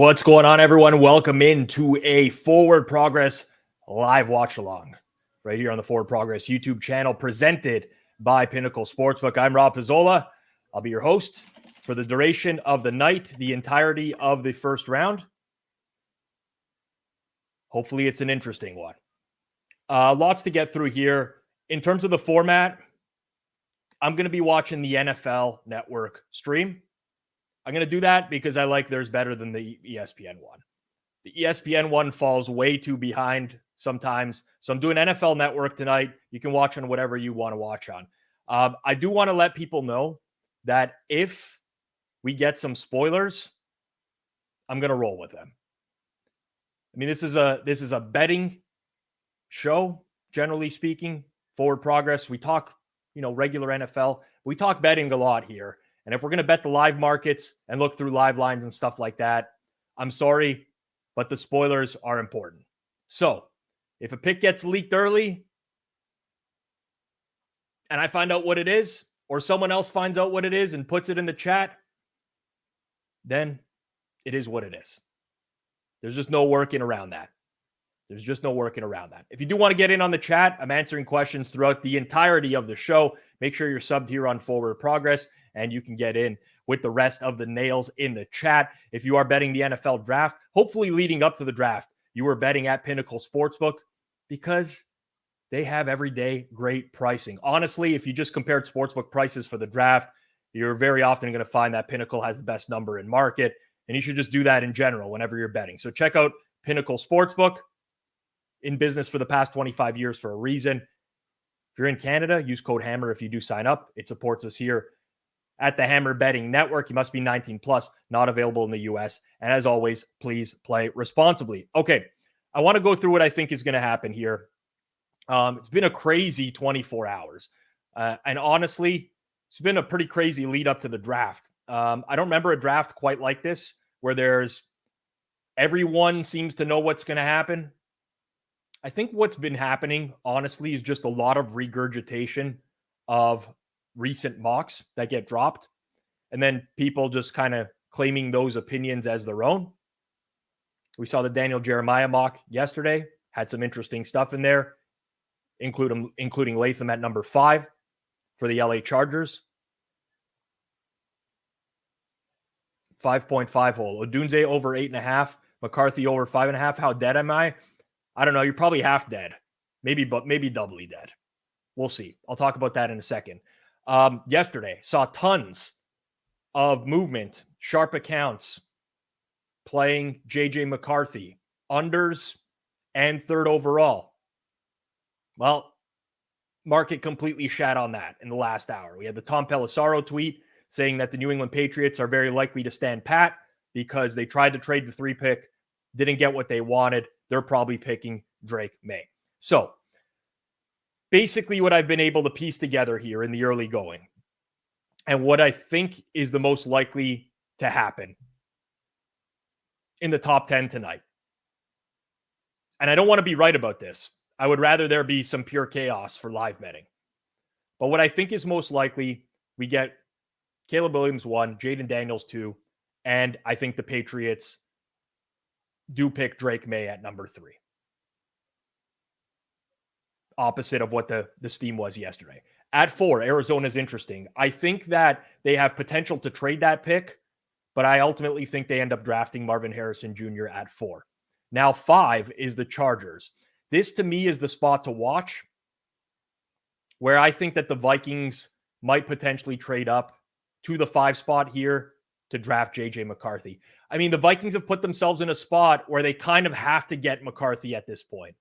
What's going on, everyone? Welcome into a Forward Progress live watch along right here on the Forward Progress YouTube channel presented by Pinnacle Sportsbook. I'm Rob Pizzola. I'll be your host for the duration of the night, the entirety of the first round. Hopefully it's an interesting one. Lots to get through here. In terms of the format, I'm going to be watching the NFL Network stream. I'm going to do that because I like theirs better than the ESPN one. The ESPN one falls way too behind sometimes. So I'm doing NFL Network tonight. You can watch on whatever you want to watch on. I do want to let people know that if we get some spoilers, I'm going to roll with them. I mean, this is a betting show, generally speaking. Forward Progress. We talk, regular NFL. We talk betting a lot here. And if we're going to bet the live markets and look through live lines and stuff like that, I'm sorry, but the spoilers are important. So if a pick gets leaked early and I find out what it is, or someone else finds out what it is and puts it in the chat, then it is what it is. There's just no working around that. If you do want to get in on the chat, I'm answering questions throughout the entirety of the show. Make sure you're subbed here on Forward Progress, and you can get in with the rest of the nails in the chat. If you are betting the NFL draft, hopefully leading up to the draft, you are betting at Pinnacle Sportsbook because they have everyday great pricing. Honestly, if you just compared sportsbook prices for the draft, you're very often going to find that Pinnacle has the best number in market, and you should just do that in general whenever you're betting. So check out Pinnacle Sportsbook. In business for the past 25 years for a reason. If you're in Canada, use code HAMMER if you do sign up. It supports us here at the Hammer Betting Network. You must be 19 plus, not available in the US. And as always, please play responsibly. Okay, I want to go through what I think is going to happen here. It's been a crazy 24 hours. And honestly, it's been a pretty crazy lead up to the draft. I don't remember a draft quite like this where everyone seems to know what's going to happen. I think what's been happening, honestly, is just a lot of regurgitation of recent mocks that get dropped. And then people just kind of claiming those opinions as their own. We saw the Daniel Jeremiah mock yesterday. Had some interesting stuff in there, including Latham at number 5 for the LA Chargers. 5.5 hole. Odunze over 8.5. McCarthy over 5.5. How dead am I? I don't know. You're probably half dead, maybe doubly dead. We'll see. I'll talk about that in a second. Yesterday, saw tons of movement, sharp accounts playing JJ McCarthy, unders, and 3rd overall. Well, market completely shat on that in the last hour. We had the Tom Pelissero tweet saying that the New England Patriots are very likely to stand pat because they tried to trade the 3 pick, didn't get what they wanted. They're probably picking Drake Maye. So basically what I've been able to piece together here in the early going and what I think is the most likely to happen in the top 10 tonight. And I don't want to be right about this. I would rather there be some pure chaos for live betting. But what I think is most likely, we get Caleb Williams 1, Jayden Daniels 2, and I think the Patriots do pick Drake Maye at number 3. Opposite of what the steam was yesterday. At 4, Arizona's interesting. I think that they have potential to trade that pick, but I ultimately think they end up drafting Marvin Harrison Jr. at 4. Now 5 is the Chargers. This to me is the spot to watch where I think that the Vikings might potentially trade up to the 5 spot here to draft JJ McCarthy. I mean, the Vikings have put themselves in a spot where they kind of have to get McCarthy at this point,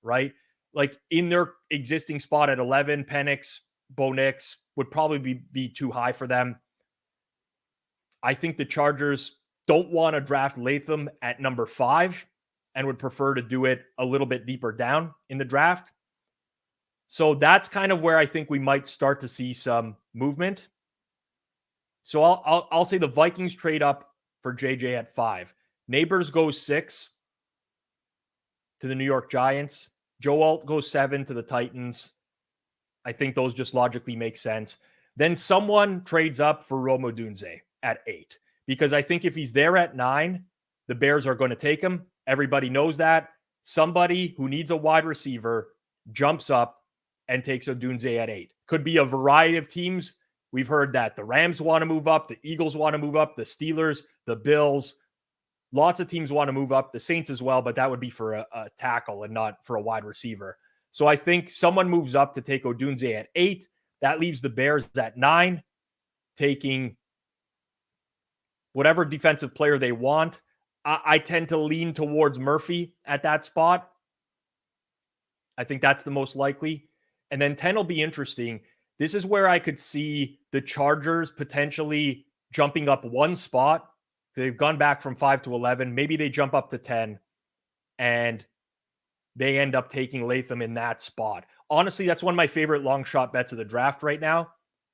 right? Like in their existing spot at 11, Penix, Bo Nix would probably be too high for them. I think the Chargers don't want to draft Latham at number 5 and would prefer to do it a little bit deeper down in the draft. So that's kind of where I think we might start to see some movement. So I'll say the Vikings trade up for JJ at 5. Nabers goes 6 to the New York Giants. Joe Alt goes 7 to the Titans. I think those just logically make sense. Then someone trades up for Odunze at 8. Because I think if he's there at 9, the Bears are going to take him. Everybody knows that. Somebody who needs a wide receiver jumps up and takes Odunze at 8. Could be a variety of teams. We've heard that the Rams want to move up, the Eagles want to move up, the Steelers, the Bills. Lots of teams want to move up, the Saints as well, but that would be for a tackle and not for a wide receiver. So I think someone moves up to take Odunze at 8. That leaves the Bears at 9, taking whatever defensive player they want. I tend to lean towards Murphy at that spot. I think that's the most likely. And then 10 will be interesting. This is where I could see the Chargers potentially jumping up one spot. They've gone back from 5 to 11. Maybe they jump up to 10 and they end up taking Latham in that spot. Honestly, that's one of my favorite long shot bets of the draft right now.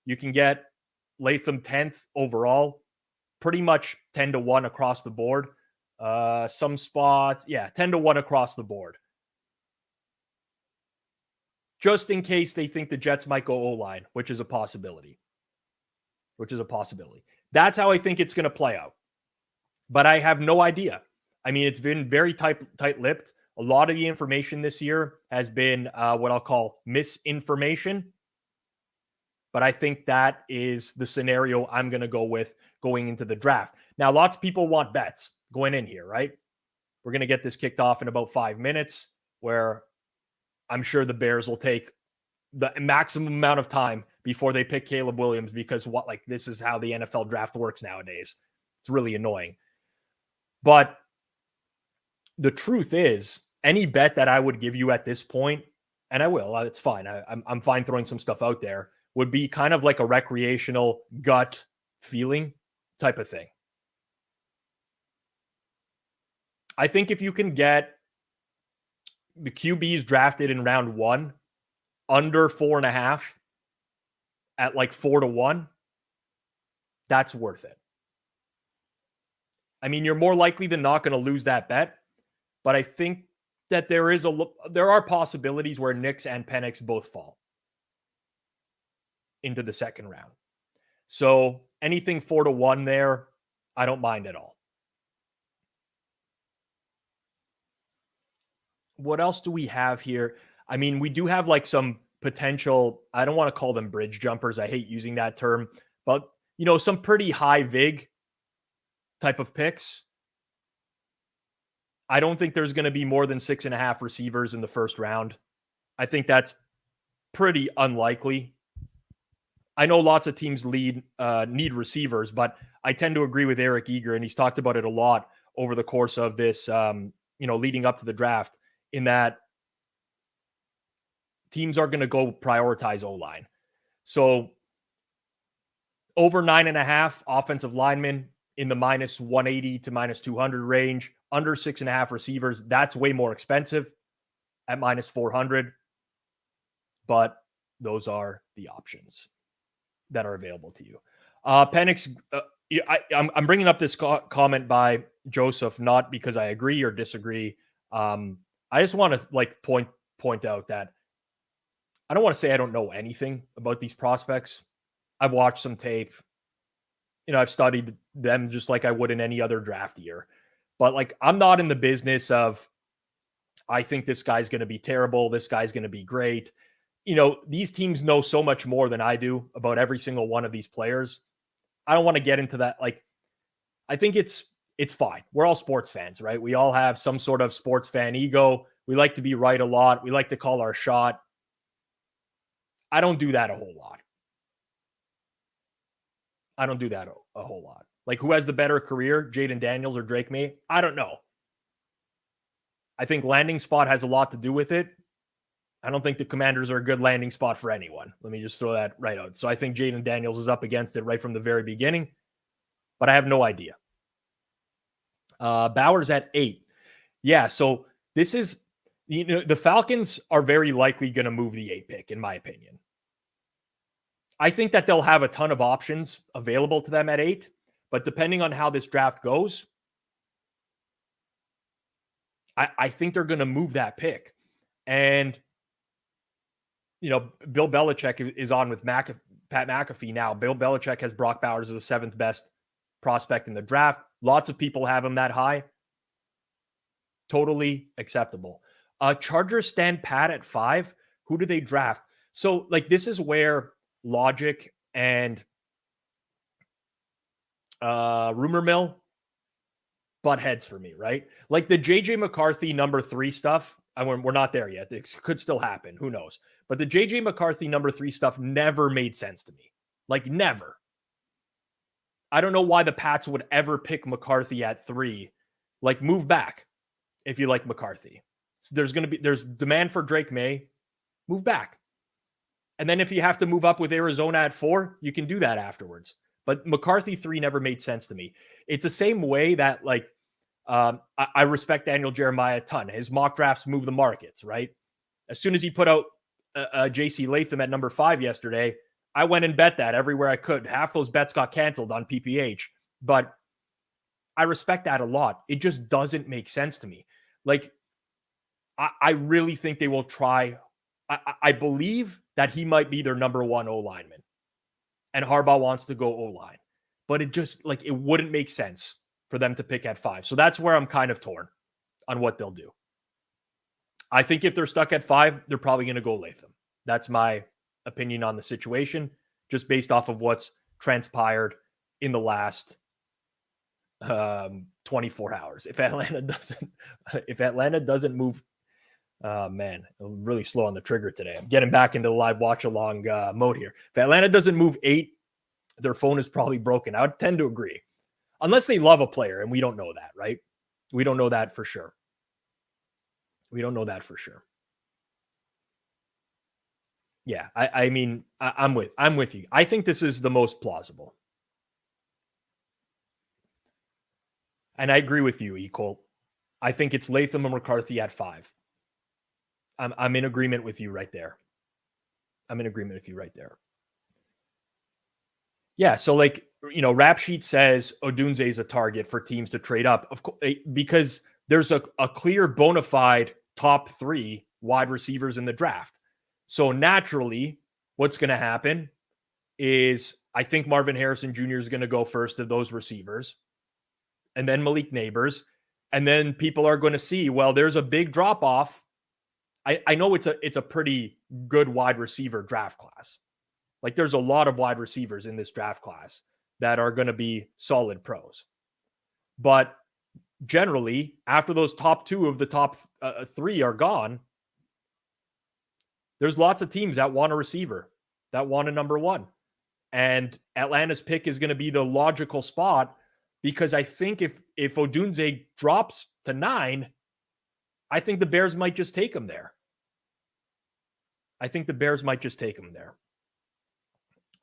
You can get Latham 10th overall, pretty much 10 to 1 across the board. Some spots, 10 to 1 across the board. Just in case they think the Jets might go O-line, which is a possibility. That's how I think it's going to play out. But I have no idea. I mean, it's been very tight-lipped. A lot of the information this year has been what I'll call misinformation. But I think that is the scenario I'm going to go with going into the draft. Now, lots of people want bets going in here, right? We're going to get this kicked off in about 5 minutes, where I'm sure the Bears will take the maximum amount of time before they pick Caleb Williams, because this is how the NFL draft works nowadays. It's really annoying. But the truth is, any bet that I would give you at this point, and I will, it's fine. I'm fine throwing some stuff out there, would be kind of like a recreational gut feeling type of thing. I think if you can get the QBs drafted in round 1 under 4.5 at like 4 to 1, that's worth it. I mean, you're more likely than not going to lose that bet, but I think that there are possibilities where Nix and Penix both fall into the second round. So anything 4 to 1 there, I don't mind at all. What else do we have here? I mean, we do have like some potential, I don't want to call them bridge jumpers. I hate using that term, but some pretty high vig type of picks. I don't think there's going to be more than 6.5 receivers in the first round. I think that's pretty unlikely. I know lots of teams need receivers, but I tend to agree with Eric Eager, and he's talked about it a lot over the course of this, leading up to the draft, in that teams are going to go prioritize O-line. So over 9.5 offensive linemen in the minus 180 to minus 200 range, under 6.5 receivers, that's way more expensive at minus 400. But those are the options that are available to you. Penix, I'm bringing up this comment by Joseph, not because I agree or disagree. I just want to point out that I don't want to say I don't know anything about these prospects. I've watched some tape. I've studied them just like I would in any other draft year. But I'm not in the business of, I think this guy's going to be terrible, this guy's going to be great. These teams know so much more than I do about every single one of these players. I don't want to get into that. I think it's fine. We're all sports fans, right? We all have some sort of sports fan ego. We like to be right a lot. We like to call our shot. I don't do that a whole lot. Who has the better career, Jayden Daniels or Drake Maye? I don't know. I think landing spot has a lot to do with it. I don't think the Commanders are a good landing spot for anyone. Let me just throw that right out. So I think Jayden Daniels is up against it right from the very beginning, but I have no idea. Bowers at 8. Yeah, so this is, the Falcons are very likely going to move the 8 pick, in my opinion. I think that they'll have a ton of options available to them at 8, but depending on how this draft goes, I think they're going to move that pick. And, Bill Belichick is on with Pat McAfee now. Bill Belichick has Brock Bowers as the 7th best prospect in the draft. Lots of people have him that high. Totally acceptable. Chargers stand pat at 5. Who do they draft? So, like, this is where logic and rumor mill butt heads for me, right? Like the JJ McCarthy number 3 stuff. We're not there yet. It could still happen. Who knows? But the JJ McCarthy number 3 stuff never made sense to me. Like, never. I don't know why the Pats would ever pick McCarthy at 3. Like, move back if you like McCarthy. So there's demand for Drake Maye. Move back. And then if you have to move up with Arizona at 4, you can do that afterwards. But McCarthy 3 never made sense to me. It's the same way that, like, I respect Daniel Jeremiah a ton. His mock drafts move the markets, right? As soon as he put out JC Latham at number 5 yesterday, I went and bet that everywhere I could. Half those bets got canceled on PPH. But I respect that a lot. It just doesn't make sense to me. Like, I really think they will try. I believe that he might be their number 1 O-lineman. And Harbaugh wants to go O-line. But it just, like, it wouldn't make sense for them to pick at 5. So that's where I'm kind of torn on what they'll do. I think if they're stuck at 5, they're probably going to go Latham. That's my opinion on the situation, just based off of what's transpired in the last 24 hours. If Atlanta doesn't move, man, I'm really slow on the trigger today. I'm getting back into the live watch along mode here. If Atlanta doesn't move 8, their phone is probably broken. I would tend to agree. Unless they love a player, and we don't know that, right? We don't know that for sure. Yeah, I mean, I'm with you. I think this is the most plausible. And I agree with you, Cole. I think it's Latham and McCarthy at 5. I'm in agreement with you right there. Yeah, so, like, you know, Rap Sheet says Odunze is a target for teams to trade up, of course, because there's a clear bona fide top 3 wide receivers in the draft. So naturally, what's going to happen is I think Marvin Harrison Jr. is going to go first of those receivers, and then Malik Nabers, and then people are going to see, well, there's a big drop off. I know it's a pretty good wide receiver draft class. Like, there's a lot of wide receivers in this draft class that are going to be solid pros. But generally, after those top 2 of the top 3 are gone, there's lots of teams that want a receiver, that want a number 1. And Atlanta's pick is going to be the logical spot, because I think if Odunze drops to 9, I think the Bears might just take him there.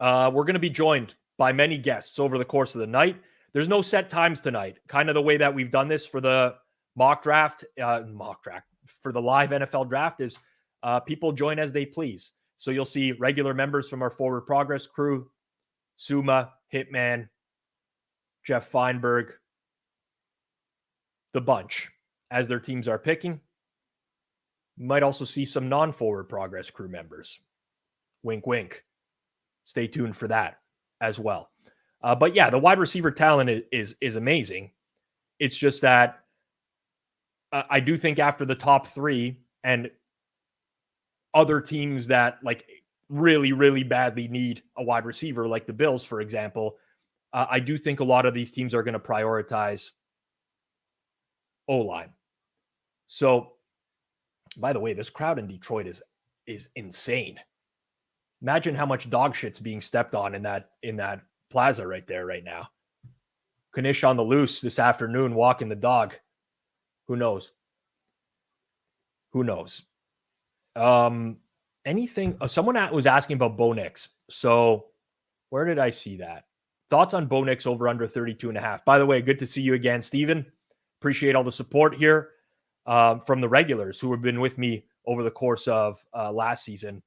We're going to be joined by many guests over the course of the night. There's no set times tonight. Kind of the way that we've done this for the mock draft, for the live NFL draft is people join as they please. So you'll see regular members from our Forward Progress crew, Suma, Hitman, Jeff Feinberg, the bunch, as their teams are picking. You might also see some non-Forward Progress crew members. Wink, wink. Stay tuned for that as well. But yeah, the wide receiver talent is amazing. It's just that I do think after the top 3 and other teams that, like, really, really badly need a wide receiver, like the Bills, for example, I do think a lot of these teams are going to prioritize O-line. So, by the way, this crowd in Detroit is insane. Imagine how much dog shit's being stepped on in that plaza right there right now. Kanish on the loose this afternoon, walking the dog. Who knows? Anything? Someone was asking about Bo Nix. So where did I see that? Thoughts on Bo Nix over under 32.5. By the way, good to see you again, Steven. Appreciate all the support here from the regulars who have been with me over the course of last season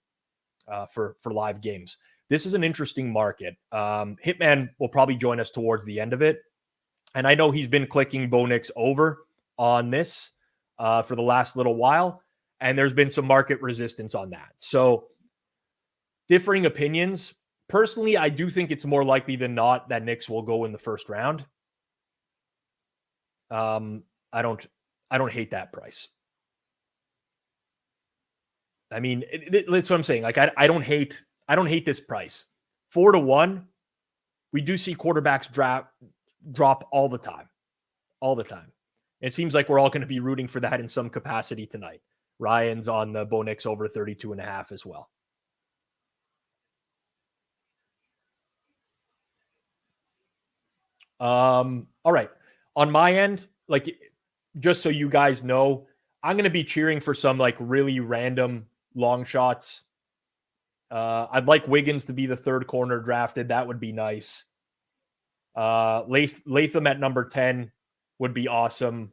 for live games. This is an interesting market. Hitman will probably join us towards the end of it. And I know he's been clicking Bo Nix over on this for the last little while. And there's been some market resistance on that. So differing opinions. Personally, I do think it's more likely than not that Nix will go in the first round. I I don't hate that price. I mean, that's what I'm saying. Like, I don't hate this price. 4-1. We do see quarterbacks drop all the time. All the time. It seems like we're all going to be rooting for that in some capacity tonight. Ryan's on the Bo Nix over 32.5 as well. All right. On my end, like, just so you guys know, I'm going to be cheering for some like really random long shots. I'd like Wiggins to be the third corner drafted. That would be nice. Latham at number 10 would be awesome.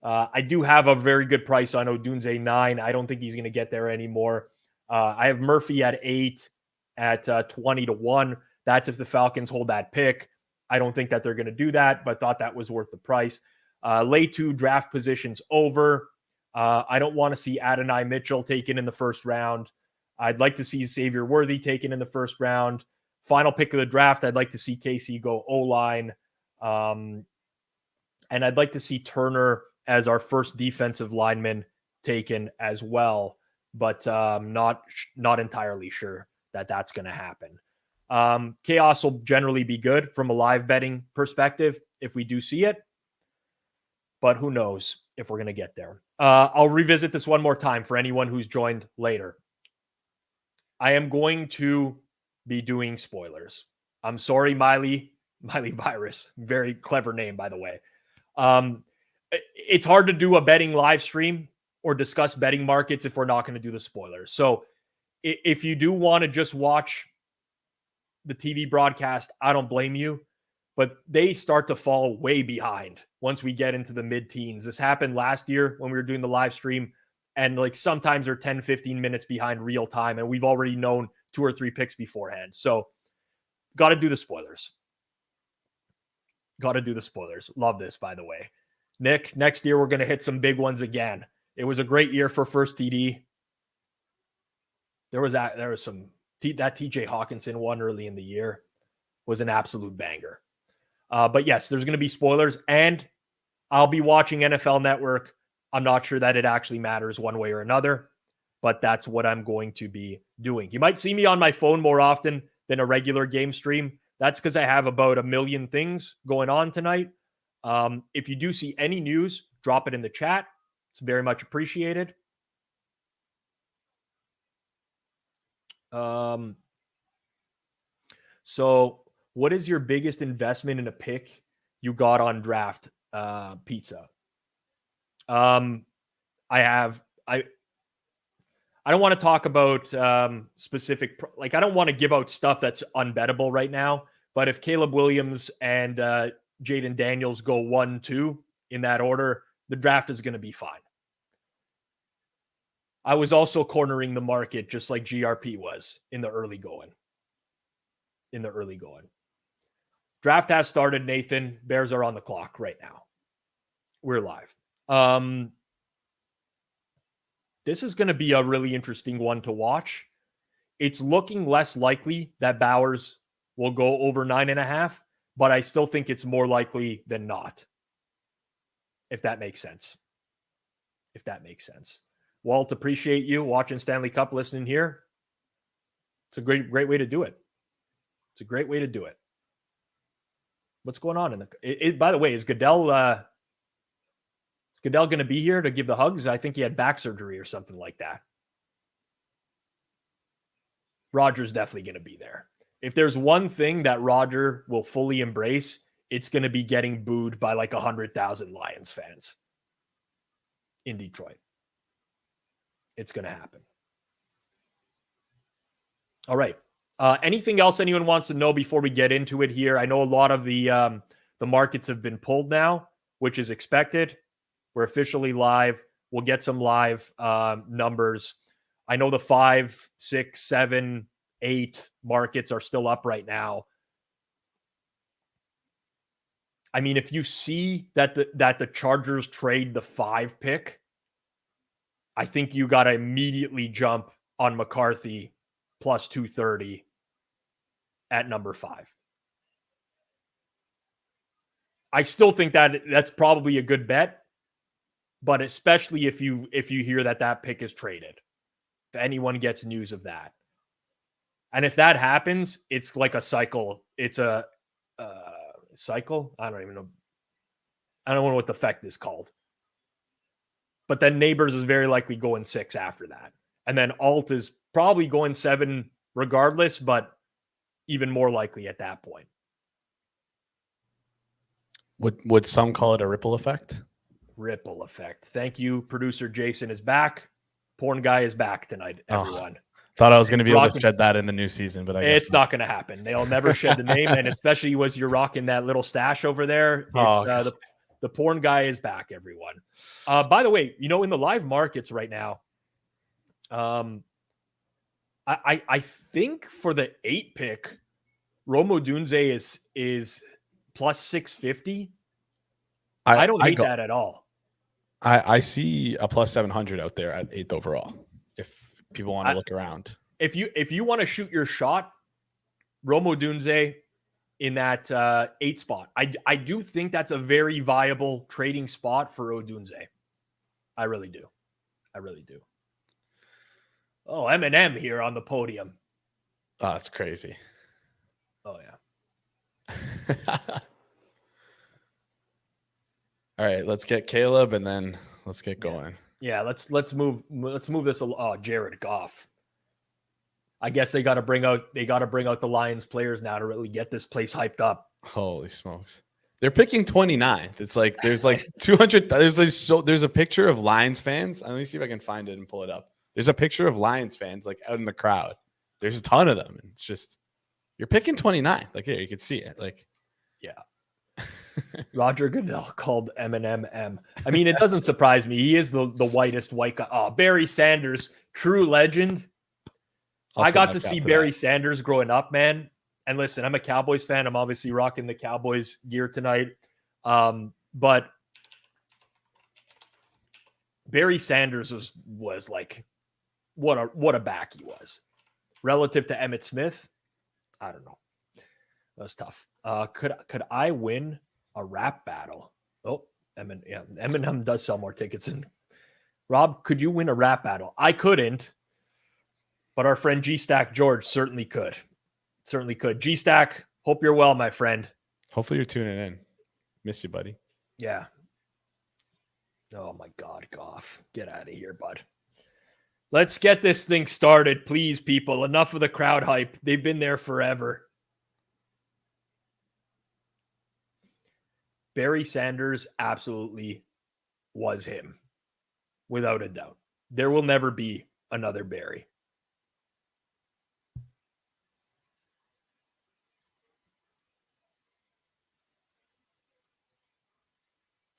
I do have a very good price on Odunze 9. I don't think he's going to get there anymore. I have Murphy at 8 at 20-1. That's if the Falcons hold that pick. I don't think that they're going to do that, but thought that was worth the price. Latu draft positions over. I don't want to see Adonai Mitchell taken in the first round. I'd like to see Xavier Worthy taken in the first round. Final pick of the draft, I'd like to see KC go O-line. And I'd like to see Turner as our first defensive lineman taken as well, but not entirely sure that that's going to happen. Chaos will generally be good from a live betting perspective if we do see it, but who knows if we're going to get there. I'll revisit this one more time for anyone who's joined later. I am going to be doing spoilers. I'm sorry, Maye Virus. Very clever name, by the way. It's hard to do a betting live stream or discuss betting markets if we're not going to do the spoilers. So if you do want to just watch the TV broadcast, I don't blame you, but they start to fall way behind once we get into the mid-teens. This happened last year when we were doing the live stream, and like sometimes they're 10, 15 minutes behind real time, and we've already known 2 or 3 picks beforehand. So got to do the spoilers. Got to do the spoilers. Love this, by the way. Nick, next year we're going to hit some big ones again. It was a great year for first TD. There was some, that TJ Hawkinson one early in the year was an absolute banger. But yes, there's going to be spoilers, and I'll be watching NFL Network. I'm not sure that it actually matters one way or another, but that's what I'm going to be doing. You might see me on my phone more often than a regular game stream. That's because I have about 1 million things going on tonight. If you do see any news, drop it in the chat. It's very much appreciated. So what is your biggest investment in a pick you got on draft, Pizza? I don't want to talk about specific, like I don't want to give out stuff that's unbettable right now, but if Caleb Williams and Jayden Daniels go 1-2 in that order, the draft is going to be fine. I was also cornering the market just like GRP was in the early going. Draft has started, Nathan. Bears are on the clock right now. We're live. This is going to be a really interesting one to watch. It's looking less likely that Bowers will go over 9.5, but I still think it's more likely than not. If that makes sense. Walt, appreciate you watching Stanley Cup, listening here. It's a great way to do it. What's going on by the way, is Goodell going to be here to give the hugs? I think he had back surgery or something like that. Roger's definitely going to be there. If there's one thing that Roger will fully embrace, it's going to be getting booed by like 100,000 Lions fans in Detroit. It's going to happen. All right. Anything else anyone wants to know before we get into it here? I know a lot of the markets have been pulled now, which is expected. We're officially live. We'll get some live numbers. I know the 5, 6, 7, 8 markets are still up right now. I mean, if you see that the Chargers trade the 5 pick, I think you got to immediately jump on McCarthy plus 230 at number 5. I still think that that's probably a good bet, but especially if you hear that pick is traded, if anyone gets news of that. And if that happens, it's like a cycle. It's a cycle. I don't even know. I don't know what the effect is called. But then Nabers is very likely going 6 after that. And then Alt is probably going 7 regardless, but even more likely at that point. Would some call it a ripple effect? Ripple effect. Thank you. Producer Jason is back. Porn guy is back tonight, everyone. Thought I was going to be able to shed that in the new season, but I guess it's not going to happen. They'll never shed the name, and especially as you're rocking that little stash over there, it's, the porn guy is back, everyone. By the way, in the live markets right now, I think for the 8 pick, Odunze is plus 650. I don't hate that at all. I see a plus 700 out there at 8th overall. If people want to look around, if you want to shoot your shot, Odunze in that 8 spot, I do think that's a very viable trading spot for Odunze. I really do. Oh, Eminem here on the podium. Oh, that's crazy. Oh yeah. All right, let's get Caleb and then let's get going. Yeah, let's move this. Oh, Jared Goff. I guess they got to bring out the Lions players now to really get this place hyped up. Holy smokes. They're picking 29th. It's like there's like 200 there's a picture of Lions fans. Let me see if I can find it and pull it up. There's a picture of Lions fans like out in the crowd. There's a ton of them. And it's just you're picking 29th. Like here, you can see it. Like yeah. Roger Goodell called Eminem M. I mean, it doesn't surprise me. He is the whitest white guy. Oh, Barry Sanders, true legend. I got to see Barry Sanders growing up, man. And listen, I'm a Cowboys fan. I'm obviously rocking the Cowboys gear tonight. But Barry Sanders was like what a back he was relative to Emmitt Smith. I don't know. That was tough. Could I win a rap battle? Oh, Eminem does sell more tickets. And Rob, could you win a rap battle? I couldn't, but our friend G Stack George certainly could. G Stack, hope you're well, my friend. Hopefully you're tuning in. Miss you, buddy. Yeah. Oh my God, Goff, get out of here, bud. Let's get this thing started, please, people. Enough of the crowd hype. They've been there forever. Barry Sanders absolutely was him, without a doubt. There will never be another Barry.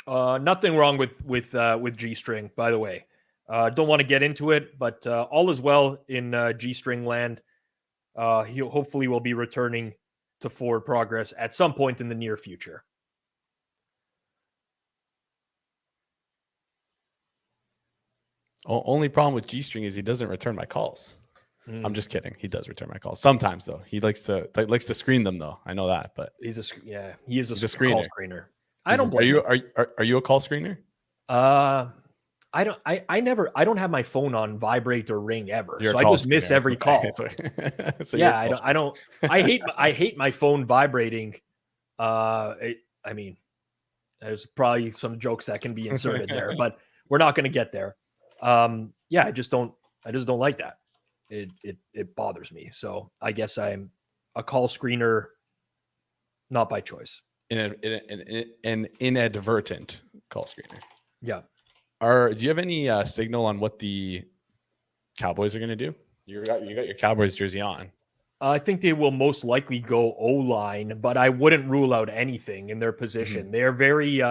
Nothing wrong with G-String, by the way. Don't want to get into it, but all is well in G-String land. He hopefully will be returning to forward progress at some point in the near future. Only problem with G-String is he doesn't return my calls. I'm just kidding. He does return my calls sometimes, though. He likes to screen them, though. I know that, but he is a screener. Call screener. I don't blame you. Are you a call screener? I don't have my phone on vibrate or ring ever, so I just miss every call. So yeah, I hate my phone vibrating. I mean, there's probably some jokes that can be inserted there, but we're not going to get there. Yeah, I just don't like that. It bothers me. So I guess I'm a call screener, not by choice. An inadvertent call screener. Yeah. Do you have any signal on what the Cowboys are going to do? You got your Cowboys jersey on. I think they will most likely go O-line, but I wouldn't rule out anything in their position. Mm-hmm. They're very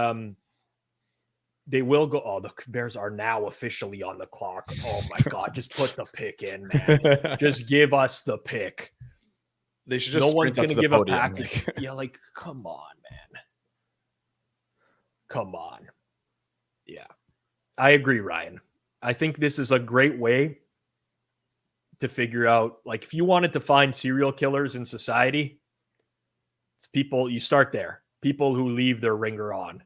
they will go. Oh, the Bears are now officially on the clock. Oh my God, just put the pick in, man. Just give us the pick. They should just no one's going to give podium. a package. Yeah, like come on, man. Come on. Yeah. I agree, Ryan. I think this is a great way to figure out, like, if you wanted to find serial killers in society, it's people, you start there. People who leave their ringer on.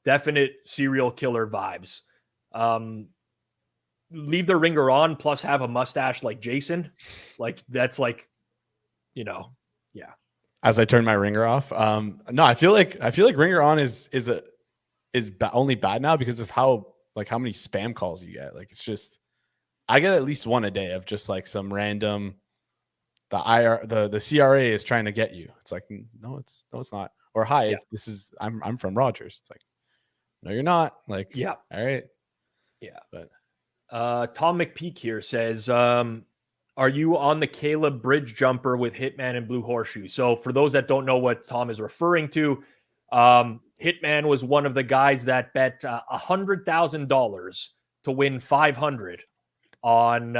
Definite serial killer vibes. Leave their ringer on plus have a mustache like Jason. Like that's like, yeah. As I turn my ringer off. No, I feel like ringer on is only bad now because of how many spam calls you get. Like it's just, I get at least one a day of just like some random, the CRA is trying to get you. It's like, no, it's not. Or hi, I'm from Rogers. It's like, no, you're not. Like, yeah. All right. Yeah. But Tom McPeak here says, are you on the Caleb bridge jumper with Hitman and Blue Horseshoe? So for those that don't know what Tom is referring to, Hitman was one of the guys that bet $100,000 to win 500 on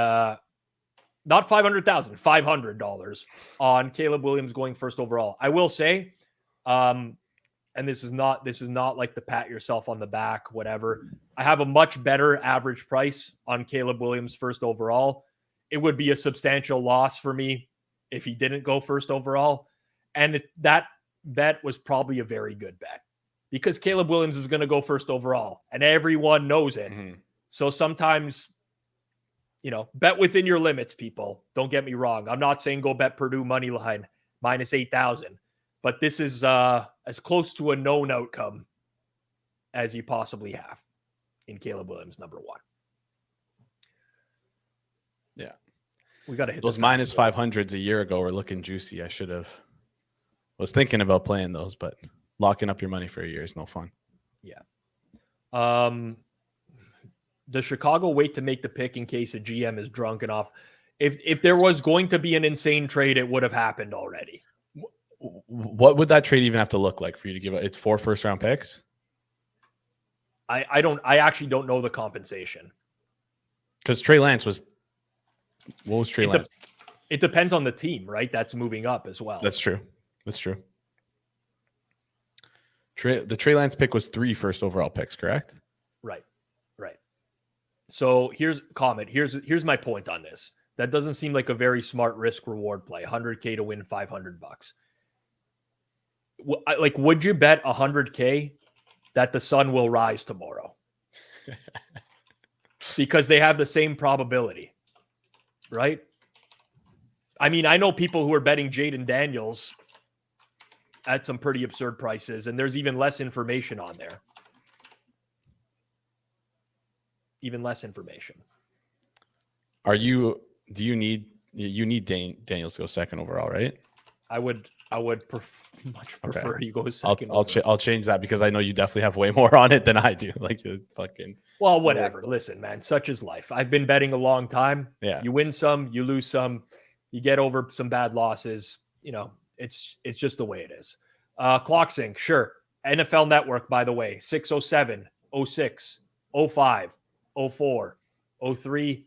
not 500,000, $500 on Caleb Williams going first overall. I will say, and this is not like the pat yourself on the back, whatever. I have a much better average price on Caleb Williams first overall. It would be a substantial loss for me if he didn't go first overall. And that bet was probably a very good bet because Caleb Williams is going to go first overall and everyone knows it. Mm-hmm. So sometimes, bet within your limits, people. Don't get me wrong. I'm not saying go bet Purdue money line minus 8,000, but this is as close to a known outcome as you possibly have in Caleb Williams, number one. Yeah. We got to hit those minus 500s a year ago were looking juicy. I was thinking about playing those, but locking up your money for a year is no fun. Yeah. Does Chicago wait to make the pick in case a GM is drunk enough? If there was going to be an insane trade, it would have happened already. What would that trade even have to look like for you to give it? It's 4 first-round picks? I actually don't know the compensation. Because Trey Lance was... What was Trey Lance? It depends on the team, right? That's moving up as well. That's true. The Trey Lance pick was 3 first overall picks, correct? Right. So here's my point on this. That doesn't seem like a very smart risk reward play. $100K to win $500. Would you bet $100K that the sun will rise tomorrow? Because they have the same probability, right? I mean, I know people who are betting Jayden Daniels at some pretty absurd prices, and there's even less information on there. Even less information. Do you need Daniels to go second overall, right? I would much prefer you go second. I'll change that because I know you definitely have way more on it than I do. Like you fucking. Well, whatever. Listen, man, such is life. I've been betting a long time. Yeah. You win some, you lose some, you get over some bad losses. It's just the way it is. Clock sync, sure. NFL Network, by the way, 607, 06, 05, 04, 03,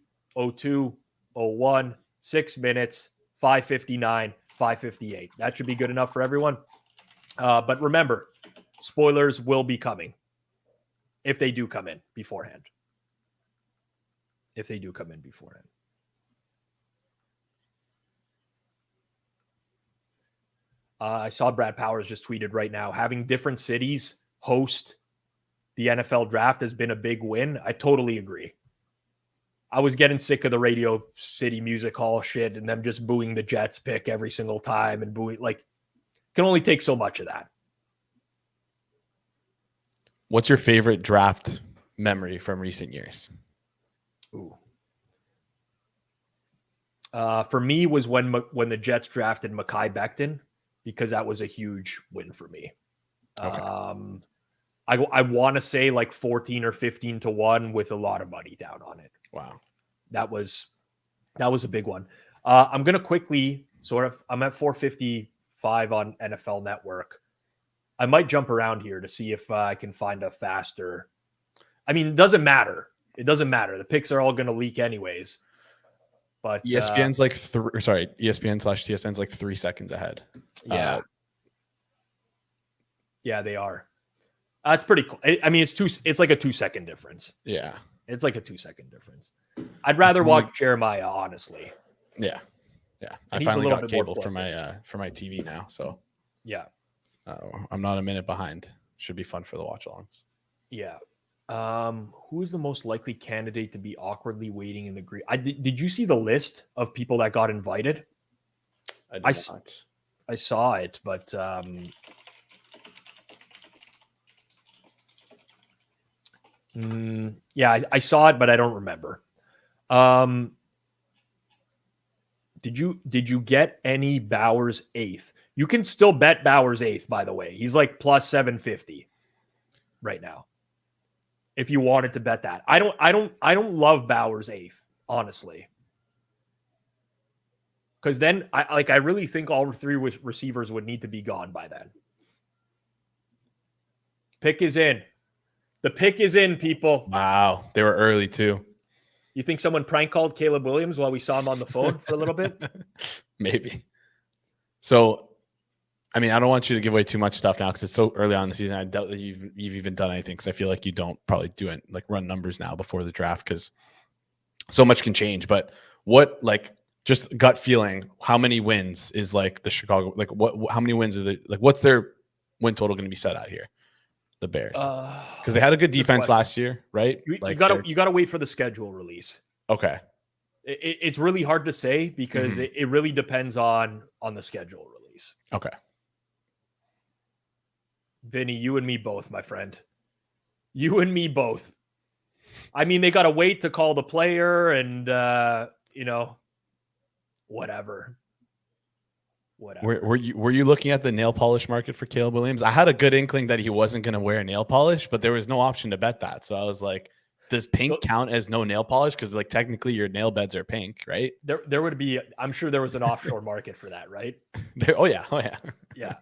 02, 01, 6 minutes, 5:59, 5:58. That should be good enough for everyone. But remember, spoilers will be coming if they do come in beforehand. I saw Brad Powers just tweeted right now, having different cities host the NFL draft has been a big win. I totally agree. I was getting sick of the Radio City Music Hall shit and them just booing the Jets pick every single time and booing, can only take so much of that. What's your favorite draft memory from recent years? Ooh. For me was when the Jets drafted Mekhi Becton, because that was a huge win for me. Okay. I want to say 14 or 15 to 1 with a lot of money down on it. Wow. That was a big one. I'm going to quickly I'm at 455 on NFL Network. I might jump around here to see if I can find a faster. I mean, it doesn't matter. The picks are all going to leak anyways. But ESPN's ESPN/TSN's 3 seconds ahead. Yeah. Yeah, they are. It's pretty cool. I mean, it's like a 2-second difference. Yeah. It's like a 2-second difference. I'd rather watch Jeremiah, honestly. Yeah. I finally got cable for my TV now, so yeah. I'm not a minute behind. Should be fun for the watch-alongs. Yeah. Who is the most likely candidate to be awkwardly waiting in the green? Did you see the list of people that got invited? I did not. I saw it, but yeah, I saw it, but I don't remember. Did you get any Bowers 8th? You can still bet Bowers 8th, by the way. He's like plus 750 right now. If you wanted to bet that. I don't love Bowers 8th, honestly. Because then I really think all 3 receivers would need to be gone by then. Pick is in. The pick is in, people. Wow. They were early too. You think someone prank called Caleb Williams while we saw him on the phone for a little bit? Maybe. So, I mean, I don't want you to give away too much stuff now because it's so early on in the season. I doubt that you've even done anything because I feel like you don't probably do it, like run numbers now before the draft because so much can change. But what, like, just gut feeling, how many wins is like the Chicago, like how many wins are like, what's their win total going to be set out here? The Bears, because they had a good defense last year, right? You gotta wait for the schedule release. Okay, it's really hard to say because it really depends on the schedule release. Okay, Vinny, you and me both, my friend. You and me both. I mean, they gotta wait to call the player, and whatever. Were you looking at the nail polish market for Caleb Williams? I had a good inkling that he wasn't going to wear nail polish, but there was no option to bet that. So I was like, does pink count as no nail polish? Because like technically your nail beds are pink, right? There would be. I'm sure there was an offshore market for that, right? Oh yeah. Yeah.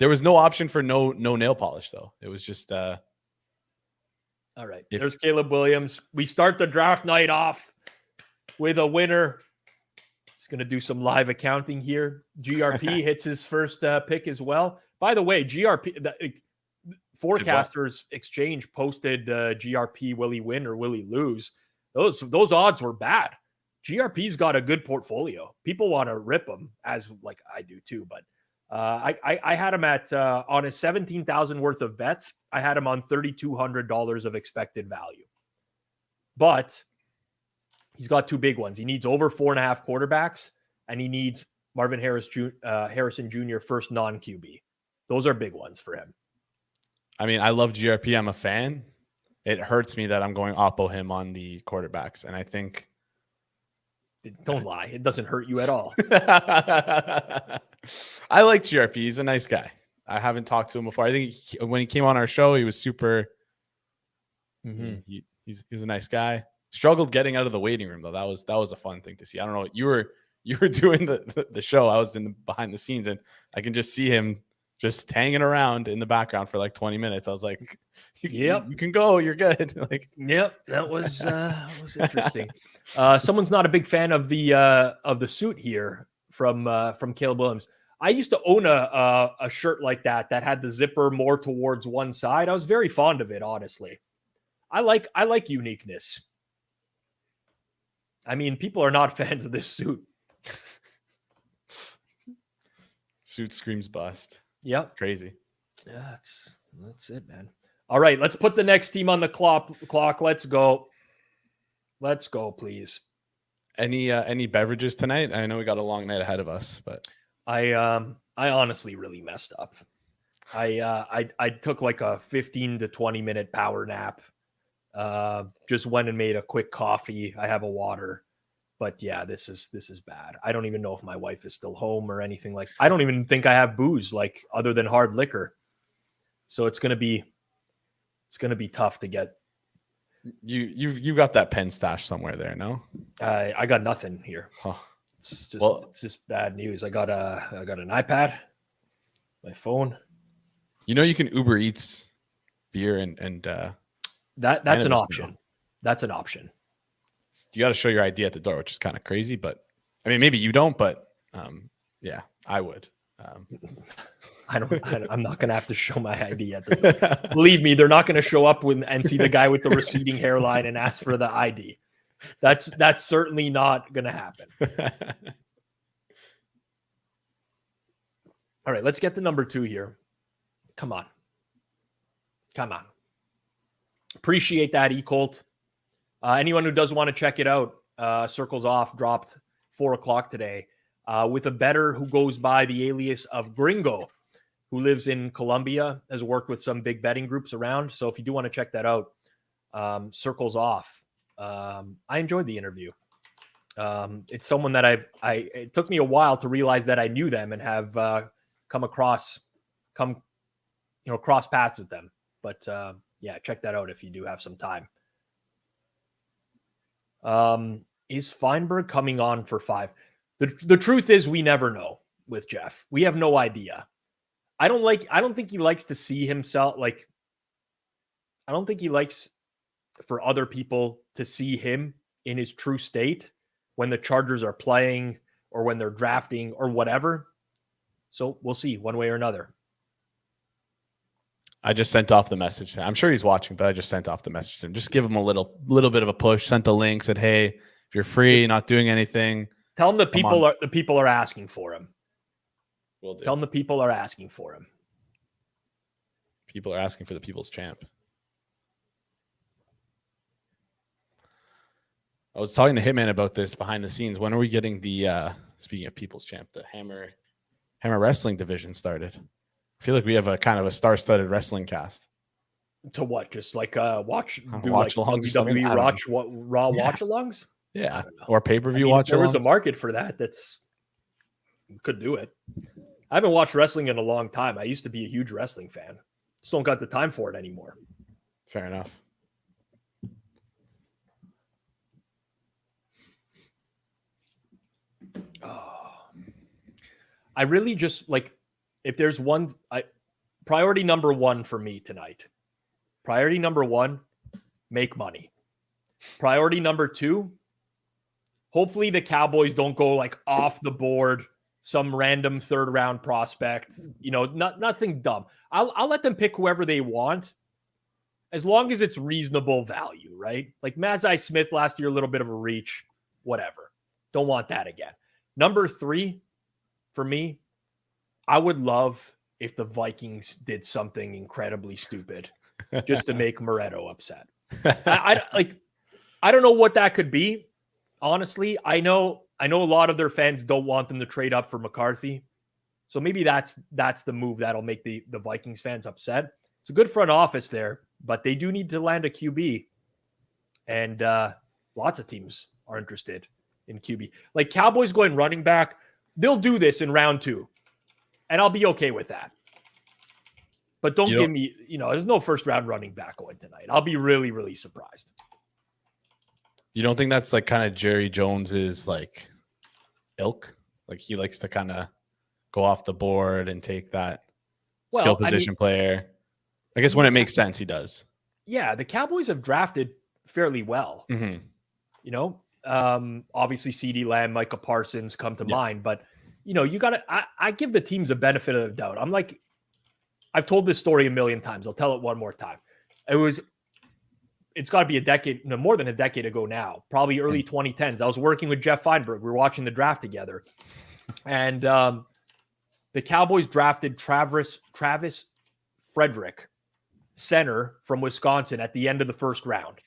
There was no option for no nail polish though. It was just. All right. There's Caleb Williams. We start the draft night off with a winner. Going to do some live accounting here. GRP hits his first pick as well. By the way, GRP Forecasters Exchange posted GRP will he win or will he lose? Those odds were bad. GRP's got a good portfolio. People want to rip him, as like I do too. But I had him at on his 17,000 worth of bets. I had him on $3,200 of expected value. But he's got 2 big ones. He needs over 4.5 quarterbacks, and he needs Marvin Harrison Jr. first non-QB. Those are big ones for him. I mean, I love GRP. I'm a fan. It hurts me that I'm going oppo him on the quarterbacks, and I think. Don't lie. It doesn't hurt you at all. I like GRP. He's a nice guy. I haven't talked to him before. I think when he came on our show, he was super. He's a nice guy. Struggled getting out of the waiting room though. That was a fun thing to see. I don't know. You were doing the show. I was in the behind the scenes, and I can just see him just hanging around in the background for like 20 minutes. I was like, you can go. You're good. Like, yep, that was interesting. Someone's not a big fan of the suit here from Caleb Williams. I used to own a shirt like that had the zipper more towards one side. I was very fond of it, honestly. I like uniqueness. I mean, people are not fans of this suit. Suit screams bust. Yep. Crazy. Yeah, that's it, man. All right, let's put the next team on the clock. Let's go. Let's go, please. Any beverages tonight? I know we got a long night ahead of us, but I honestly really messed up. I took like a 15 to 20 minute power nap. Just went and made a quick coffee. I have a water, but yeah, this is bad. I don't even know if my wife is still home or anything. Like, I don't even think I have booze, like other than hard liquor. So it's going to be tough to get. You got that pen stash somewhere there. No, I got nothing here. Huh. It's just bad news. I got an iPad, my phone. You know, you can Uber Eats beer and that's an option. Now. That's an option. You got to show your ID at the door, which is kind of crazy, but I mean, maybe you don't, but yeah, I would. I'm not going to have to show my ID at the door. Believe me, they're not going to show up and see the guy with the receding hairline and ask for the ID. That's certainly not going to happen. All right, let's get to number 2 here. Come on. Appreciate that, E-Colt. Anyone who does want to check it out, Circles Off dropped 4 o'clock today with a bettor who goes by the alias of Gringo, who lives in Colombia, has worked with some big betting groups around. So if you do want to check that out, Circles Off. I enjoyed the interview. It's someone that it took me a while to realize that I knew them and have cross paths with them. But yeah, check that out if you do have some time. Is Feinberg coming on for 5? The truth is we never know with Jeff. We have no idea. I don't think he likes to see himself I don't think he likes for other people to see him in his true state when the Chargers are playing or when they're drafting or whatever. So we'll see one way or another. I just sent off the message to him. I'm sure he's watching, but I just sent off the message to him. Just give him a little bit of a push. Sent the link. Said, hey, if you're free, not doing anything, tell him the people are asking for him. Will do. Tell him the people are asking for him. People are asking for the people's champ. I was talking to Hitman about this behind the scenes. When are we getting the speaking of people's champ, the Hammer Wrestling division started? I feel like we have a kind of a star-studded wrestling cast. To what? Just like watch alongs, WWE Raw watch-alongs? Yeah, or pay-per-view watch-alongs. There was a market for that. Could do it. I haven't watched wrestling in a long time. I used to be a huge wrestling fan. Just don't got the time for it anymore. Fair enough. I really just if there's one priority number 1 for me tonight. Priority number 1, make money. Priority number 2, hopefully the Cowboys don't go off the board, some random 3rd round prospect, nothing dumb. I'll let them pick whoever they want as long as it's reasonable value, right? Like Mazai Smith last year, a little bit of a reach, whatever. Don't want that again. Number 3, for me, I would love if the Vikings did something incredibly stupid just to make Moretto upset. I don't know what that could be. Honestly, I know a lot of their fans don't want them to trade up for McCarthy. So maybe that's the move that'll make the Vikings fans upset. It's a good front office there, but they do need to land a QB. And lots of teams are interested in QB. Like Cowboys going running back, they'll do this in round 2. And I'll be okay with that. But don't give me, there's no first round running back going tonight. I'll be really, really surprised. You don't think that's kind of Jerry Jones's ilk? He likes to kind of go off the board and take that skill position player. I guess when it makes sense, he does. Yeah, the Cowboys have drafted fairly well. Mm-hmm. Obviously CeeDee Lamb, Micah Parsons come to mind, but you gotta. I give the teams a benefit of the doubt. I've told this story a million times. I'll tell it one more time. It's got to be a decade, more than a decade ago now, probably early 2010s. I was working with Jeff Feinberg. We were watching the draft together. And the Cowboys drafted Travis Frederick, center from Wisconsin, at the end of the first round.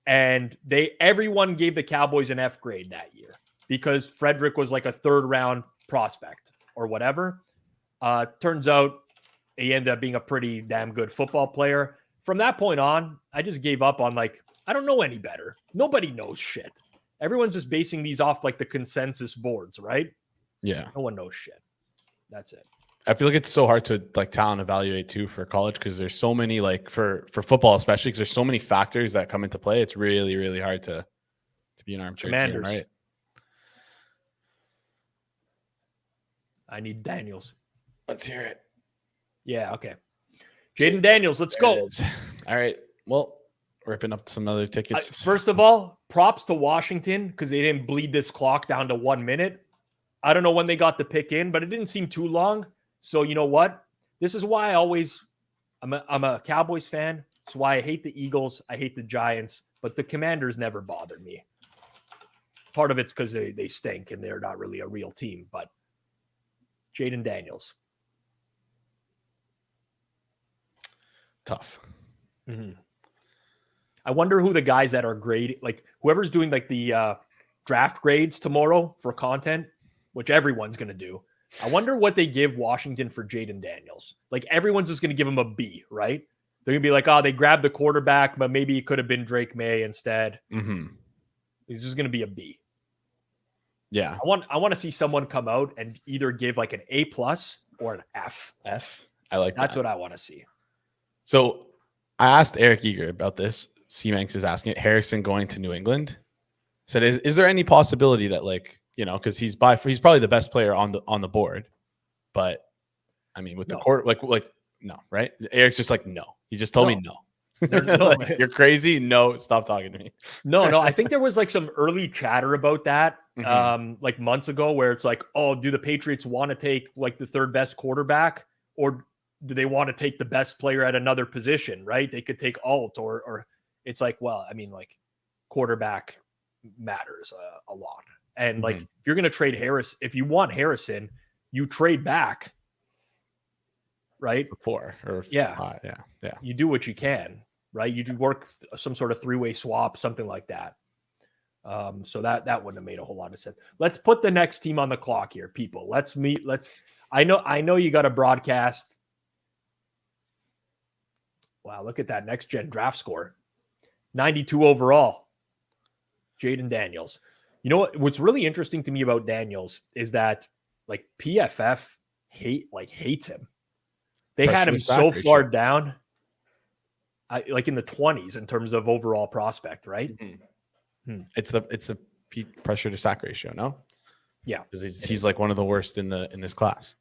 And everyone gave the Cowboys an F grade that year because Frederick was like a 3rd round prospect or whatever. Turns out he ended up being a pretty damn good football player. From that point on, I just gave up on I don't know any better. Nobody knows shit. Everyone's just basing these off the consensus boards, right? Yeah. No one knows shit. That's it. I feel like it's so hard to talent evaluate too for college because there's so many for football, especially because there's so many factors that come into play. It's really, really hard to be an armchair GM, right? I need Daniels. Let's hear it. Yeah, okay. Jayden Daniels, let's go. All right. Well, ripping up some other tickets. First of all, props to Washington because they didn't bleed this clock down to 1 minute. I don't know when they got the pick in, but it didn't seem too long. So you know what? This is why I'm a Cowboys fan. It's why I hate the Eagles. I hate the Giants, but the Commanders never bothered me. Part of it's because they stink and they're not really a real team, but Jayden Daniels. Tough. Mm-hmm. I wonder who the guys that are grade, like whoever's doing like the draft grades tomorrow for content, which everyone's going to do. I wonder what they give Washington for Jayden Daniels. Like everyone's just going to give him a B, right? They're going to be like, oh, they grabbed the quarterback, but maybe it could have been Drake Maye instead. Mm-hmm. He's just going to be a B. Yeah. I want to see someone come out and either give like an A+ or an F. F. I like That's that. what I want to see. So I asked Eric Eager about this. C-Manx is asking it. Harrison going to New England. Said, is there any possibility that, like, you know, because he's probably the best player on the board, but I mean with the court, like no, right? Eric's just like no. He just told me no. Like, you're crazy. No, stop talking to me. No. I think there was like some early chatter about that, like months ago, where it's like, oh, do the Patriots want to take like the third best quarterback, or do they want to take the best player at another position? Right? They could take Alt, or it's like, well, I mean, like quarterback matters a lot, and like if you're gonna trade Harris, if you want Harrison, you trade back, right? Five, yeah. You do what you can. Right? You do work some sort of three-way swap, something like that. So that wouldn't have made a whole lot of sense. Let's put the next team on the clock here, people. Let's meet. I know you got a broadcast. Wow, look at that next gen draft score. 92 overall. Jayden Daniels. You know what's really interesting to me about Daniels is that like PFF hates him. They had him so far down. Like in the 20s in terms of overall prospect, right? It's the pressure to sack ratio, no? Yeah, because he's like one of the worst in this class.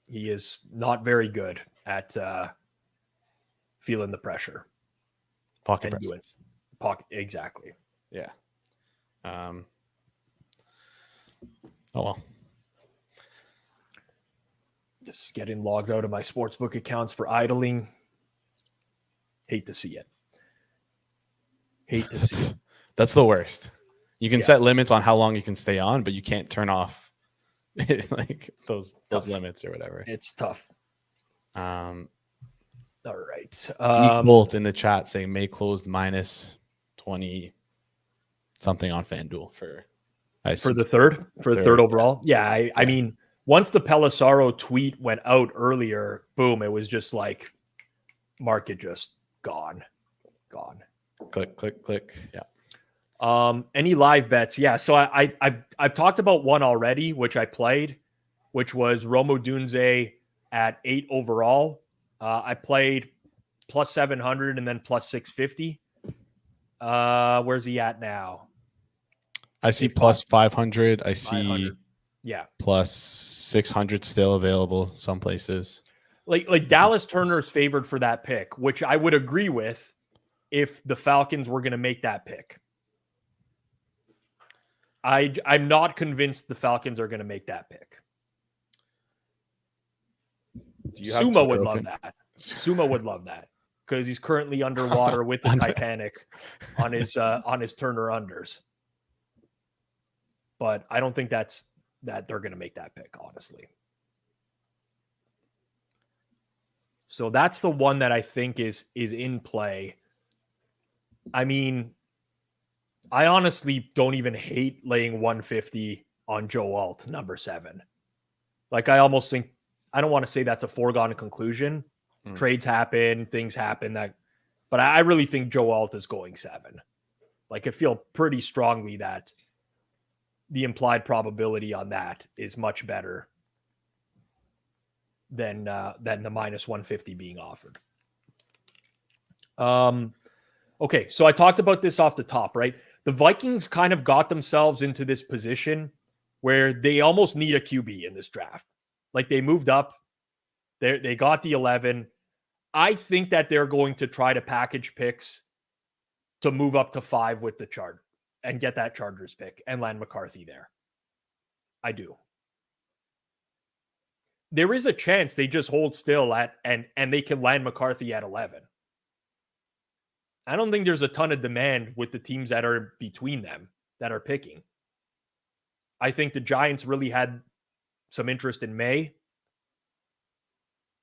He is not very good at feeling the pressure. Pocket press. Exactly. Yeah. Oh well. Just getting logged out of my sportsbook accounts for idling. Hate to see it. That's the worst. You can set limits on how long you can stay on, but you can't turn off like those limits or whatever. It's tough. All right. Bolt in the chat saying May closed minus 20 something on FanDuel for the third overall. Yeah, I mean, once the Pelissaro tweet went out earlier, boom, it was just like market just gone. Click. Yeah. Any live bets? Yeah. So I've talked about one already, which I played, which was Odunze at 8 overall. I played plus 700 and then plus 650. Where's he at now? I see plus 500. I see plus 600 still available some places. Like Dallas Turner's favored for that pick, which I would agree with if the Falcons were going to make that pick. I'm not convinced the Falcons are going to make that pick. Suma would love that. Suma would love that because he's currently underwater with the Titanic on his Turner unders. But I don't think that they're going to make that pick, honestly. So that's the one that I think is in play. I mean, I honestly don't even hate laying 150 on Joe Alt, number 7. Like, I almost think, I don't want to say that's a foregone conclusion. Trades happen, things happen, but I really think Joe Alt is going 7. Like, I feel pretty strongly that the implied probability on that is much better than the minus 150 being offered. Okay, so I talked about this off the top, right? The Vikings kind of got themselves into this position where they almost need a QB in this draft. Like, they moved up, they got the 11. I think that they're going to try to package picks to move up to 5 with the chart and get that Chargers pick and land McCarthy there. I do. There is a chance they just hold still and they can land McCarthy at 11. I don't think there's a ton of demand with the teams that are between them that are picking. I think the Giants really had some interest in Maye.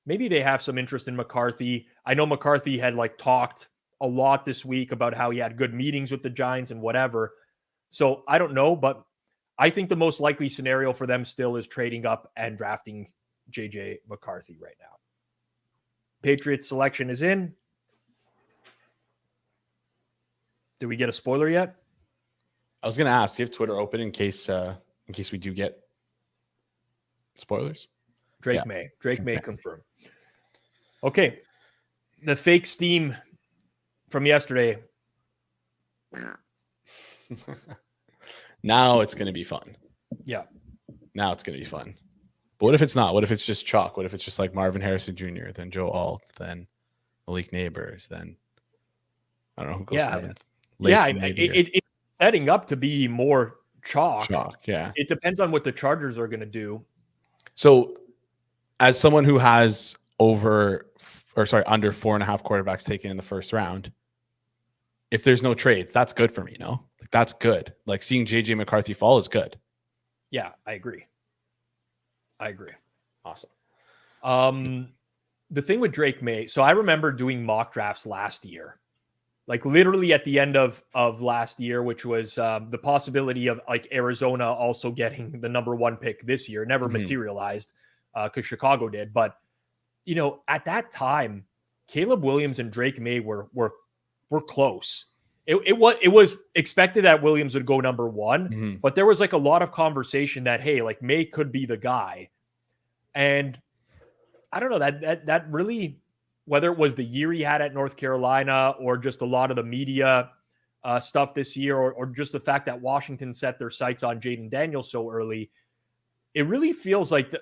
Maybe they have some interest in McCarthy. I know McCarthy had talked a lot this week about how he had good meetings with the Giants and whatever. So I don't know, but I think the most likely scenario for them still is trading up and drafting JJ McCarthy right now. Patriots selection is in. Did we get a spoiler yet? I was going to ask, do you have Twitter open in case we do get spoilers? Drake Maye confirmed. Okay. The fake steam from yesterday. Now it's going to be fun. Yeah. Now it's going to be fun. But what if it's not? What if it's just chalk? What if it's just like Marvin Harrison Jr., then Joe Alt, then Malik Nabers, then I don't know who goes seventh. It's setting up to be more chalk. Yeah. It depends on what the Chargers are going to do. So as someone who has under 4.5 quarterbacks taken in the first round, if there's no trades, that's good for me, no? Like that's good. Like seeing JJ McCarthy fall is good. Yeah, I agree. Awesome. The thing with Drake Maye, so I remember doing mock drafts last year, like literally at the end of last year, which was the possibility of like Arizona also getting the number 1 pick this year. Never materialized because Chicago did. But, you know, at that time, Caleb Williams and Drake Maye were close. It was expected that Williams would go number 1, but there was like a lot of conversation that, hey, like Maye could be the guy. And I don't know that really, whether it was the year he had at North Carolina or just a lot of the media stuff this year, or just the fact that Washington set their sights on Jayden Daniels so early, it really feels like,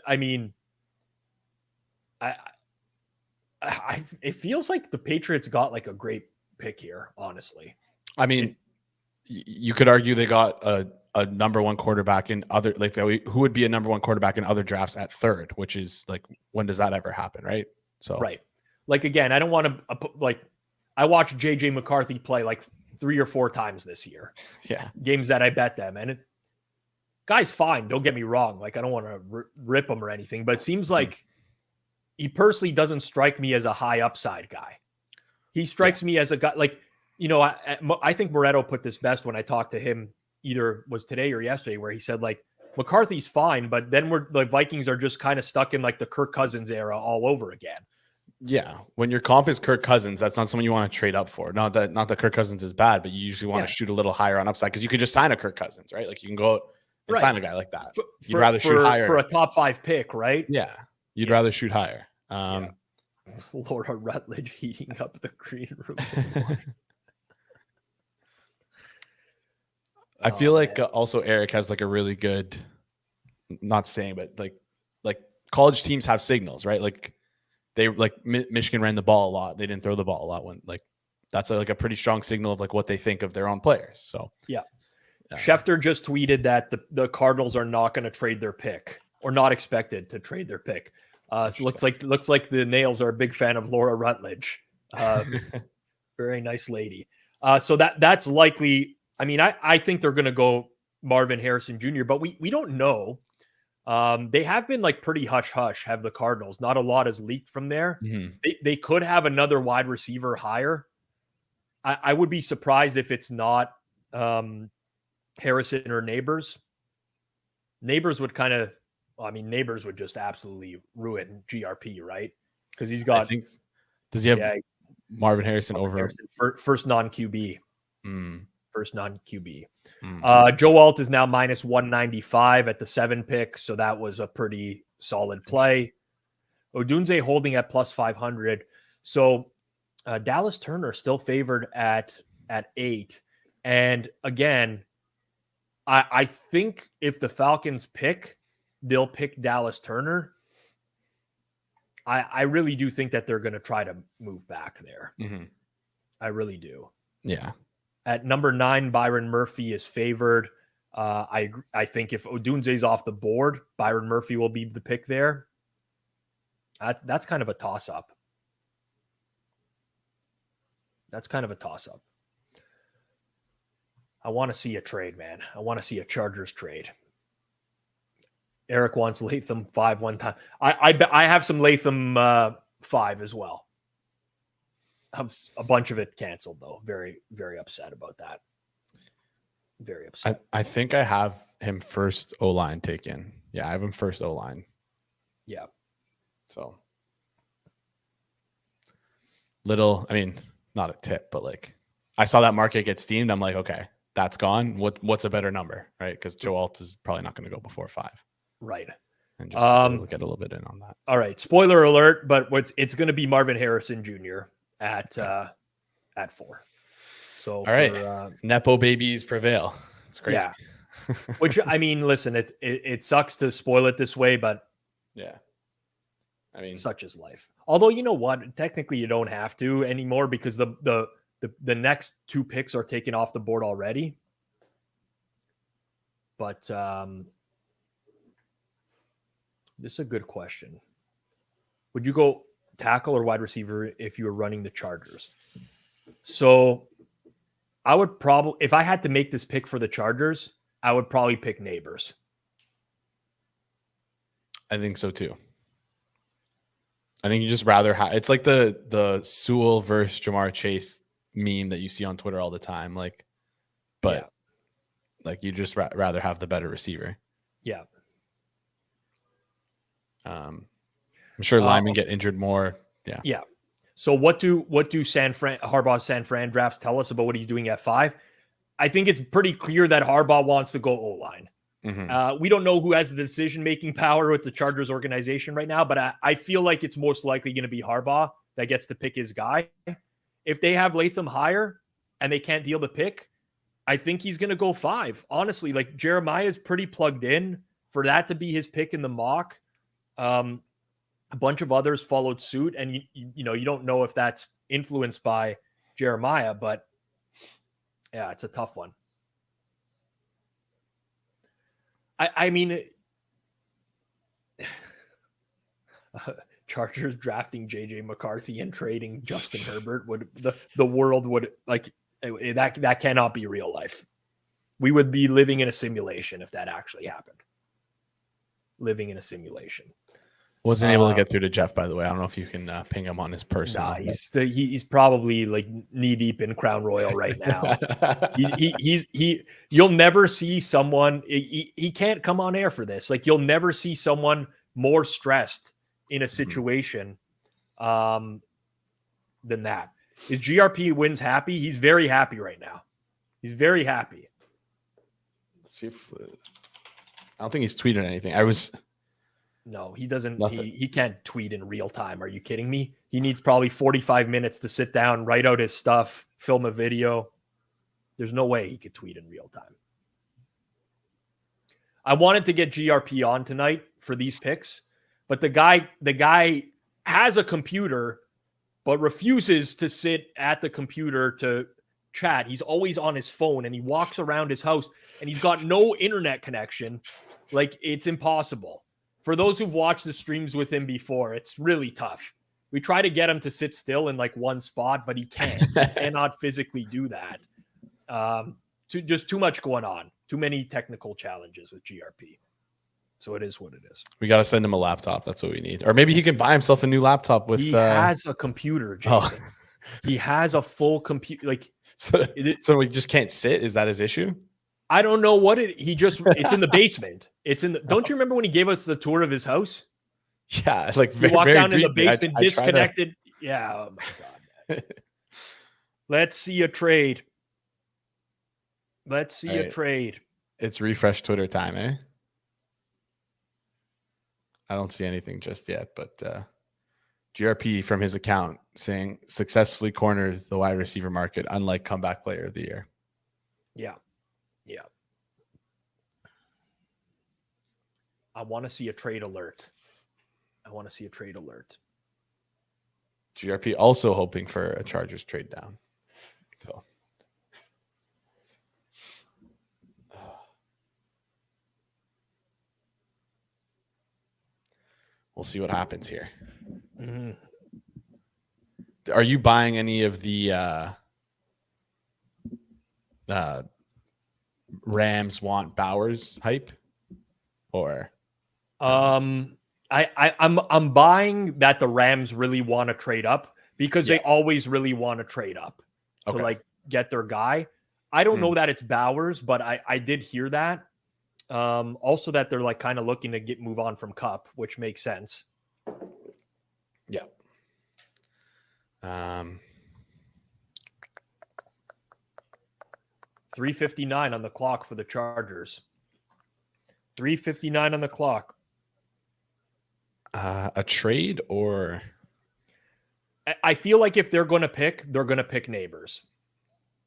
it feels like the Patriots got like a great pick here, honestly. I mean, you could argue they got a number 1 quarterback in other, like who would be a number 1 quarterback in other drafts at 3rd, which is like, when does that ever happen? Right. So, right. Like, again, I don't want to I watched JJ McCarthy play like 3 or 4 times this year. Yeah. Games that I bet them. And guy's fine. Don't get me wrong. Like, I don't want to rip him or anything, but it seems like he personally doesn't strike me as a high upside guy. He strikes me as a guy like, you know, I think Moretto put this best when I talked to him, either was today or yesterday, where he said like McCarthy's fine, but then the Vikings are just kind of stuck in like the Kirk Cousins era all over again. Yeah, when your comp is Kirk Cousins, that's not someone you want to trade up for. Not that Kirk Cousins is bad, but you usually want to shoot a little higher on upside because you could just sign a Kirk Cousins, right? Like you can go out and sign a guy like that. You'd rather shoot higher for a top 5 pick, right? Yeah, you'd rather shoot higher. Laura Rutledge heating up the green room. I feel like also Eric has like a really good, not saying, but like college teams have signals, right? Like they Michigan ran the ball a lot. They didn't throw the ball a lot when that's like a pretty strong signal of like what they think of their own players. So yeah. Schefter just tweeted that the Cardinals are not going to trade their pick, or not expected to trade their pick. So looks like the Nails are a big fan of Laura Rutledge. Very nice lady. So that's likely. I mean, I think they're going to go Marvin Harrison Jr., but we don't know. They have been like pretty hush-hush, have the Cardinals. Not a lot has leaked from there. They could have another wide receiver higher. I would be surprised if it's not Harrison or Nabers. Nabers would Nabers would just absolutely ruin GRP, right? Because he's got. Does he have Marvin Harrison over first non-QB? First non-QB. Joe Alt is now minus 195 at the 7 pick, so that was a pretty solid play. Odunze holding at plus 500. So Dallas Turner still favored at 8. And again, I think if the Falcons pick, they'll pick Dallas Turner. I really do think that they're going to try to move back there. I really do. Yeah. At number 9, Byron Murphy is favored. I think if Odunze's off the board, Byron Murphy will be the pick there. That's kind of a toss-up. I want to see a trade, man. I want to see a Chargers trade. Eric wants Latham 5 one time. I have some Latham 5 as well. have a bunch of it canceled though. Very, very upset about that. Very upset. I think I have him first O-line taken. Yeah, I have him first O-line. Yeah. So little, I mean, not a tip, but like I saw that market get steamed. I'm like, okay, that's gone. What's a better number, right? Because Joe Alt is probably not going to go before 5. Right. And just get a little bit in on that. All right. Spoiler alert, but it's going to be Marvin Harrison Jr. at 4. So all right, Nepo babies prevail. It's crazy. Yeah. Which, I mean, listen, it sucks to spoil it this way, but yeah, I mean, such is life. Although, you know what? Technically, you don't have to anymore because the next 2 picks are taken off the board already. But this is a good question. Would you go tackle or wide receiver if you were running the Chargers? So I would probably, if I had to make this pick for the Chargers, I would probably pick Nabers. I think so too. I think you just rather have, it's like the Sewell versus Jamar Chase meme that you see on Twitter all the time. Like, but like you just rather have the better receiver. Yeah. I'm sure linemen get injured more. Yeah. Yeah. So what do Harbaugh's San Fran drafts tell us about what he's doing at 5? I think it's pretty clear that Harbaugh wants to go O-line. Mm-hmm. We don't know who has the decision-making power with the Chargers organization right now, but I feel like it's most likely going to be Harbaugh that gets to pick his guy. If they have Latham higher and they can't deal the pick, I think he's going to go 5. Honestly, like Jeremiah is pretty plugged in for that to be his pick in the mock. A bunch of others followed suit, and you don't know if that's influenced by Jeremiah, but yeah, it's a tough one. I mean, Chargers drafting JJ McCarthy and trading Justin Herbert would the world would like that cannot be real life. We would be living in a simulation if that actually happened. Living in a simulation. Wasn't able to get through to Jeff, by the way. I don't know if you can ping him on his personal. Nah, he's probably like knee deep in Crown Royal right now. You'll never see someone. He can't come on air for this. Like you'll never see someone more stressed in a situation than that. Is GRP wins happy? He's very happy right now. He's very happy. Let's see if I don't think he's tweeted anything. No, he doesn't. He can't tweet in real time. Are you kidding me? He needs probably 45 minutes to sit down, write out his stuff, film a video. There's no way he could tweet in real time. I wanted to get GRP on tonight for these picks, but the guy has a computer, but refuses to sit at the computer to chat. He's always on his phone and he walks around his house and he's got no internet connection. Like it's impossible. For those who've watched the streams with him before, it's really tough. We try to get him to sit still in like one spot, but he can't. He cannot physically do that. Just too much going on. Too many technical challenges with GRP. So it is what it is. We got to send him a laptop. That's what we need. Or maybe he can buy himself a new laptop with. He has a computer, Jason. Oh. He has a full computer. Like so we just can't sit. Is that his issue? I don't know what it's in the basement. Don't you remember when he gave us the tour of his house? Yeah. It's like he walked down in the basement, disconnected. Yeah. Oh my God. Let's see a trade. Let's see a trade. It's refresh Twitter time, eh? I don't see anything just yet, but GRP from his account saying successfully cornered the wide receiver market, unlike comeback player of the year. Yeah. Yeah. I want to see a trade alert. GRP also hoping for a Chargers trade down. So we'll see what happens here. Mm-hmm. Are you buying any of the Rams want Bowers hype? Or I'm buying that the Rams really want to trade up because they always really want to trade up to like get their guy. I don't know that it's Bowers, but I did hear that. Also that they're like kind of looking to move on from Cup, which makes sense. Yeah. 3:59 on the clock for the Chargers. 3:59 on the clock. A trade or? I feel like if they're going to pick Nabers.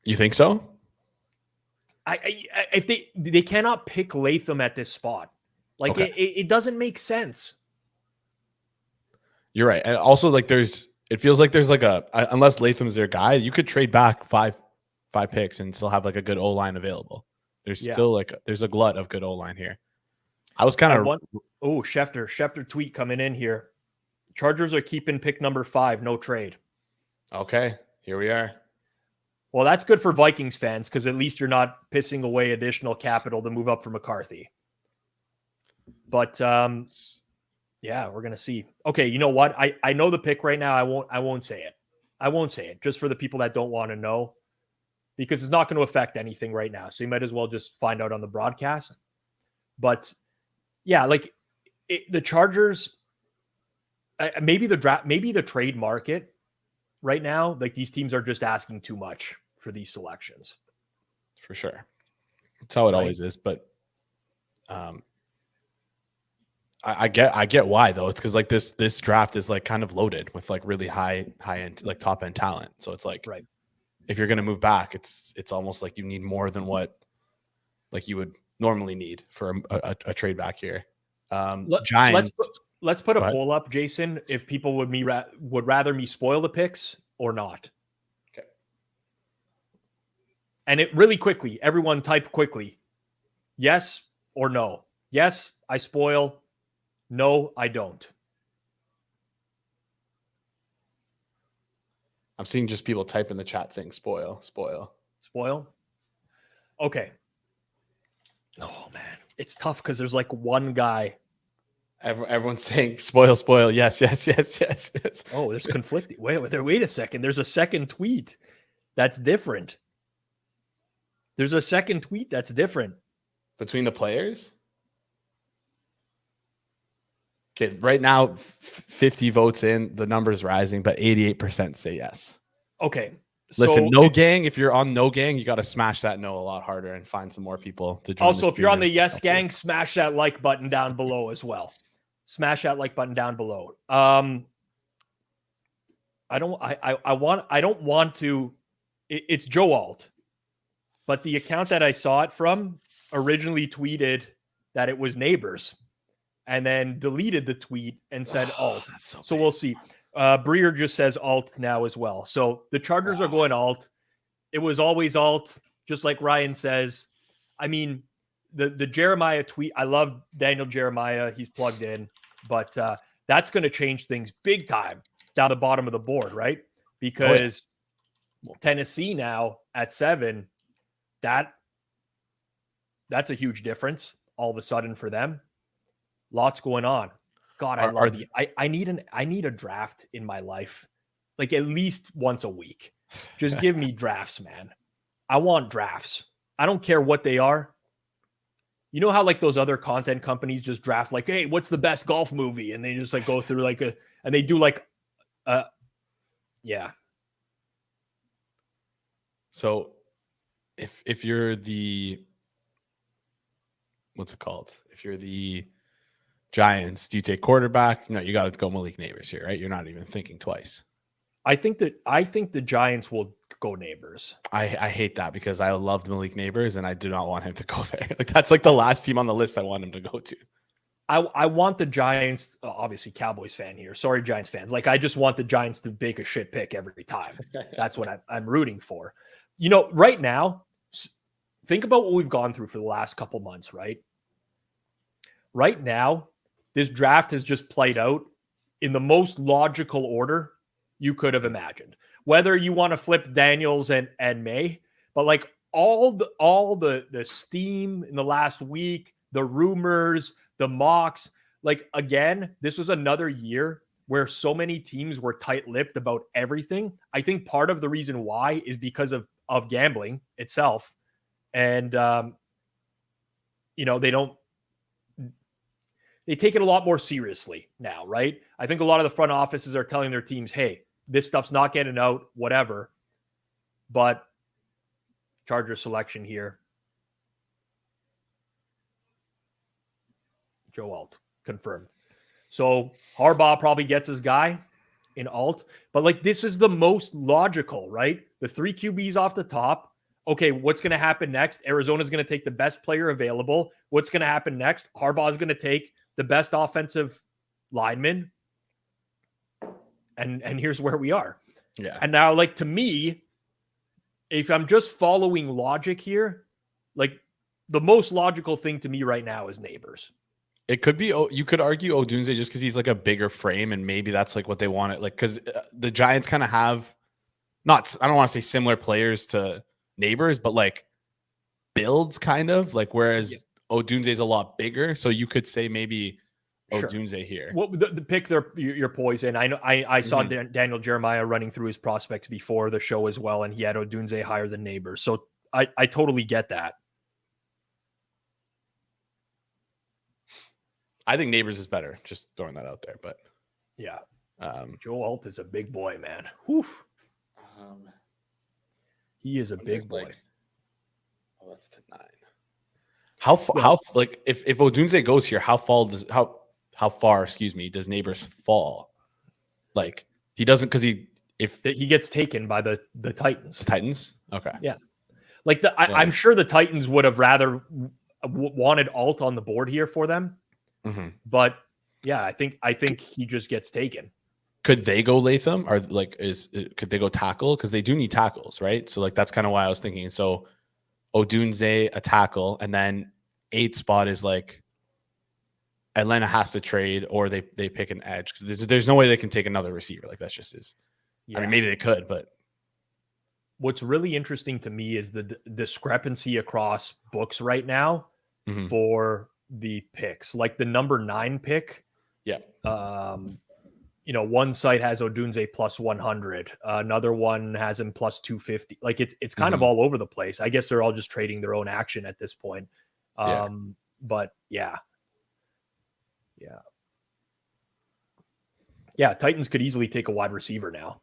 You think so? If they cannot pick Latham at this spot, like it doesn't make sense. You're right, and also like it feels like there's like unless Latham's their guy, you could trade back five picks and still have like a good O line available. There's still there's a glut of good O line here. I was kind of Schefter tweet coming in here. Chargers are keeping pick number 5, no trade. Okay, here we are. Well, that's good for Vikings fans because at least you're not pissing away additional capital to move up for McCarthy. But yeah, we're gonna see. Okay, you know what? I know the pick right now. I won't say it. I won't say it just for the people that don't want to know, because it's not going to affect anything right now. So you might as well just find out on the broadcast. But yeah, like the Chargers, maybe the trade market right now, like these teams are just asking too much for these selections. For sure. That's how it always is. But I get why though. It's because like this draft is like kind of loaded with like really high end, like top end talent. So it's like, if you're going to move back, it's almost like you need more than what like you would normally need for a trade back here. Giants. Let's put a poll up, Jason, if people would rather me spoil the picks or not. Okay. And it really quickly, everyone type quickly. Yes or no. Yes, I spoil. No, I don't. I'm seeing just people type in the chat saying spoil. Okay. Oh man, it's tough because there's like one guy. Everyone's saying spoil. Yes. Oh, there's conflicting. Wait a second. There's a second tweet that's different. Between the players? Okay, right now, 50 votes in. The number's rising, but 88% say yes. Okay. Listen, no gang. If you're on no gang, you got to smash that no a lot harder and find some more people to join. Also, if you're on the yes gang, smash that like button down below as well. Smash that like button down below. I don't want to. It's Joe Alt, but the account that I saw it from originally tweeted that it was Nabers, and then deleted the tweet and said alt. So we'll see. Breer just says alt now as well. So the Chargers are going alt. It was always alt, just like Ryan says. I mean, the Jeremiah tweet, I love Daniel Jeremiah. He's plugged in, but that's going to change things big time down the bottom of the board, right? Because Tennessee now at 7, that's a huge difference all of a sudden for them. Lots going on. God, I need a draft in my life, like at least once a week. Just give me drafts, man. I want drafts. I don't care what they are. You know how like those other content companies just draft like, hey, what's the best golf movie? And they just like go through like and they do like, yeah. So if you're the, what's it called? If you're the Giants, do you take quarterback? No, you got to go Malik Nabers here, right? You're not even thinking twice. I think the Giants will go Nabers. I hate that because I loved Malik Nabers and I do not want him to go there. Like that's like the last team on the list I want him to go to. I want the Giants, obviously Cowboys fan here. Sorry, Giants fans. Like I just want the Giants to make a shit pick every time. That's what I'm rooting for. You know, right now, think about what we've gone through for the last couple months, right? Right now, this draft has just played out in the most logical order you could have imagined. Whether you want to flip Daniels and Maye, but like all the steam in the last week, the rumors, the mocks, like again, this was another year where so many teams were tight-lipped about everything. I think part of the reason why is because of gambling itself. And, they take it a lot more seriously now, right? I think a lot of the front offices are telling their teams, hey, this stuff's not getting out, whatever. But Charger selection here. Joe Alt, confirmed. So Harbaugh probably gets his guy in Alt. But like, this is the most logical, right? The 3 QBs off the top. Okay, what's going to happen next? Arizona's going to take the best player available. What's going to happen next? Harbaugh is going to take the best offensive lineman. And here's where we are. Yeah. And now, like, to me, if I'm just following logic here, like, the most logical thing to me right now is Nabers. It could be, you could argue Odunze just because he's like a bigger frame, and maybe that's like what they wanted. Like, because the Giants kind of have I don't want to say similar players to Nabers, but like builds kind of like, whereas Odunze is a lot bigger. So you could say maybe Odunze here. Well, the pick your poison. I know I saw Daniel Jeremiah running through his prospects before the show as well, and he had Odunze higher than Nabers. So I totally get that. I think Nabers is better. Just throwing that out there, but yeah, Joe Alt is a big boy, man. Woof. He is a big boy. That's to 9. How like if Odunze goes here, how far does Nabers fall? Like he doesn't, because he gets taken by the Titans. The Titans? Okay. Yeah. Like I'm sure the Titans would have rather wanted Alt on the board here for them. Mm-hmm. But yeah, I think he just gets taken. Could they go Latham, or like could they go tackle? Because they do need tackles, right? So like that's kind of why I was thinking. So Odunze a tackle, and then 8 spot is like Atlanta has to trade, or they pick an edge, because there's no way they can take another receiver. Like that's just is. Yeah. I mean, maybe they could, but what's really interesting to me is the discrepancy across books right now for the picks. Like the number 9 pick. Yeah. One site has Odunze plus 100. Another one has him plus 250. Like it's kind of all over the place. I guess they're all just trading their own action at this point. But yeah. Titans could easily take a wide receiver now.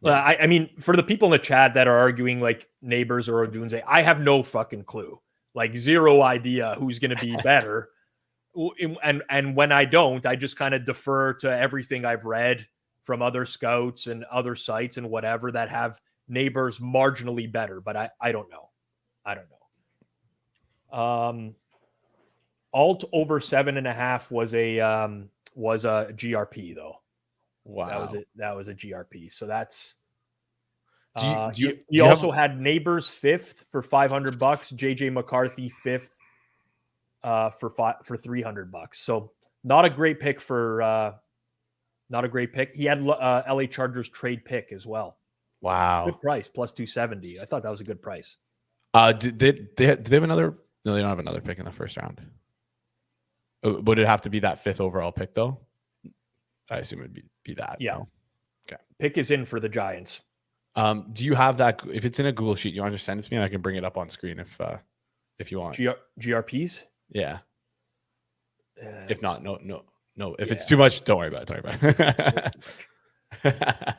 I mean, for the people in the chat that are arguing like Nabers or Odunze, I have no fucking clue. Like zero idea who's going to be better. And when I don't, I just kind of defer to everything I've read from other scouts and other sites and whatever that have Nabers marginally better. But I don't know. Alt over 7.5 was a GRP though. Wow. That was a GRP. So that's. You also had Nabers 5th for $500. JJ McCarthy 5th for $300. So not a great pick He had LA Chargers trade pick as well. Wow. Good price, plus 270. I thought that was a good price. Do they have another? No, they don't have another pick in the first round. Would it have to be that 5th overall pick though? I assume it'd be that. Yeah. No? Okay. Pick is in for the Giants. Do you have that? If it's in a Google sheet, you want to just send it to me and I can bring it up on screen if you want. GRPs? Yeah. If not, no. If it's too much, don't worry about it.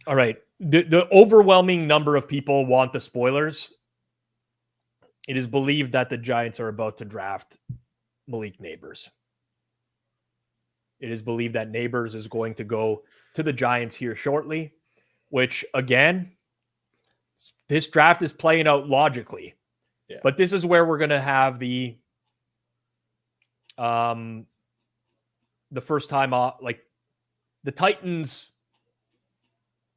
All right. The overwhelming number of people want the spoilers. It is believed that the Giants are about to draft Malik Nabers. It is believed that Nabers is going to go to the Giants here shortly, which again, this draft is playing out logically. Yeah. But this is where we're going to have the first time like the Titans.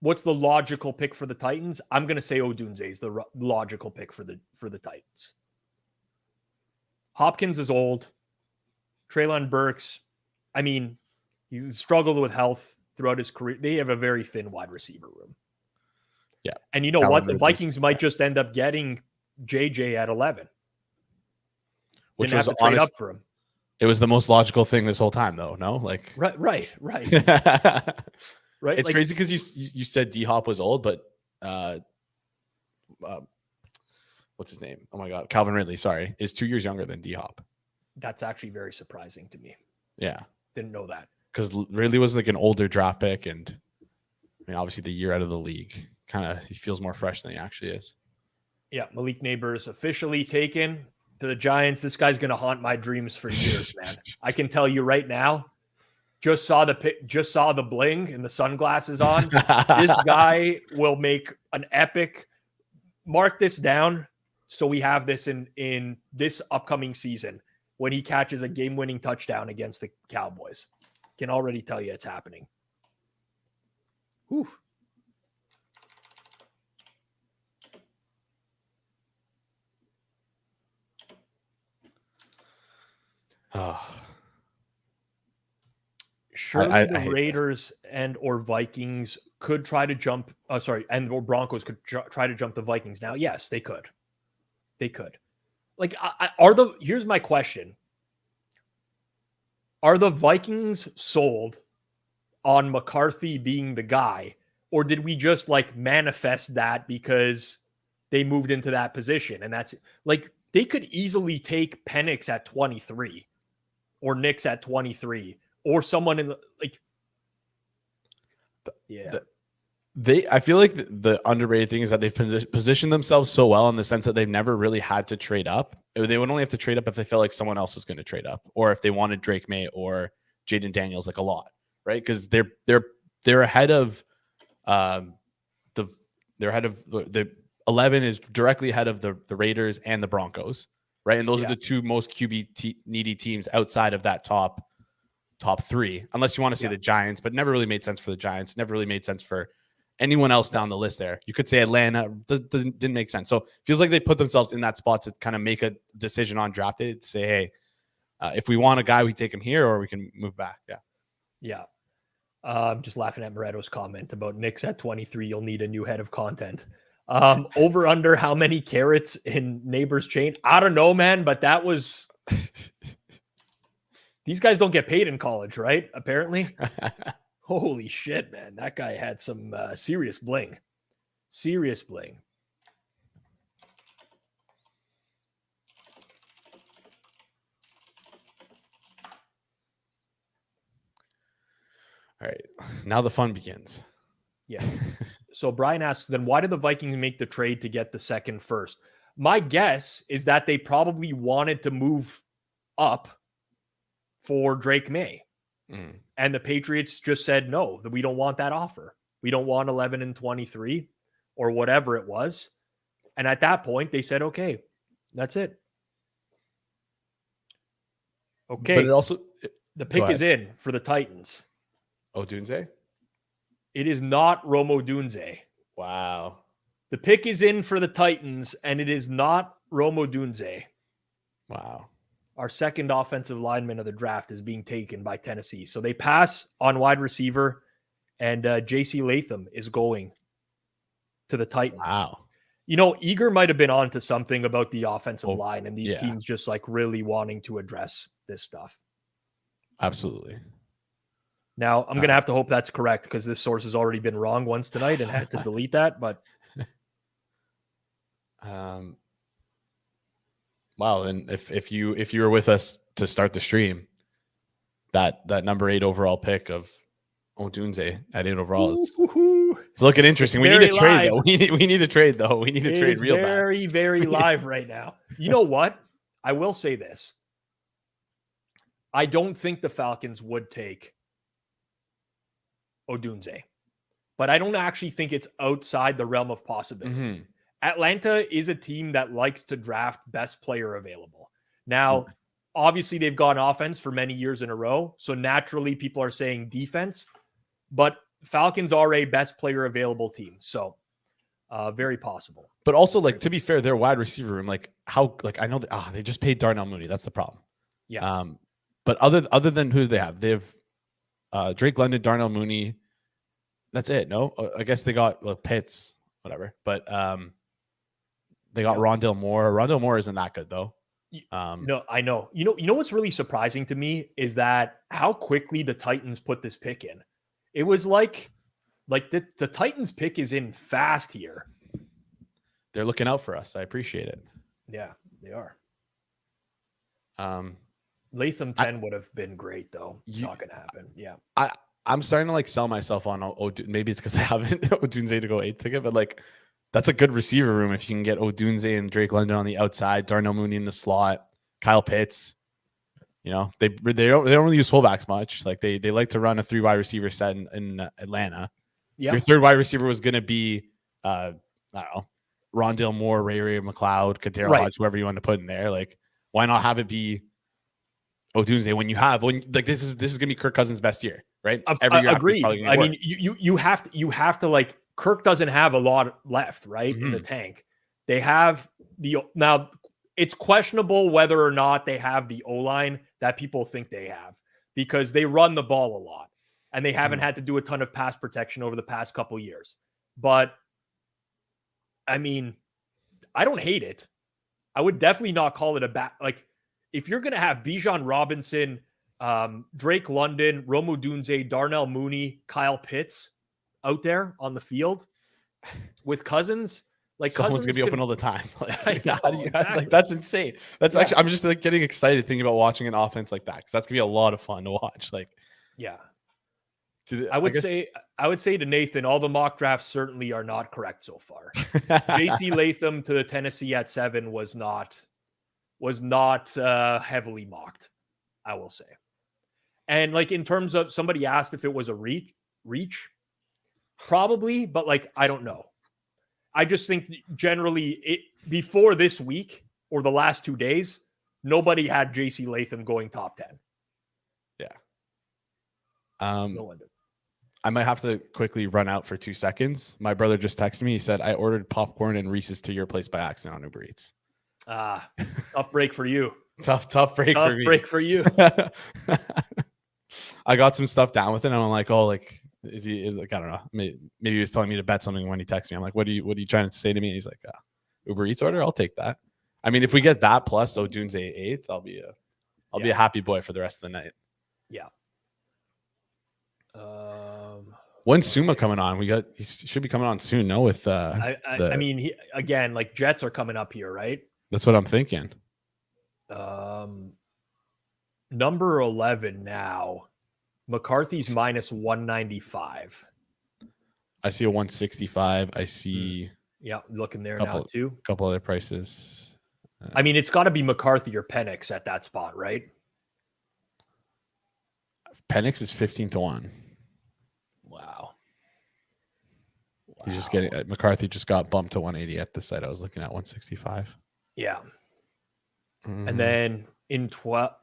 What's the logical pick for the Titans? I'm going to say Odunze is the logical pick for the Titans. Hopkins is old. Treylon Burks, I mean, he's struggled with health throughout his career. They have a very thin wide receiver room. Yeah. And you know what? The Vikings might just end up getting JJ at 11. Which Didn't was have to trade up for him. It was the most logical thing this whole time, though. No, like right. Right. It's like, crazy because you said D-Hop was old, but what's his name? Oh my God, Calvin Ridley. Sorry, is 2 years younger than D-Hop. That's actually very surprising to me. Yeah, Didn't know that. because Ridley was like an older draft pick, and I mean, obviously the year out of the league, he feels more fresh than he actually is. Yeah, Malik Nabers officially taken to the Giants. This guy's going to haunt my dreams for years, man. I can tell you right now. Just saw the bling and the sunglasses on. This guy will make an epic. Mark this down so we have this in this upcoming season when he catches a game-winning touchdown against the Cowboys. Can already tell you it's happening. Whew. Oh. Surely the Raiders and or Vikings could try to jump. And or Broncos could try to jump the Vikings now. Yes, they could. They could. Like, here's my question: are the Vikings sold on McCarthy being the guy, or did we just like manifest that because they moved into that position? And that's like they could easily take Penix at 23, or Nix at 23. Or someone in the like, yeah. I feel like the underrated thing is that they've positioned themselves so well in the sense that they've never really had to trade up. They would only have to trade up if they felt like someone else was going to trade up, or if they wanted Drake Maye or Jayden Daniels like a lot, right? Because they're ahead of the 11 is directly ahead of the Raiders and the Broncos, right? And those are the two most QB needy teams outside of that top three, unless you want to say the Giants, but never really made sense for the Giants. Never really made sense for anyone else down the list there. You could say Atlanta didn't make sense. So it feels like they put themselves in that spot to kind of make a decision on draft day to say, hey, if we want a guy, we take him here or we can move back. Yeah. I'm just laughing at Moretto's comment about Knicks at 23. You'll need a new head of content. Over under how many carrots in Nabers chain? I don't know, man, but that was... These guys don't get paid in college, right? Apparently. Holy shit, man. That guy had some serious bling. Serious bling. All right. Now the fun begins. Yeah. So Brian asks, then why did the Vikings make the trade to get the second first? My guess is that they probably wanted to move up for Drake Maye. And the Patriots just said, no, that we don't want that offer. We don't want 11 and 23 or whatever it was. And at that point, they said, okay, that's it. Okay. But it also, the pick is in for the Titans. Odunze? It is not Odunze. Wow. The pick is in for the Titans, and it is not Odunze. Wow. Our second offensive lineman of the draft is being taken by Tennessee. So they pass on wide receiver, and J.C. Latham is going to the Titans. Wow. You know, Eager might have been on to something about the offensive line and these teams just like really wanting to address this stuff. Absolutely. Now, I'm going to have to hope that's correct because this source has already been wrong once tonight and had to delete that. But wow, and if you were with us to start the stream, that number 8 overall pick of Odunze at 8 overall it's looking interesting. We need to trade though. We need to trade though. We need to trade real bad. Very, very live right now. You know what? I will say this. I don't think the Falcons would take Odunze, but I don't actually think it's outside the realm of possibility. Mm-hmm. Atlanta is a team that likes to draft best player available. Now, obviously, they've gone offense for many years in a row. So naturally, people are saying defense, but Falcons are a best player available team. So very possible. But also, like, to be fair, their wide receiver room, I know that they just paid Darnell Mooney. That's the problem. Yeah. But other than who do they have? They have Drake London, Darnell Mooney. That's it. No, I guess they got Pitts, whatever. But they got Rondale Moore. Rondale Moore isn't that good though. No, I know. You know what's really surprising to me is that how quickly the Titans put this pick in. It was like the Titans pick is in fast here. They're looking out for us. I appreciate it. Yeah, they are. Um, Latham 10 would have been great though. Not gonna happen. Yeah. I'm starting to like sell myself on maybe it's because I haven't Odunze to go 8th ticket, but like that's a good receiver room if you can get Odunze and Drake London on the outside, Darnell Mooney in the slot, Kyle Pitts. You know, they don't really use fullbacks much. Like they like to run a 3 wide receiver set in Atlanta. Yeah. Your 3rd wide receiver was going to be I don't know, Rondale Moore, Ray McLeod, Kadero Hodge, whoever you want to put in there. Like why not have it be Odunze when this is going to be Kirk Cousins' best year, right? Every year agreed. I mean, you have to like Kirk doesn't have a lot left, right? In the tank. They have now it's questionable whether or not they have the O-line that people think they have because they run the ball a lot and they haven't had to do a ton of pass protection over the past couple years. But I mean, I don't hate it. I would definitely not call it a bad, like if you're going to have Bijan Robinson, Drake London, Rome Odunze, Darnell Mooney, Kyle Pitts out there on the field with Cousins, like someone's gonna be open all the time. Exactly. Like that's insane. That's actually I'm just like getting excited thinking about watching an offense like that because that's gonna be a lot of fun to watch. Like, yeah, I would say to Nathan, all the mock drafts certainly are not correct so far. JC Latham to the Tennessee at 7 was not heavily mocked, I will say. And like in terms of somebody asked if it was a reach, probably, but like I don't know. I just think generally before this week or the last 2 days, nobody had JC Latham going top 10. Yeah. No one did. I might have to quickly run out for 2 seconds. My brother just texted me. He said, I ordered popcorn and Reese's to your place by accident on Uber Eats. Tough break for you. Tough break for me. Break for you. I got some stuff down with it and I'm like, oh, like, is like, I don't know. Maybe he was telling me to bet something when he texted me. I'm like, what are you trying to say to me? And he's like, Uber Eats order. I'll take that. I mean, if we get that plus Odunze 8th, I'll be a happy boy for the rest of the night. Yeah. When's Suma coming on? He should be coming on soon. No, with I mean, again, like Jets are coming up here, right? That's what I'm thinking. Number 11 now. McCarthy's minus 195. I see a 165. I see. Yeah, looking there now too. A couple other prices. I mean, it's got to be McCarthy or Penix at that spot, right? Penix is 15-1. Wow. He's just getting McCarthy just got bumped to 180 at the site. I was looking at 165. Yeah. And then in 12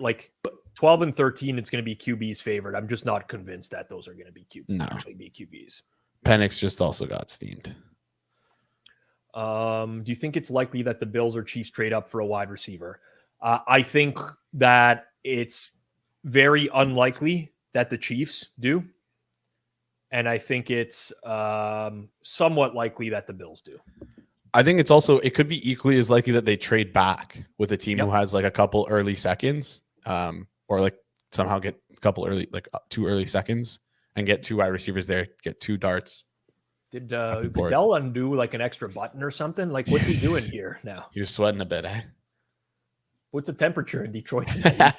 and 13, it's going to be QB's favorite. I'm just not convinced that those are going to be actually be QBs. Penix just also got steamed. Do you think it's likely that the Bills or Chiefs trade up for a wide receiver? I think that it's very unlikely that the Chiefs do. And I think it's somewhat likely that the Bills do. I think it could be equally as likely that they trade back with a team who has like a couple early seconds, or like somehow get a couple early, like 2 early seconds and get 2 wide receivers there, get 2 darts. Did Goodell undo like an extra button or something? Like, what's he doing here now? He was sweating a bit, eh? What's the temperature in Detroit today?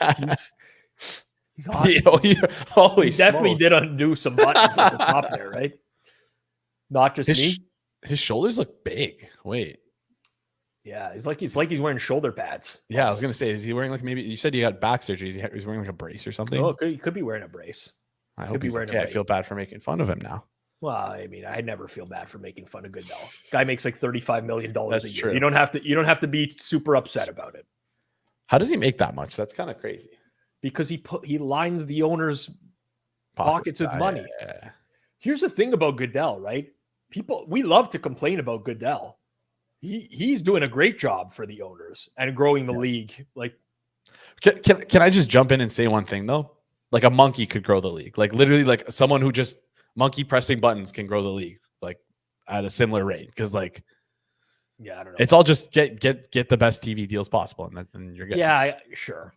He's hot. He definitely did undo some buttons at the top there, right? Not just me. His shoulders look big. Wait. Yeah, he's like he's wearing shoulder pads. Yeah, I was gonna say, is he wearing like maybe you said he got back surgery? He's wearing like a brace or something? Oh, he could be wearing a brace. I hope he's okay. I feel bad for making fun of him now. Well, I mean, I never feel bad for making fun of Goodell. Guy makes like $35 million a year. True. You don't have to be super upset about it. How does he make that much? That's kind of crazy. Because he lines the owner's pockets with money. Yeah. Here's the thing about Goodell, right? We love to complain about Goodell. He's doing a great job for the owners and growing the league. Like, can I just jump in and say one thing though? Like a monkey could grow the league. Like literally, like someone who just monkey pressing buttons can grow the league like at a similar rate. Because like Yeah, I don't know. It's all just get the best TV deals possible, and then you're good. Yeah, sure.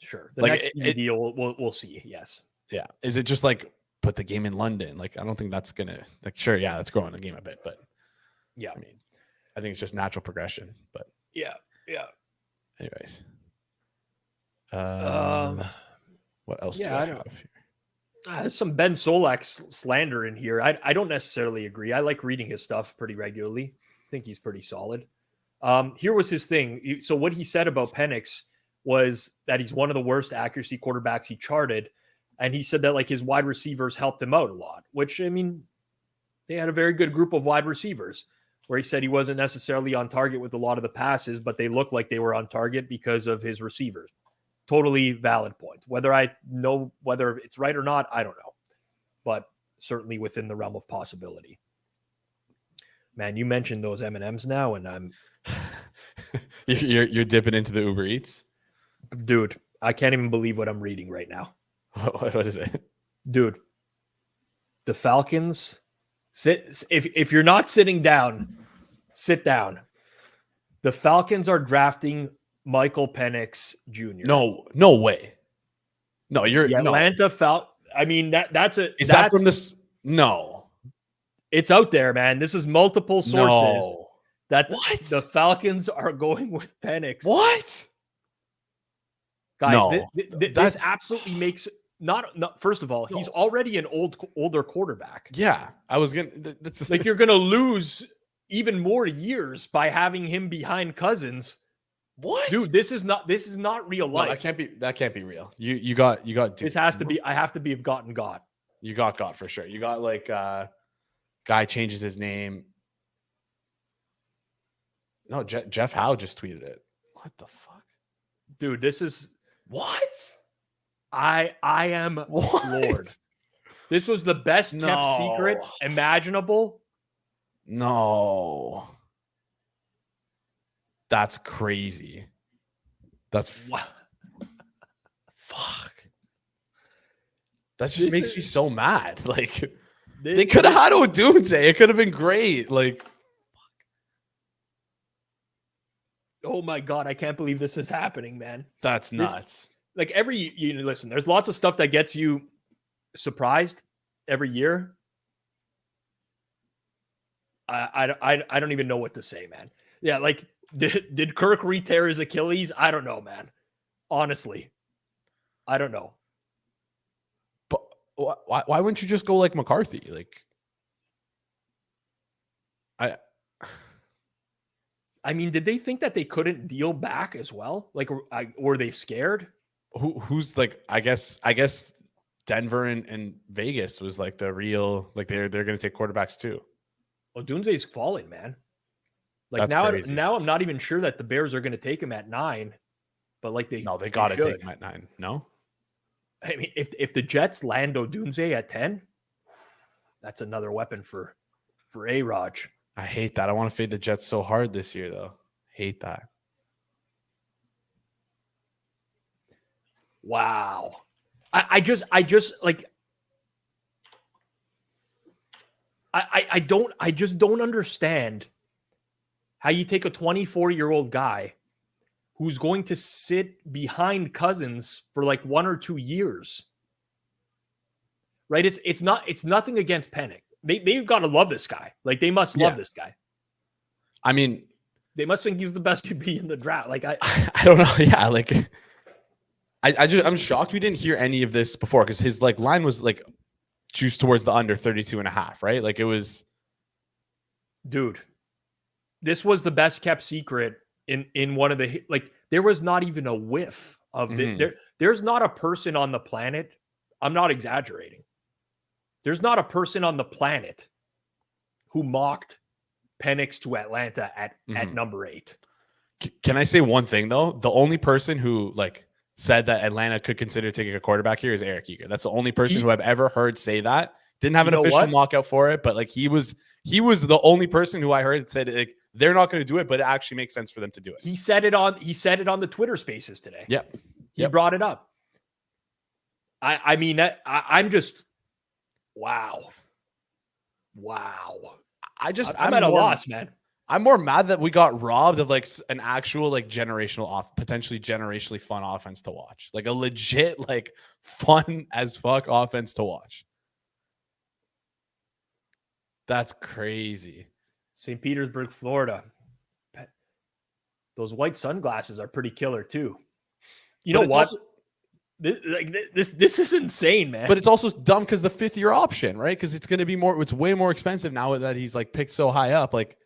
The Like, next TV deal, we'll see. Yes. Yeah. Is it just like put the game in London? Like, I don't think that's gonna sure. Yeah, that's growing the game a bit, but yeah, I mean, I think it's just natural progression. But yeah. Anyways, what else do I have here? There's some Ben Solak slander in here. I don't necessarily agree. I like reading his stuff pretty regularly. I think he's pretty solid. Here was his thing. So what he said about Penix was that he's one of the worst accuracy quarterbacks he charted. And he said that like his wide receivers helped him out a lot, which, I mean, they had a very good group of wide receivers, where he said he wasn't necessarily on target with a lot of the passes, but they looked like they were on target because of his receivers. Totally valid point. Whether I know whether it's right or not, I don't know, but certainly within the realm of possibility. Man, you mentioned those M&Ms now, and I'm you're dipping into the Uber Eats, dude. I can't even believe what I'm reading right now. What is it, dude? The Falcons if you're not sitting down, sit down. The Falcons are drafting Michael Penix Jr. No way. No, you're the Atlanta Falcons. I mean, that's a. Is that from this? No, it's out there, man. This is multiple sources that the Falcons are going with Penix. What, guys? This absolutely makes not. First of all, he's already an older quarterback. Yeah, I was gonna. That's like you're gonna lose even more years by having him behind Cousins. What, dude? This is not real life. No, that can't be real. You got. Dude, this has to be. I have to be have got. You got for sure. You got like guy changes his name. No, Jeff Howe just tweeted it. What the fuck, dude? This is what. I am Lord. This was the best kept secret imaginable. No. That's crazy. That's fuck. That just makes me so mad. Like they could have had Odunze. It could have been great. Like, fuck. Oh my God, I can't believe this is happening, man. That's nuts. Like listen, there's lots of stuff that gets you surprised every year. I don't even know what to say, man. Yeah, like did Kirk re-tear his Achilles? I don't know, man. Honestly, I don't know. But why wouldn't you just go like McCarthy? Like, I mean, did they think that they couldn't deal back as well? Like, were they scared? Who's like? I guess Denver and Vegas was like the real, like they're going to take quarterbacks too. Odunze's falling, man. Like now I'm not even sure that the Bears are going to take him at 9, but like they got to take him at 9. No, I mean if the Jets land Odunze at 10, that's another weapon for A-Raj. I hate that. I want to fade the Jets so hard this year, though. Hate that. Wow. I just like I just don't understand how you take a 24-year-old guy who's going to sit behind Cousins for like 1 or 2 years. Right? It's nothing against Penix. They've got to love this guy. Like they must love this guy. I mean, they must think he's the best QB in the draft. Like I don't know. Yeah, like I'm shocked we didn't hear any of this before, because his like line was like juiced towards the under 32.5, right? Like it was. Dude, this was the best kept secret in one of the, like there was not even a whiff of there's not a person on the planet. I'm not exaggerating. There's not a person on the planet who mocked Penix to Atlanta at number 8. Can I say one thing though? The only person who like said that Atlanta could consider taking a quarterback here is Eric Eager. That's the only person who I've ever heard say that. Didn't have an official mock out for it, but like he was the only person who I heard said like they're not going to do it, but it actually makes sense for them to do it. He said it on the Twitter Spaces today. Yep. He brought it up. I mean, I'm just wow. I'm at a loss, man. I'm more mad that we got robbed of like an actual like potentially generationally fun offense to watch. Like a legit, like fun as fuck offense to watch. That's crazy. St. Petersburg, Florida. Those white sunglasses are pretty killer too. You know what? This is insane, man. But it's also dumb because the 5th-year option, right? Because it's going to be more. It's way more expensive now that he's like picked so high up. Like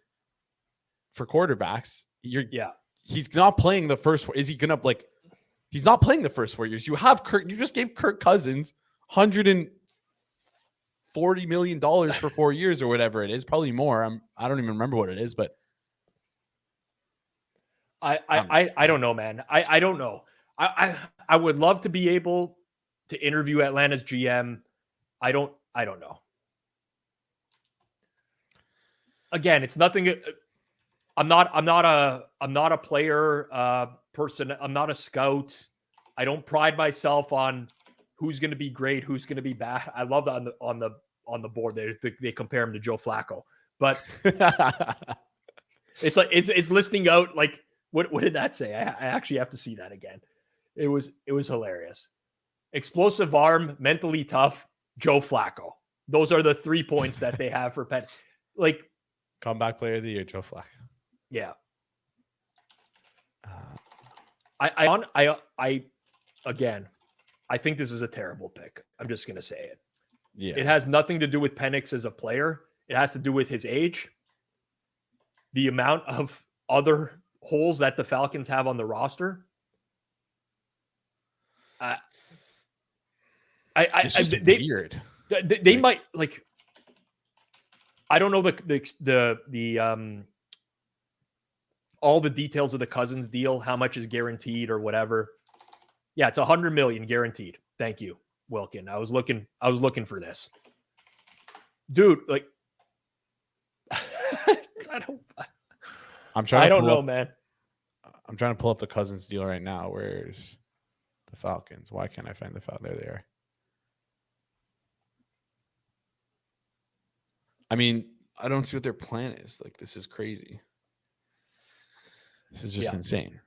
for quarterbacks, he's not playing the first 4. Is he gonna like? He's not playing the first 4 years. You have Kirk. You just gave Kirk Cousins $140 million for 4 years or whatever it is. Probably more. I don't even remember what it is, but I don't know, man. I don't know. I would love to be able to interview Atlanta's GM. I don't know. Again, it's nothing. I'm not a player person. I'm not a scout. I don't pride myself on who's going to be great, who's going to be bad. I love that on the board. They compare him to Joe Flacco, but it's like it's listing out like what did that say? I actually have to see that again. It was hilarious. Explosive arm, mentally tough, Joe Flacco. Those are the 3 points that they have for Penn. Like comeback player of the year, Joe Flacco. Yeah. I again, I think this is a terrible pick. I'm just going to say it. Yeah. It has nothing to do with Penix as a player. It has to do with his age, the amount of other holes that the Falcons have on the roster. It's just weird. They might like. I don't know the all the details of the Cousins deal, how much is guaranteed or whatever. Yeah, it's $100 million guaranteed. Thank you, Wilkin. I was looking for this, dude. Like, I don't know, man. I'm trying to pull up the Cousins deal right now. Where's the Falcons? Why can't I find the Falcons? There they are. I mean, I don't see what their plan is. Like, this is crazy. This is just insane.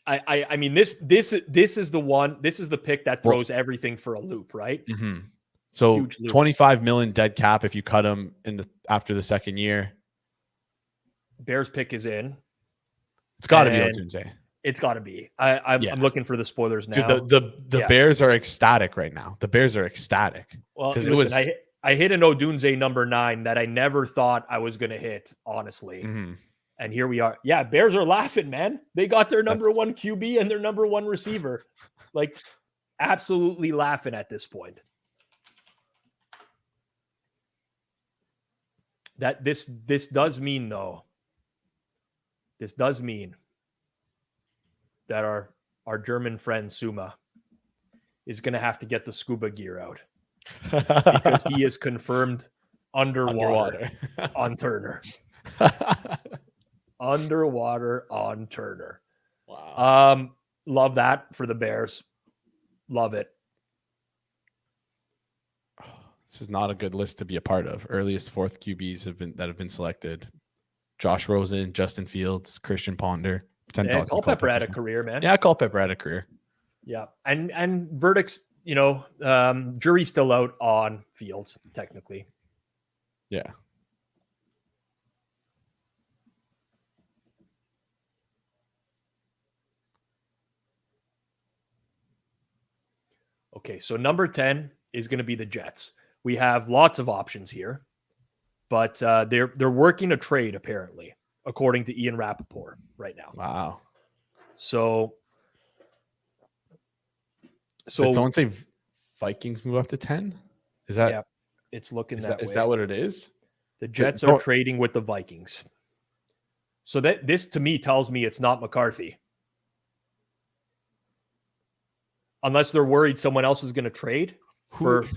I mean, this is the one. This is the pick that throws everything for a loop, right? Mm-hmm. So $25 million dead cap if you cut him after the second year. Bears pick is in. It's got to be Odunze. It's got to be. I'm looking for the spoilers now. Dude, the Bears are ecstatic right now. The Bears are ecstatic. Well, listen, I hit an Odunze number 9 that I never thought I was going to hit, honestly. Mm-hmm. And here we are. Yeah, Bears are laughing, man. They got their number 1 QB and their number 1 receiver. Like, absolutely laughing at this point. That this does mean, though. This does mean that our German friend Suma is going to have to get the scuba gear out because he is confirmed underwater. On Turner. Underwater on Turner. Wow. Love that for the Bears. Love it. This is not a good list to be a part of. Earliest 4th QBs that have been selected. Josh Rosen, Justin Fields, Christian Ponder. Culpepper had a career, man. Yeah, Culpepper had a career. Yeah. And verdicts, jury's still out on Fields, technically. Yeah. Okay, so number 10 is going to be the Jets. We have lots of options here, but they're working a trade, apparently, according to Ian Rappaport right now. Wow. So did someone say Vikings move up to 10? Is that? Yeah, it's looking that way. Is that what it is? The Jets are trading with the Vikings. So this to me tells me it's not McCarthy. Unless they're worried someone else is going to trade. Would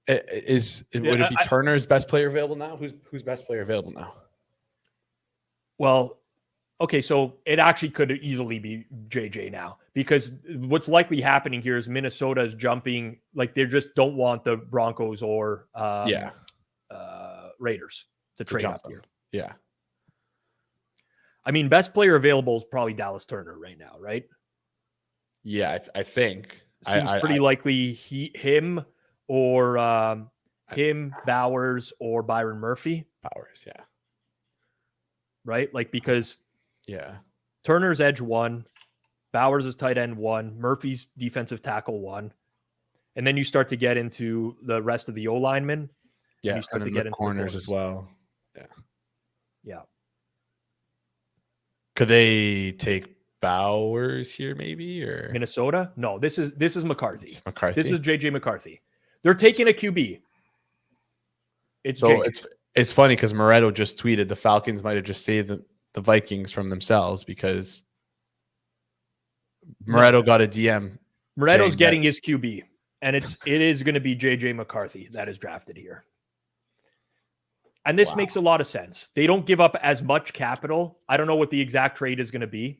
it be Turner's best player available now? Who's best player available now? Well, okay, so it actually could easily be JJ now because what's likely happening here is Minnesota is jumping, like they just don't want the Broncos or Raiders to trade up here. Yeah. I mean, best player available is probably Dallas Turner right now, right? Yeah, I think. Seems pretty likely him or Bowers or Byron Murphy. Bowers, yeah. Right? Like, because yeah, Turner's edge 1, Bowers is tight end 1, Murphy's defensive tackle 1. And then you start to get into the rest of the O linemen. Yeah, you start and to get the into corners as well. Yeah. Yeah. Could they take Bowers here maybe, or Minnesota? No, this is McCarthy. It's McCarthy. This is JJ McCarthy. They're taking a QB. It's so JJ. it's funny because Moretto just tweeted the Falcons might have just saved the Vikings from themselves because Moretto got a DM. Moretto's getting his QB, and it is going to be JJ McCarthy that is drafted here. And this makes a lot of sense. They don't give up as much capital. I don't know what the exact trade is going to be,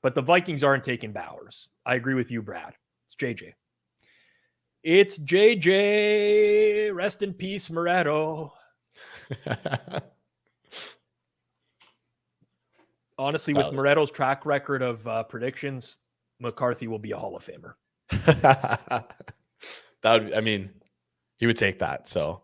but the Vikings aren't taking Bowers. I agree with you, Brad. It's JJ. It's JJ. Rest in peace, Moretto. Honestly, with Moretto's track record of predictions, McCarthy will be a Hall of Famer. That would, I mean, he would take that. So,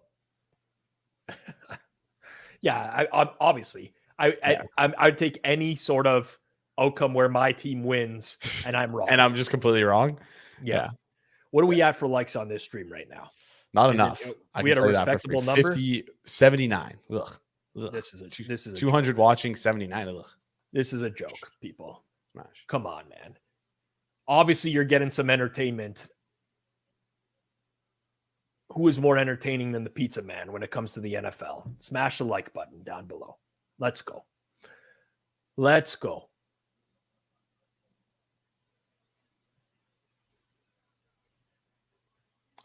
yeah, obviously, I'd take any sort of outcome where my team wins and I'm wrong. And I'm just completely wrong. Yeah. What are we at for likes on this stream right now? Not enough. We had a respectable number. 50, 79. Ugh. This is a 200 watching, 79. Ugh. This is a joke, people. Come on, man. Obviously, you're getting some entertainment. Who is more entertaining than the Pizza Man when it comes to the NFL? Smash the like button down below. Let's go. Let's go.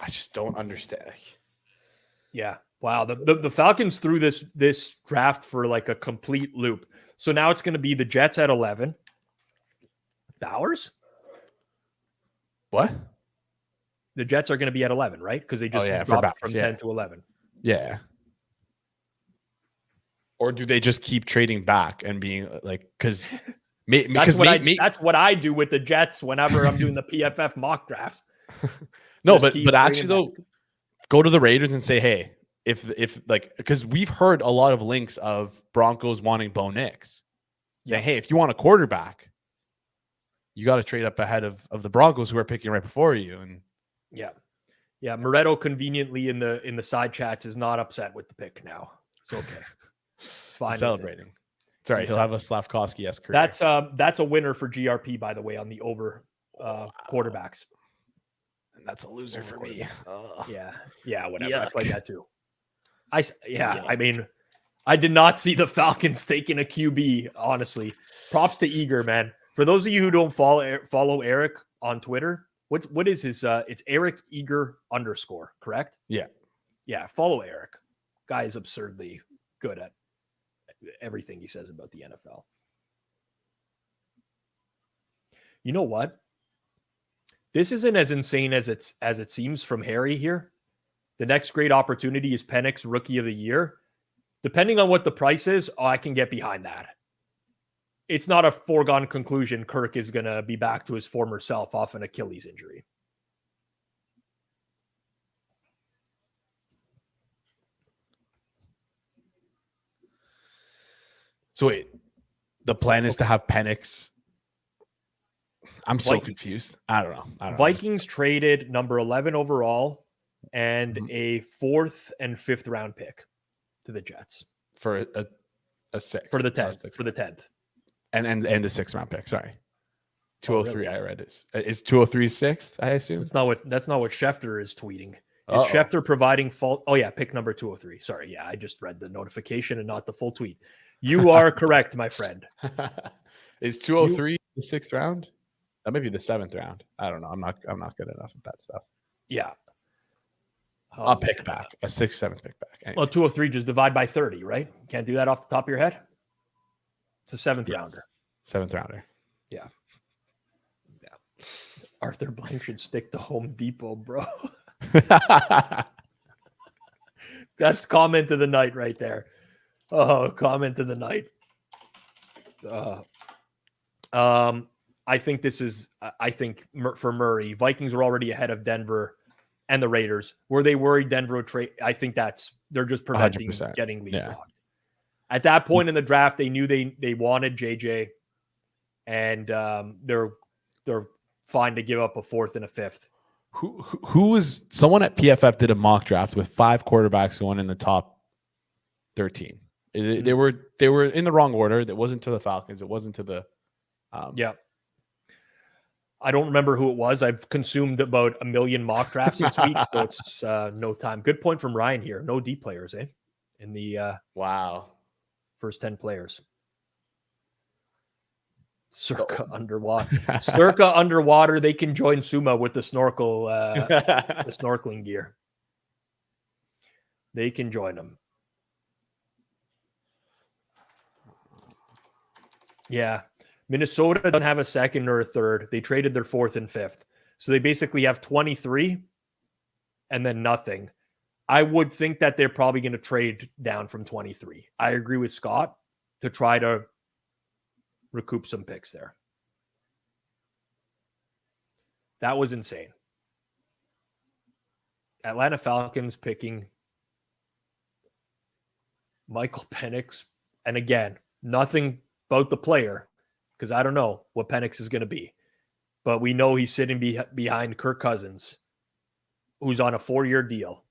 I just don't understand. Yeah. Wow. The Falcons threw this draft for like a complete loop. So now it's going to be the Jets at 11. Bowers? What? The Jets are going to be at 11, right? Because they just dropped from 10 to 11. Yeah. Or do they just keep trading back and being like, because that's what I do with the Jets whenever I'm doing the PFF mock drafts. No, but actually though, go to the Raiders and say, hey, if like, because we've heard a lot of links of Broncos wanting Bo Nix, saying, hey, if you want a quarterback, you got to trade up ahead of the Broncos who are picking right before you. And yeah, Moretto conveniently in the side chats is not upset with the pick now. It's okay. It's fine. He's celebrating. It's all right. He'll have a Slavkovsky-esque career. That's a winner for GRP, by the way, on the over quarterbacks. And that's a loser for me. Yeah, whatever. Yuck. I played that too. I mean, I did not see the Falcons taking a QB, honestly. Props to Eager, man. For those of you who don't follow Eric on Twitter, what is his it's Eric Eager _, correct? Yeah, follow Eric. Guy is absurdly good at everything he says about the NFL. You know what? This isn't as insane as it seems from Harry here. The next great opportunity is Penix Rookie of the Year. Depending on what the price is, I can get behind that. It's not a foregone conclusion Kirk is going to be back to his former self off an Achilles injury. So wait, the plan is to have Penix. I'm so confused. I don't know. Vikings traded number 11 overall and a 4th and 5th round pick to the Jets for a 6 for the 10th for the 10th and the 6th round pick. Sorry, 203. Really? I read is 203 6th. I assume that's not what Schefter is tweeting. Is Schefter providing fault? Oh yeah, pick number 203. Sorry, yeah, I just read the notification and not the full tweet. You are correct, my friend. Is 203 the 6th round? That may be the 7th round. I don't know. I'm not good enough at that stuff. Yeah. A pick back. A 6th, 7th pick back. Anyway. Well, 203 just divide by 30, right? Can't do that off the top of your head. It's a 7th rounder. 7th rounder. Yeah. Arthur Blank should stick to Home Depot, bro. That's comment of the night right there. Oh, comment of the night. I think this is. I think for Murray, Vikings were already ahead of Denver and the Raiders. Were they worried Denver would trade? I think they're just preventing 100%. getting leapfrogged. Yeah. At that point in the draft, they knew they wanted JJ, and they're fine to give up a 4th and a 5th. Who was someone at PFF did a mock draft with 5 quarterbacks going in the top 13. They were in the wrong order. That wasn't to the Falcons. It wasn't to the yeah. I don't remember who it was. I've consumed about 1 million mock drafts this week, so it's no time. Good point from Ryan here. No D players, in the wow. First 10 players. Circa underwater. They can join Suma with the snorkel, the snorkeling gear. They can join them. Yeah. Minnesota doesn't have a 2nd or a 3rd. They traded their 4th and 5th. So they basically have 23 and then nothing. I would think that they're probably going to trade down from 23. I agree with Scott to try to recoup some picks there. That was insane. Atlanta Falcons picking Michael Penix. And again, nothing about the player, because I don't know what Penix is going to be. But we know he's sitting behind Kirk Cousins, who's on a 4-year deal.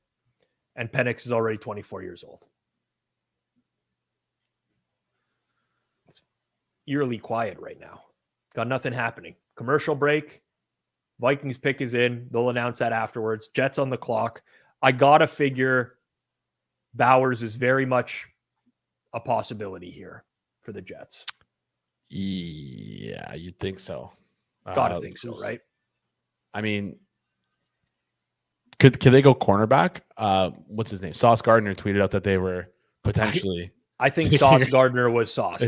And Penix is already 24 years old. It's eerily quiet right now. Got nothing happening. Commercial break. Vikings pick is in. They'll announce that afterwards. Jets on the clock. I got to figure Bowers is very much a possibility here for the Jets. Yeah, you'd think so. Gotta think so, right? I mean, could they go cornerback? What's his name? Sauce Gardner tweeted out that they were potentially. I think Sauce Gardner was Sauce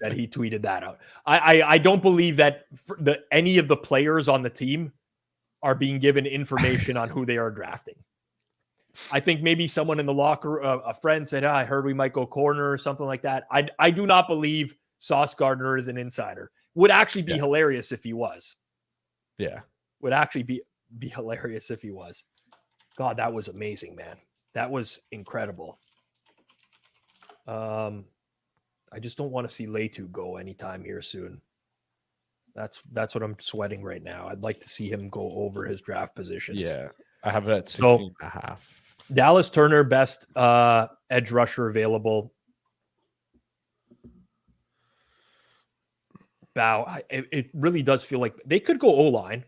that he tweeted that out. I don't believe that any of the players on the team are being given information on who they are drafting. I think maybe someone in the locker, a friend said, I heard we might go corner or something like that. I do not believe Sauce Gardner is an insider. Would actually be hilarious if he was. Yeah. Would actually be hilarious if he was. God, that was amazing, man. That was incredible. I just don't want to see Latu go anytime here soon. That's what I'm sweating right now. I'd like to see him go over his draft positions. Yeah. I have it at 16 and a half. Dallas Turner, best edge rusher available. It really does feel like they could go O-line.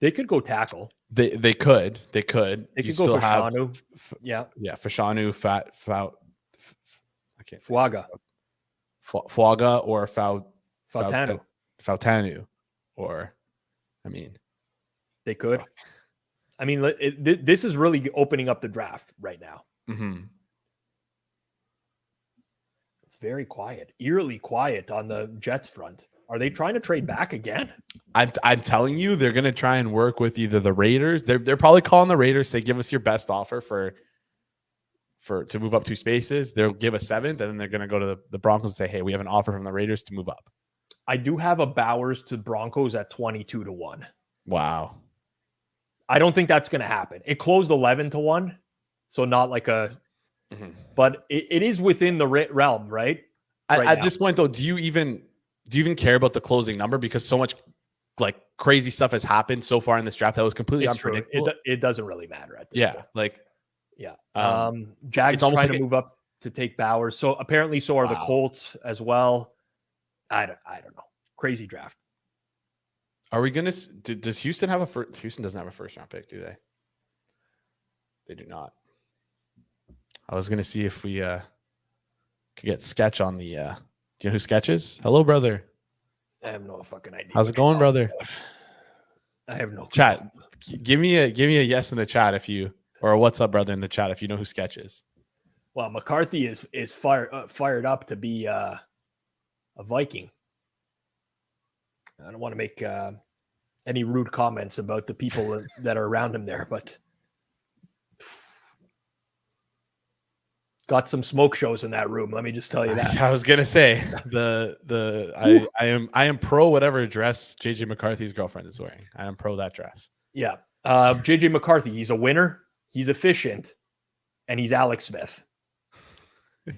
They could go tackle. They could. They could go Fashanu. Yeah. Fashanu, I can't say Fuaga or Fautanu, or they could. I mean, this is really opening up the draft right now. Mm-hmm. It's very quiet, eerily quiet on the Jets front. Are they trying to trade back again? I'm telling you, they're going to try and work with either the Raiders. They're probably calling the Raiders, say, give us your best offer to move up 2 spaces. They'll give a 7th, and then they're going to go to the Broncos and say, hey, we have an offer from the Raiders to move up. I do have a Bowers to Broncos at 22-1. Wow. I don't think that's going to happen. It closed 11-1, so not like a but it is within the realm, right? At this point, though, do you even care about the closing number? Because so much like crazy stuff has happened so far in this draft that was completely unpredictable. It doesn't really matter at this point. Jags trying to move up to take Bowers. So apparently so are the Colts as well. I don't know. Crazy draft. Are we going to does Houston have a first? Houston doesn't have a first round pick, do they? They do not. I was going to see if we could get Sketch on the do you know who Sketch is? Hello, brother. I have no fucking idea. How's it going, brother? I have no clue. Chat. Give me a yes in the chat or a what's up, brother, in the chat if you know who Sketch is. Well, McCarthy is fired up to be a Viking. I don't want to make any rude comments about the people that are around him there, but Got some smoke shows in that room. Let me just tell you that. I was gonna say I am pro whatever dress JJ McCarthy's girlfriend is wearing. I am pro that dress. Yeah. JJ McCarthy, he's a winner, he's efficient, and he's Alex Smith.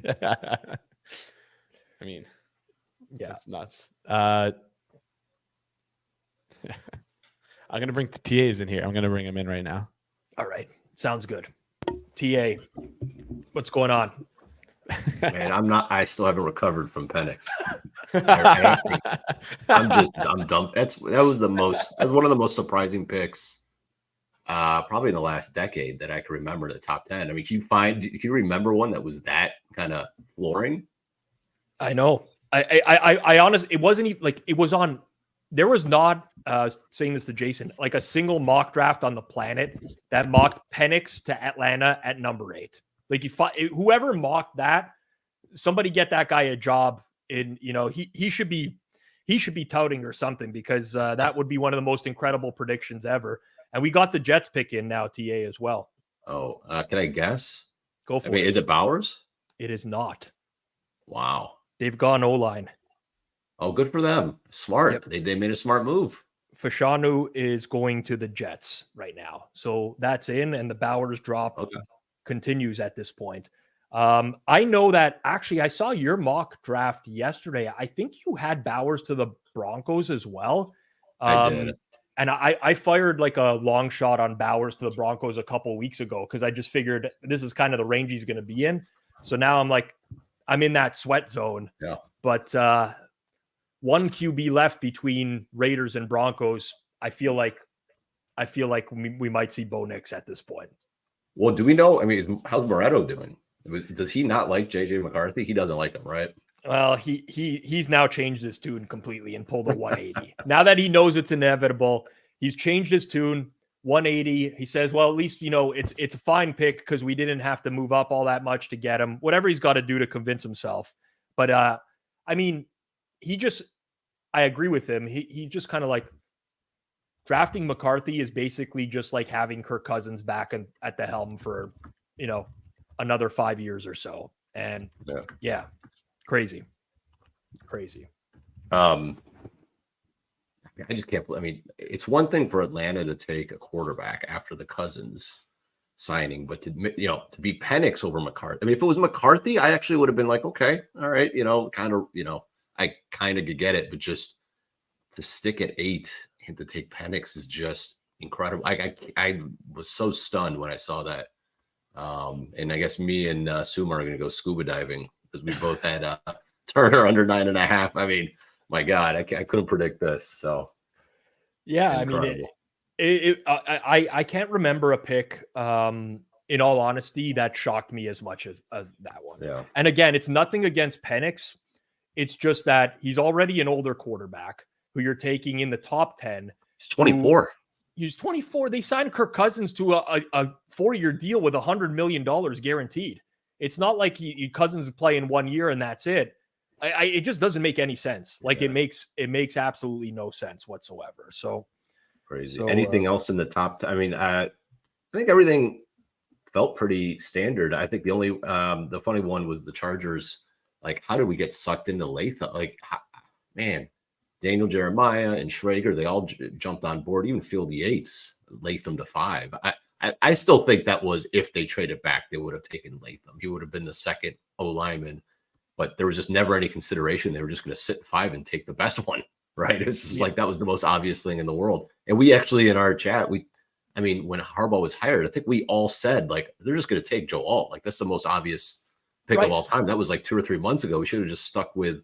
I mean, yeah, it's nuts. I'm gonna bring TAs in here. I'm gonna bring him in right now. All right, sounds good. TA, what's going on? Man, I still haven't recovered from Penix. I'm dumb. That was one of the most surprising picks, probably in the last decade that I can remember. The top 10. I mean, can you remember one that was that kind of flooring? I know. I honestly, it wasn't even like it was on. There was not saying this to Jason, like a single mock draft on the planet that mocked Penix to Atlanta at number 8. Like whoever mocked that, somebody get that guy a job in, he should be touting or something, because that would be one of the most incredible predictions ever. And we got the Jets pick in now, TA, as well. Oh, can I guess? Go for it. Is it Bowers? It is not. Wow. They've gone O-line. Oh, good for them. Smart. Yep. They made a smart move. Fashanu is going to the Jets right now. So that's in, and the Bowers drop continues at this point. I know that actually I saw your mock draft yesterday. I think you had Bowers to the Broncos as well. I did. And I fired like a long shot on Bowers to the Broncos a couple weeks ago, because I just figured this is kind of the range he's going to be in. So now I'm in that sweat zone. Yeah. But one QB left between Raiders and Broncos. I feel like we might see Bo Nix at this point. Well, do we know? I mean, how's Moretto doing? Does he not like JJ McCarthy? He doesn't like him, right? Well, he's now changed his tune completely and pulled a 180. Now that he knows it's inevitable, he's changed his tune. 180. He says, well, at least, it's a fine pick because we didn't have to move up all that much to get him. Whatever he's got to do to convince himself. But I mean, I agree with him. He just kind of like drafting McCarthy is basically just like having Kirk Cousins back at the helm for, another 5 years or so. And yeah, crazy. I just can't. I mean, it's one thing for Atlanta to take a quarterback after the Cousins signing, but to be Penix over McCarthy. I mean, if it was McCarthy, I actually would have been like, okay, all right, I kind of could get it, but just to stick at 8 and to take Penix is just incredible. I was so stunned when I saw that. And I guess me and Suma are going to go scuba diving because we both had Turner under 9.5. I mean, my God, I couldn't predict this. So yeah, incredible. I mean, I can't remember a pick. In all honesty, that shocked me as much as that one. Yeah. And again, it's nothing against Penix. It's just that he's already an older quarterback who you're taking in the top 10. He's 24. He's 24. They signed Kirk Cousins to a 4-year deal with $100 million guaranteed. It's not like Cousins play in 1 year and that's it. It just doesn't make any sense. Like it makes absolutely no sense whatsoever. So crazy. So, anything else in the top? I mean, I think everything felt pretty standard. I think the only the funny one was the Chargers. Like, how did we get sucked into Latham? Like, man, Daniel Jeremiah and Schrager, they all jumped on board. Even Field Yates, Latham to 5. I still think that was, if they traded back, they would have taken Latham. He would have been the second O-lineman, but there was just never any consideration. They were just going to sit 5 and take the best one, right? It's just like that was the most obvious thing in the world. And we actually, in our chat, when Harbaugh was hired, I think we all said, like, they're just going to take Joe Alt. Like, that's the most obvious pick of all time. That was like 2 or 3 months ago. We should have just stuck with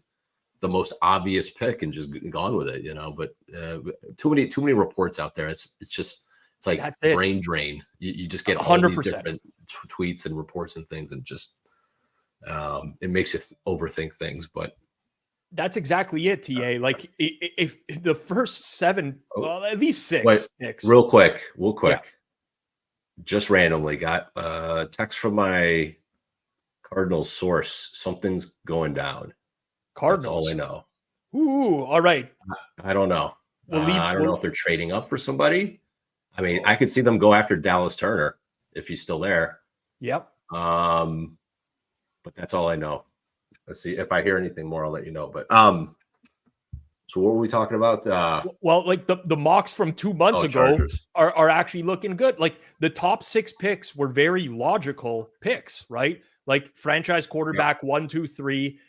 the most obvious pick and just gone with it, But too many reports out there. It's like brain drain. You just get 100%. All these different tweets and reports and things, and just it makes you overthink things. But that's exactly it, TA. Like if the first 7, well, at least 6 picks. Real quick. Just randomly got a text from my Cardinals source. Something's going down. Cardinals. That's all I know. Ooh, all right. I don't know. I don't know if they're trading up for somebody. I mean, I could see them go after Dallas Turner if he's still there. Yep. but that's all I know. Let's see if I hear anything more, I'll let you know. But so what were we talking about? Well, like the mocks from 2 months ago Chargers. are actually looking good. Like the top 6 picks were very logical picks, right? Like franchise quarterback 1, 2, 3.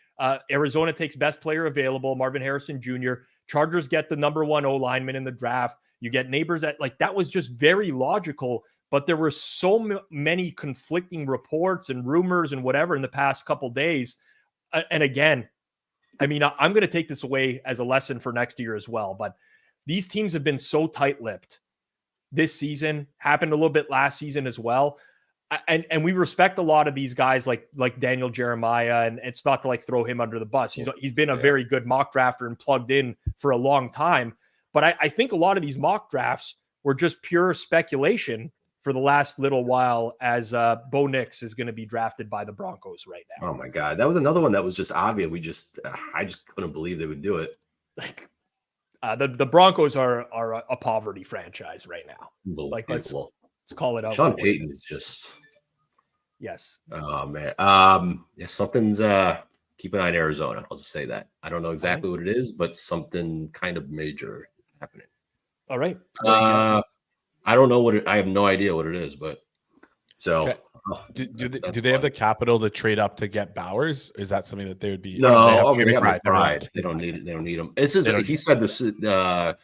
Arizona takes best player available, Marvin Harrison Jr. Chargers get the number 1 O lineman in the draft. You get Nabers at like that was just very logical. But there were so many conflicting reports and rumors and whatever in the past couple days. And again, I mean, I'm going to take this away as a lesson for next year as well. But these teams have been so tight-lipped this season, happened a little bit last season as well. And we respect a lot of these guys like Daniel Jeremiah, and it's not to like throw him under the bus. He's been a very good mock drafter and plugged in for a long time. But I think a lot of these mock drafts were just pure speculation for the last little while, as Bo Nix is going to be drafted by the Broncos right now. Oh my God, that was another one that was just obvious. I just couldn't believe they would do it. Like the Broncos are a poverty franchise right now. Like let's call it out. Sean Payton is just yes. Oh man, yeah, something's keep an eye on Arizona. I'll just say that. I don't know exactly what it is, but something kind of major happening. All right. I don't know I have no idea what it is, but so do they have the capital to trade up to get Bowers? Is that something that they would be? No, they have McBride. They don't need it. They don't need him. He said this. I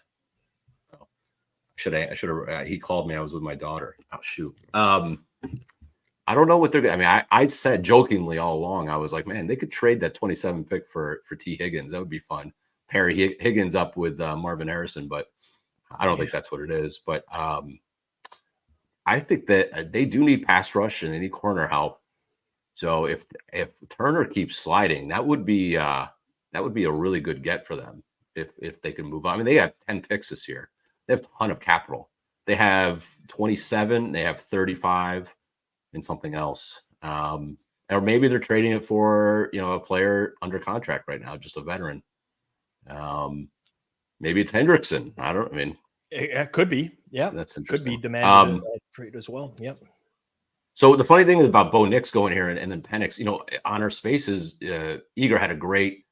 should have. He called me. I was with my daughter. Oh shoot. I don't know what they're. I mean, I said jokingly all along. I was like, man, they could trade that 27 pick for T Higgins. That would be fun. Pair Higgins up with Marvin Harrison, but I don't think that's what it is. But I think that they do need pass rush and any corner help. So if Turner keeps sliding, that would be a really good get for them if they can move on. I mean, they have 10 picks this year. They have a ton of capital. They have 27. They have 35 and something else. Or maybe they're trading it for a player under contract right now, just a veteran. Maybe it's Hendrickson. I mean, it could be. Yeah, that's interesting. Could be demanded trade as well. Yep. So the funny thing about Bo Nix going here and then Penix, on our spaces, Eager had a great.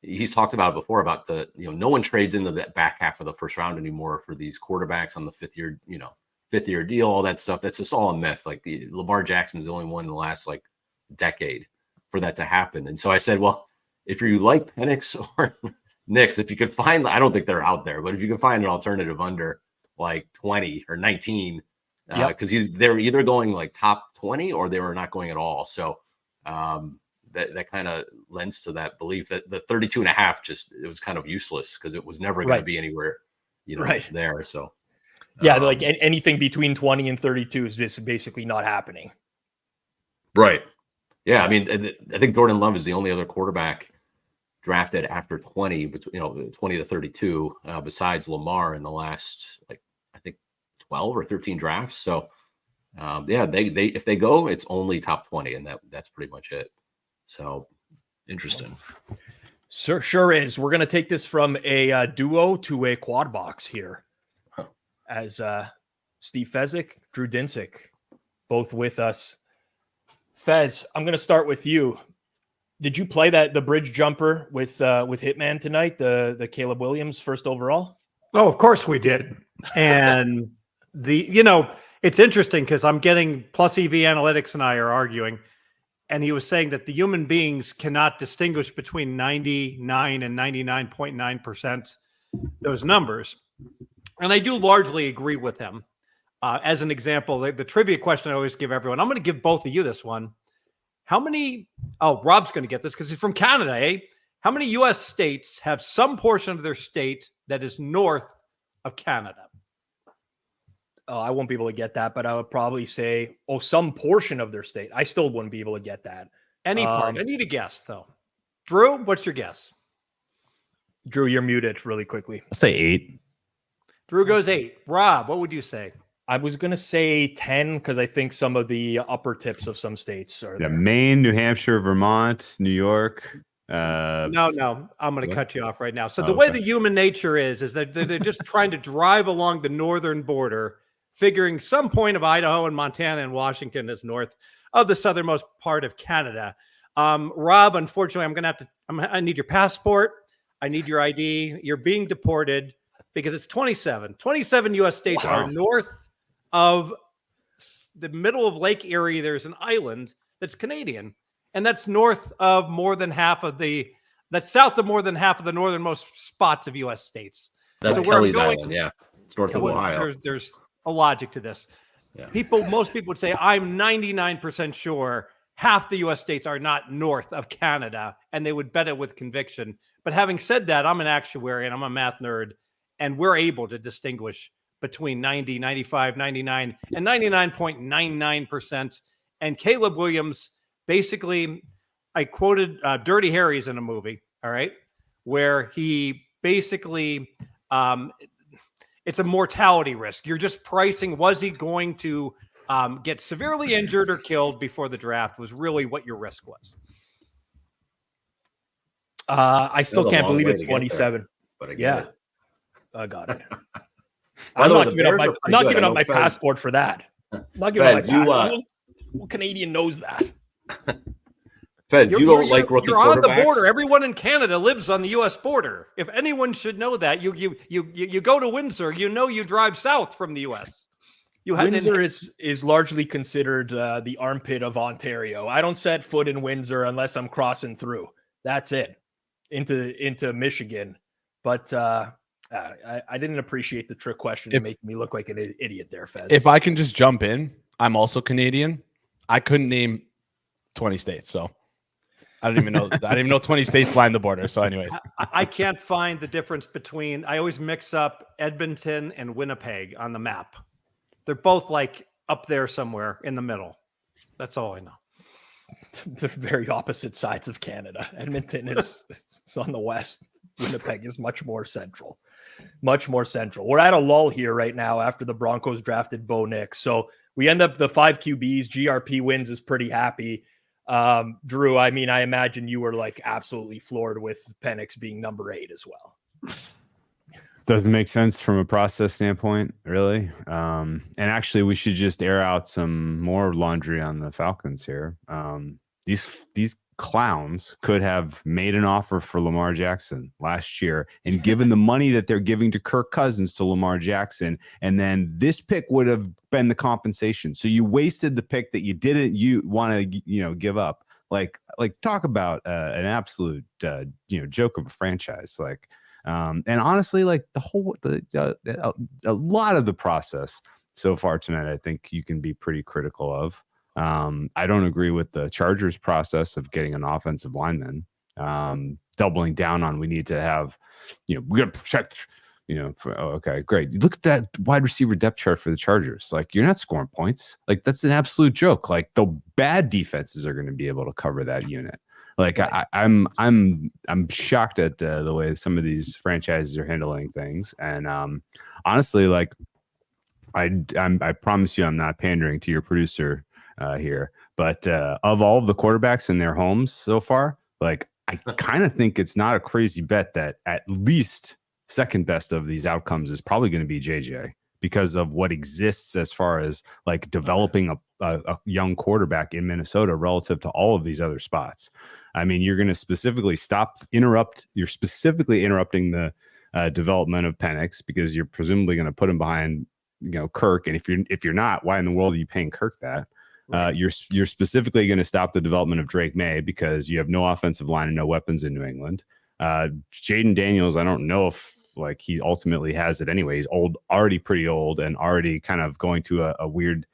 He's talked about it before about the no one trades into that back half of the first round anymore for these quarterbacks on the fifth year deal, all that stuff. That's just all a myth. Like Lamar Jackson's the only one in the last decade for that to happen. And so I said, well, if you like Penix or Nix, if you could find, I don't think they're out there, but if you can find an alternative under 20 or 19, because they're either going top 20 or they were not going at all. So that kind of lends to that belief that the 32.5 it was kind of useless because it was never going to be anywhere, there. So anything between 20 and 32 is just basically not happening. Right. Yeah. I mean, I think Jordan Love is the only other quarterback drafted after 20, 20 to 32, besides Lamar in the last, I think 12 or 13 drafts. So they if they go, it's only top 20, and that's pretty much it. So interesting. Sure is. We're going to take this from a duo to a quad box here, as Steve Fezzik, Drew Dinsick, both with us. Fez, I'm going to start with you. Did you play the bridge jumper with Hitman tonight? The Caleb Williams first overall? Oh, of course we did. And it's interesting because I'm getting Plus EV Analytics and I are arguing, and he was saying that the human beings cannot distinguish between 99 and 99.9% those numbers. And I do largely agree with him. As an example, the trivia question I always give everyone, I'm going to give both of you this one. How many, Rob's going to get this because he's from Canada, eh? How many U.S. states have some portion of their state that is north of Canada? Oh, I won't be able to get that, but I would probably say, some portion of their state. I still wouldn't be able to get that. Any part. I need a guess, though. Drew, what's your guess? Drew, you're muted really quickly. I'll say 8. Drew goes 8. Rob, what would you say? I was going to say 10 because I think some of the upper tips of some states are there. Maine, New Hampshire, Vermont, New York. No. I'm going to cut you off right now. So the way the human nature is that they're just trying to drive along the northern border, figuring some point of Idaho and Montana and Washington is north of the southernmost part of Canada. Rob, unfortunately, I'm going to I need your passport. I need your ID. You're being deported because it's 27. 27 U.S. states are north of the middle of Lake Erie. There's an island that's Canadian, and that's north of more than half of that's south of more than half of the northernmost spots of U.S. states. That's So Kelly's Island. Yeah. It's north of Ohio. There's a logic to this. Yeah. Most people would say, I'm 99% sure half the U.S. states are not north of Canada, and they would bet it with conviction. But having said that, I'm an actuary and I'm a math nerd, and we're able to distinguish between 90, 95, 99, and 99.99%. And Caleb Williams, basically, I quoted Dirty Harry's in a movie, all right, where he basically, it's a mortality risk. You're just pricing, was he going to get severely injured or killed before the draft was really what your risk was. I still can't believe it's 27. But I yeah, it. I got it. By I'm the way, not giving up my passport for that. I'm not giving up my passport. What Canadian knows that? Fez, you don't like rookie You're on the border. Everyone in Canada lives on the U.S. border. If anyone should know that, you go to Windsor. You drive south from the U.S. Windsor is largely considered the armpit of Ontario. I don't set foot in Windsor unless I'm crossing through. That's it into Michigan. But I didn't appreciate the trick question making me look like an idiot there, Fez. If I can just jump in, I'm also Canadian. I couldn't name 20 states, so I didn't even know. I didn't even know 20 states line the border. So, anyways, I can't find the difference between. I always mix up Edmonton and Winnipeg on the map. They're both like up there somewhere in the middle. That's all I know. They're very opposite sides of Canada. Edmonton is on the west. Winnipeg is much more central. Much more central. We're at a lull here right now after the Broncos drafted Bo Nix. So we end up the 5 QBs. GRP wins is pretty happy. Drew, I mean, I imagine you were like absolutely floored with Penix being number 8 as well. Doesn't make sense from a process standpoint, really. And actually, we should just air out some more laundry on the Falcons here. These clowns could have made an offer for Lamar Jackson last year and given the money that they're giving to Kirk Cousins to Lamar Jackson, and then this pick would have been the compensation. So you wasted the pick that you didn't want to give up. Like talk about an absolute joke of a franchise. And honestly, like a lot of the process so far tonight, I think you can be pretty critical of. I don't agree with the Chargers process of getting an offensive lineman, doubling down on we need to have, we got to protect, okay, great. Look at that wide receiver depth chart for the Chargers. Like, you're not scoring points. Like, that's an absolute joke. Like, the bad defenses are going to be able to cover that unit. Like, right. I'm shocked at the way some of these franchises are handling things. And honestly, like, I promise you, I'm not pandering to your producer here, but of all of the quarterbacks in their homes so far, like, I kind of think it's not a crazy bet that at least second best of these outcomes is probably going to be JJ because of what exists as far as like developing a young quarterback in Minnesota relative to all of these other spots. I mean, you're going to specifically you're specifically interrupting the development of Penix because you're presumably going to put him behind, Kirk. And if you're not, why in the world are you paying Kirk that? Right. You're specifically going to stop the development of Drake Maye because you have no offensive line and no weapons in New England. Jayden Daniels, I don't know if like he ultimately has it anyway. He's already pretty old and already kind of going to a weird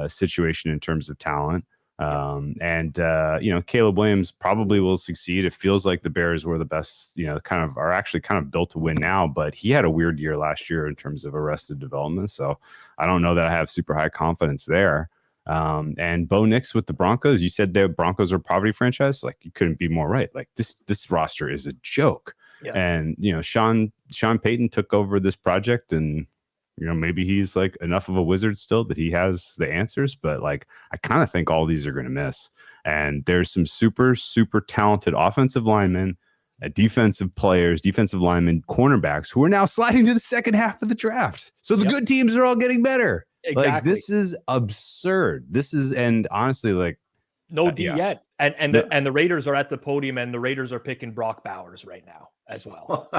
situation in terms of talent. Caleb Williams probably will succeed. It feels like the Bears were the best, are actually kind of built to win now, but he had a weird year last year in terms of arrested development. So I don't know that I have super high confidence there. And Bo Nix with the Broncos, you said the Broncos are a poverty franchise. Like, you couldn't be more right. Like, this roster is a joke. Yeah. And, Sean Payton took over this project and, maybe he's like enough of a wizard still that he has the answers, but like, I kind of think all these are going to miss. And there's some super, super talented offensive linemen, defensive players, defensive linemen, cornerbacks who are now sliding to the second half of the draft. So the good teams are all getting better. Exactly. Like, this is absurd. And honestly, like, No D yeah. yet. And the Raiders are at the podium, and the Raiders are picking Brock Bowers right now as well.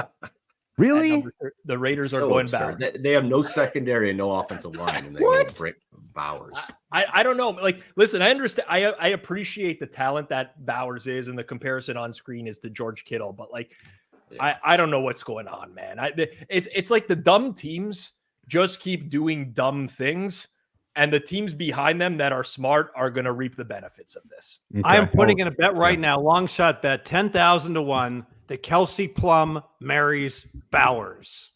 Really? The Raiders are So going absurd. Bowers. They have no secondary and no offensive line, and they go break Bowers. I don't know. Like, listen, I understand. I appreciate the talent that Bowers is, and the comparison on screen is to George Kittle. But like, I don't know what's going on, man. It's like the dumb teams just keep doing dumb things, and the teams behind them that are smart are going to reap the benefits of this. Okay. I am putting in a bet right now, long shot bet, 10,000 to 1, that Kelsey Plum marries Bowers.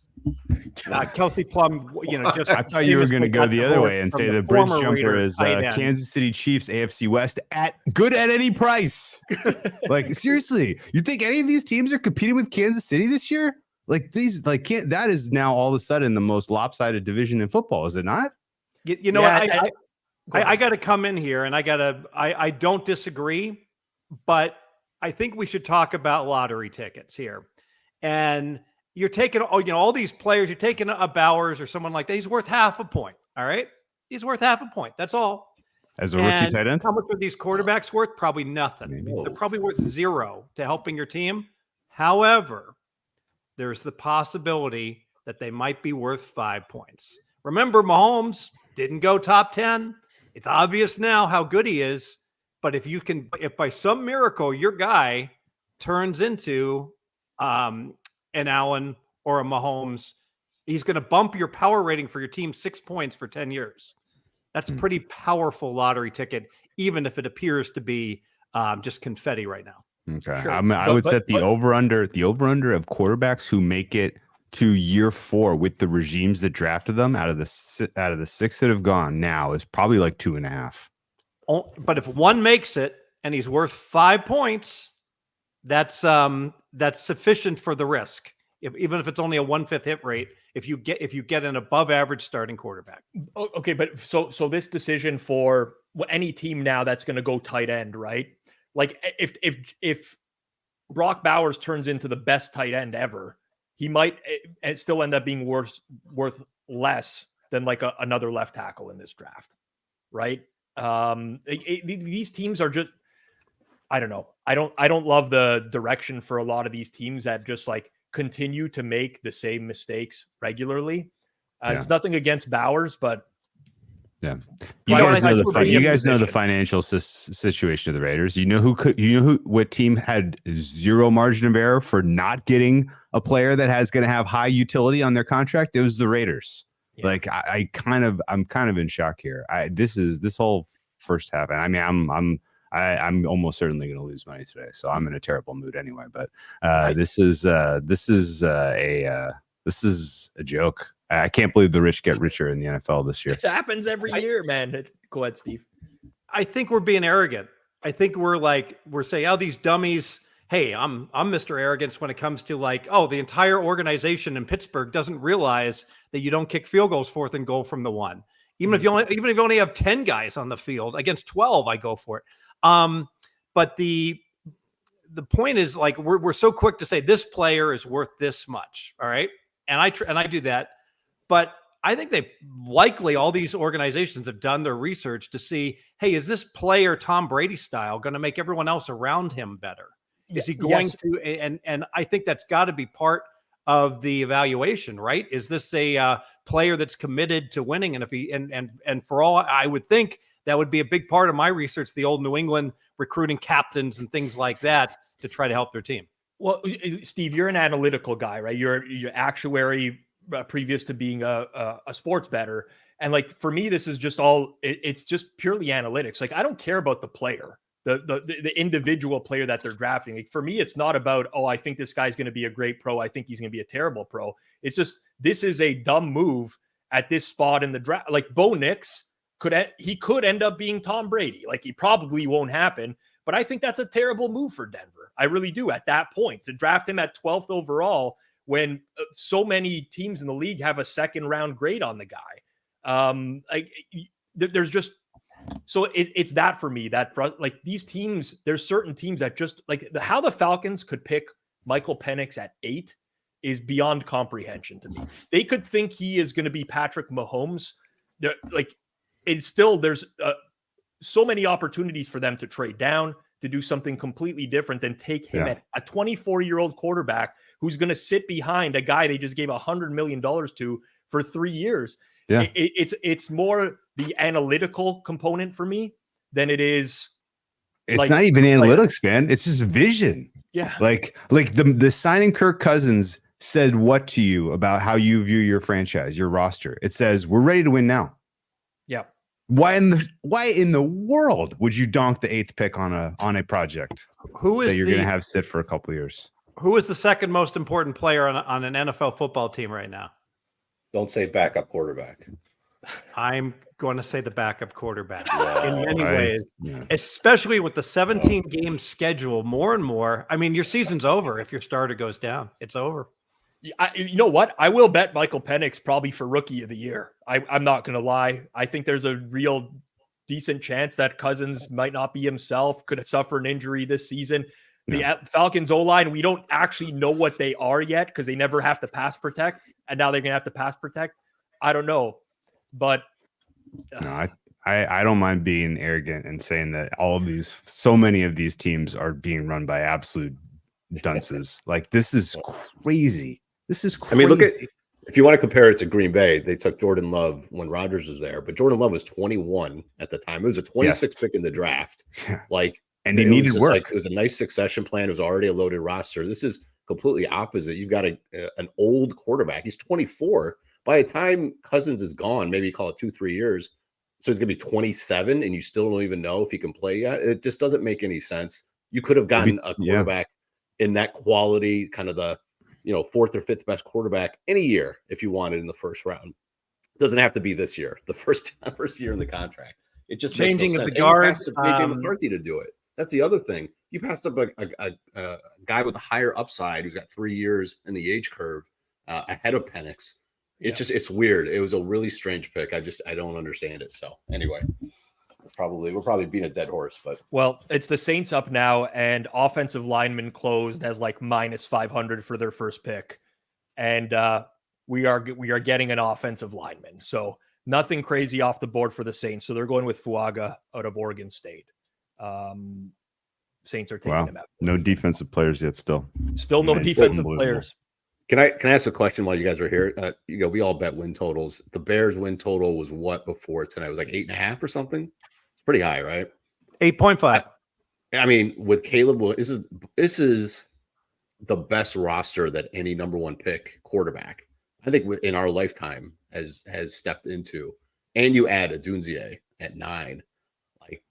Kelsey Plum, just I thought you were going to go the other way and say the bridge jumper Raider is tight end. Kansas City Chiefs AFC West at any price. Like, seriously, you think any of these teams are competing with Kansas City this year? Like, that is now all of a sudden the most lopsided division in football, is it not? You know, I got to come in here, and I don't disagree, but I think we should talk about lottery tickets here. And you're taking, all these players, you're taking a Bowers or someone like that. He's worth half a point. All right. He's worth half a point. That's all. As a rookie tight end? How much are these quarterbacks worth? Probably nothing. Maybe. They're probably worth 0 to helping your team. However, there's the possibility that they might be worth 5 points. Remember, Mahomes didn't go top 10. It's obvious now how good he is. But if by some miracle your guy turns into an Allen or a Mahomes, he's going to bump your power rating for your team 6 points for 10 years. That's a pretty powerful lottery ticket, even if it appears to be just confetti right now. Okay. Sure. I would set the over-under of quarterbacks who make it to year 4 with the regimes that drafted them out of the 6 that have gone now is probably like 2.5. But if one makes it and he's worth 5 points, that's sufficient for the risk. Even if it's only a 1/5 hit rate, if you get an above average starting quarterback. Okay, but so this decision for any team now that's going to go tight end, right? Like if Brock Bowers turns into the best tight end ever, he might still end up being worth less than like another left tackle in this draft, right? These teams are just, I don't know. I don't love the direction for a lot of these teams that just like continue to make the same mistakes regularly. It's nothing against Bowers, but yeah, you guys know the financial situation of the Raiders. What team had 0 margin of error for not getting a player that has going to have high utility on their contract? It was the Raiders. Yeah. Like I'm kind of in shock here. This whole first half, and I mean I'm almost certainly going to lose money today, so I'm in a terrible mood anyway. But this is a joke. I can't believe the rich get richer in the NFL this year. It happens every year, man. Go ahead, Steve. I think we're being arrogant. I think we're saying, oh, these dummies. Hey, I'm Mr. Arrogance when it comes to like, oh, the entire organization in Pittsburgh doesn't realize that you don't kick field goals 4th and goal from the 1. Even if you only have 10 guys on the field against 12, I go for it. But the point is like we're so quick to say this player is worth this much, all right? And I do that, but I think all these organizations have done their research to see, hey, is this player Tom Brady style going to make everyone else around him better? Is he going to? And I think that's got to be part of the evaluation, right? Is this a player that's committed to winning? And if he and for all I would think that would be a big part of my research, the old New England recruiting captains and things like that to try to help their team. Well, Steve, you're an analytical guy, right? You're actuary previous to being a sports bettor. And like, for me, this is just it's just purely analytics. Like, I don't care about the player, the individual player that they're drafting. Like, for me, it's not about, oh, I think this guy's going to be a great pro. I think he's going to be a terrible pro. It's just, this is a dumb move at this spot in the draft. Like Bo Nix could end up being Tom Brady. Like, he probably won't happen, but I think that's a terrible move for Denver. I really do at that point to draft him at 12th overall when so many teams in the league have a 2nd round grade on the guy. There's just, so it's that for me that like these teams, there's certain teams that just like how the Falcons could pick Michael Penix at 8 is beyond comprehension to me. They could think he is going to be Patrick Mahomes. Like, it's still, there's so many opportunities for them to trade down, to do something completely different than take him at a 24-year-old quarterback who's going to sit behind a guy they just gave $100 million to for 3 years. Yeah. It's more the analytical component for me than it is. It's like, not even analytics, man. It's just vision. Yeah. Like the signing Kirk Cousins said what to you about how you view your franchise, your roster? It says we're ready to win now. Yeah. Why in the world would you donk the 8th pick on a project Who is that you're going to have sit for a couple of years? Who is the second most important player on an NFL football team right now? Don't say backup quarterback. I'm going to say the backup quarterback Yeah. in many ways, especially with the 17-game schedule. More and more, I mean, your season's over if your starter goes down. It's over. You know what? I will bet Michael Penix probably for Rookie of the Year. I'm not going to lie. I think there's a real decent chance that Cousins might not be himself, could suffer an injury this season. The Falcons O-line, we don't actually know what they are yet because they never have to pass protect, and now they're going to have to pass protect. I don't know, but no, I don't mind being arrogant and saying that so many of these teams are being run by absolute dunces. Like, this is crazy. This is crazy. I mean, look at, if you want to compare it to Green Bay, they took Jordan Love when Rodgers was there, but Jordan Love was 21 at the time. It was a 26th pick in the draft. Yeah. Like, and he needed work. Like, it was a nice succession plan. It was already a loaded roster. This is completely opposite. You've got an old quarterback. He's 24. By the time Cousins is gone, maybe you call it 2-3 years. So he's going to be 27, and you still don't even know if he can play yet. It just doesn't make any sense. You could have gotten a quarterback in that quality, kind of the 4th or 5th best quarterback any year if you wanted in the first round. It doesn't have to be this year, the first year in the contract. It just changing makes no of sense. the guard. AJ McCarthy to do it. That's the other thing. You passed up a guy with a higher upside who's got 3 years in the age curve ahead of Penix. It's weird. It was a really strange pick. I don't understand it. So anyway, we're probably being a dead horse, but it's the Saints up now, and offensive lineman closed as like minus 500 for their first pick, and we are getting an offensive lineman. So nothing crazy off the board for the Saints. So they're going with Fuaga out of Oregon State. Saints are taking him out. No defensive players yet. Still no defensive players. Can I ask a question while you guys are here? We all bet win totals. The Bears win total was what before tonight? It was like 8.5 or something. It's pretty high, right? 8.5. I mean, with Caleb, this is the best roster that any number one pick quarterback, I think, in our lifetime has stepped into. And you add Odunze at 9. Like,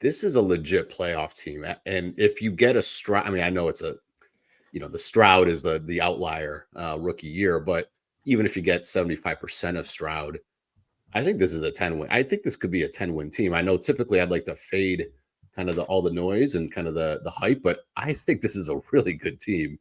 this is a legit playoff team. And if you get a Stroud, I mean, I know it's the Stroud is the outlier rookie year, but even if you get 75% of Stroud, I think this is a 10-win. I think this could be a 10-win team. I know typically I'd like to fade kind of all the noise and kind of the hype, but I think this is a really good team.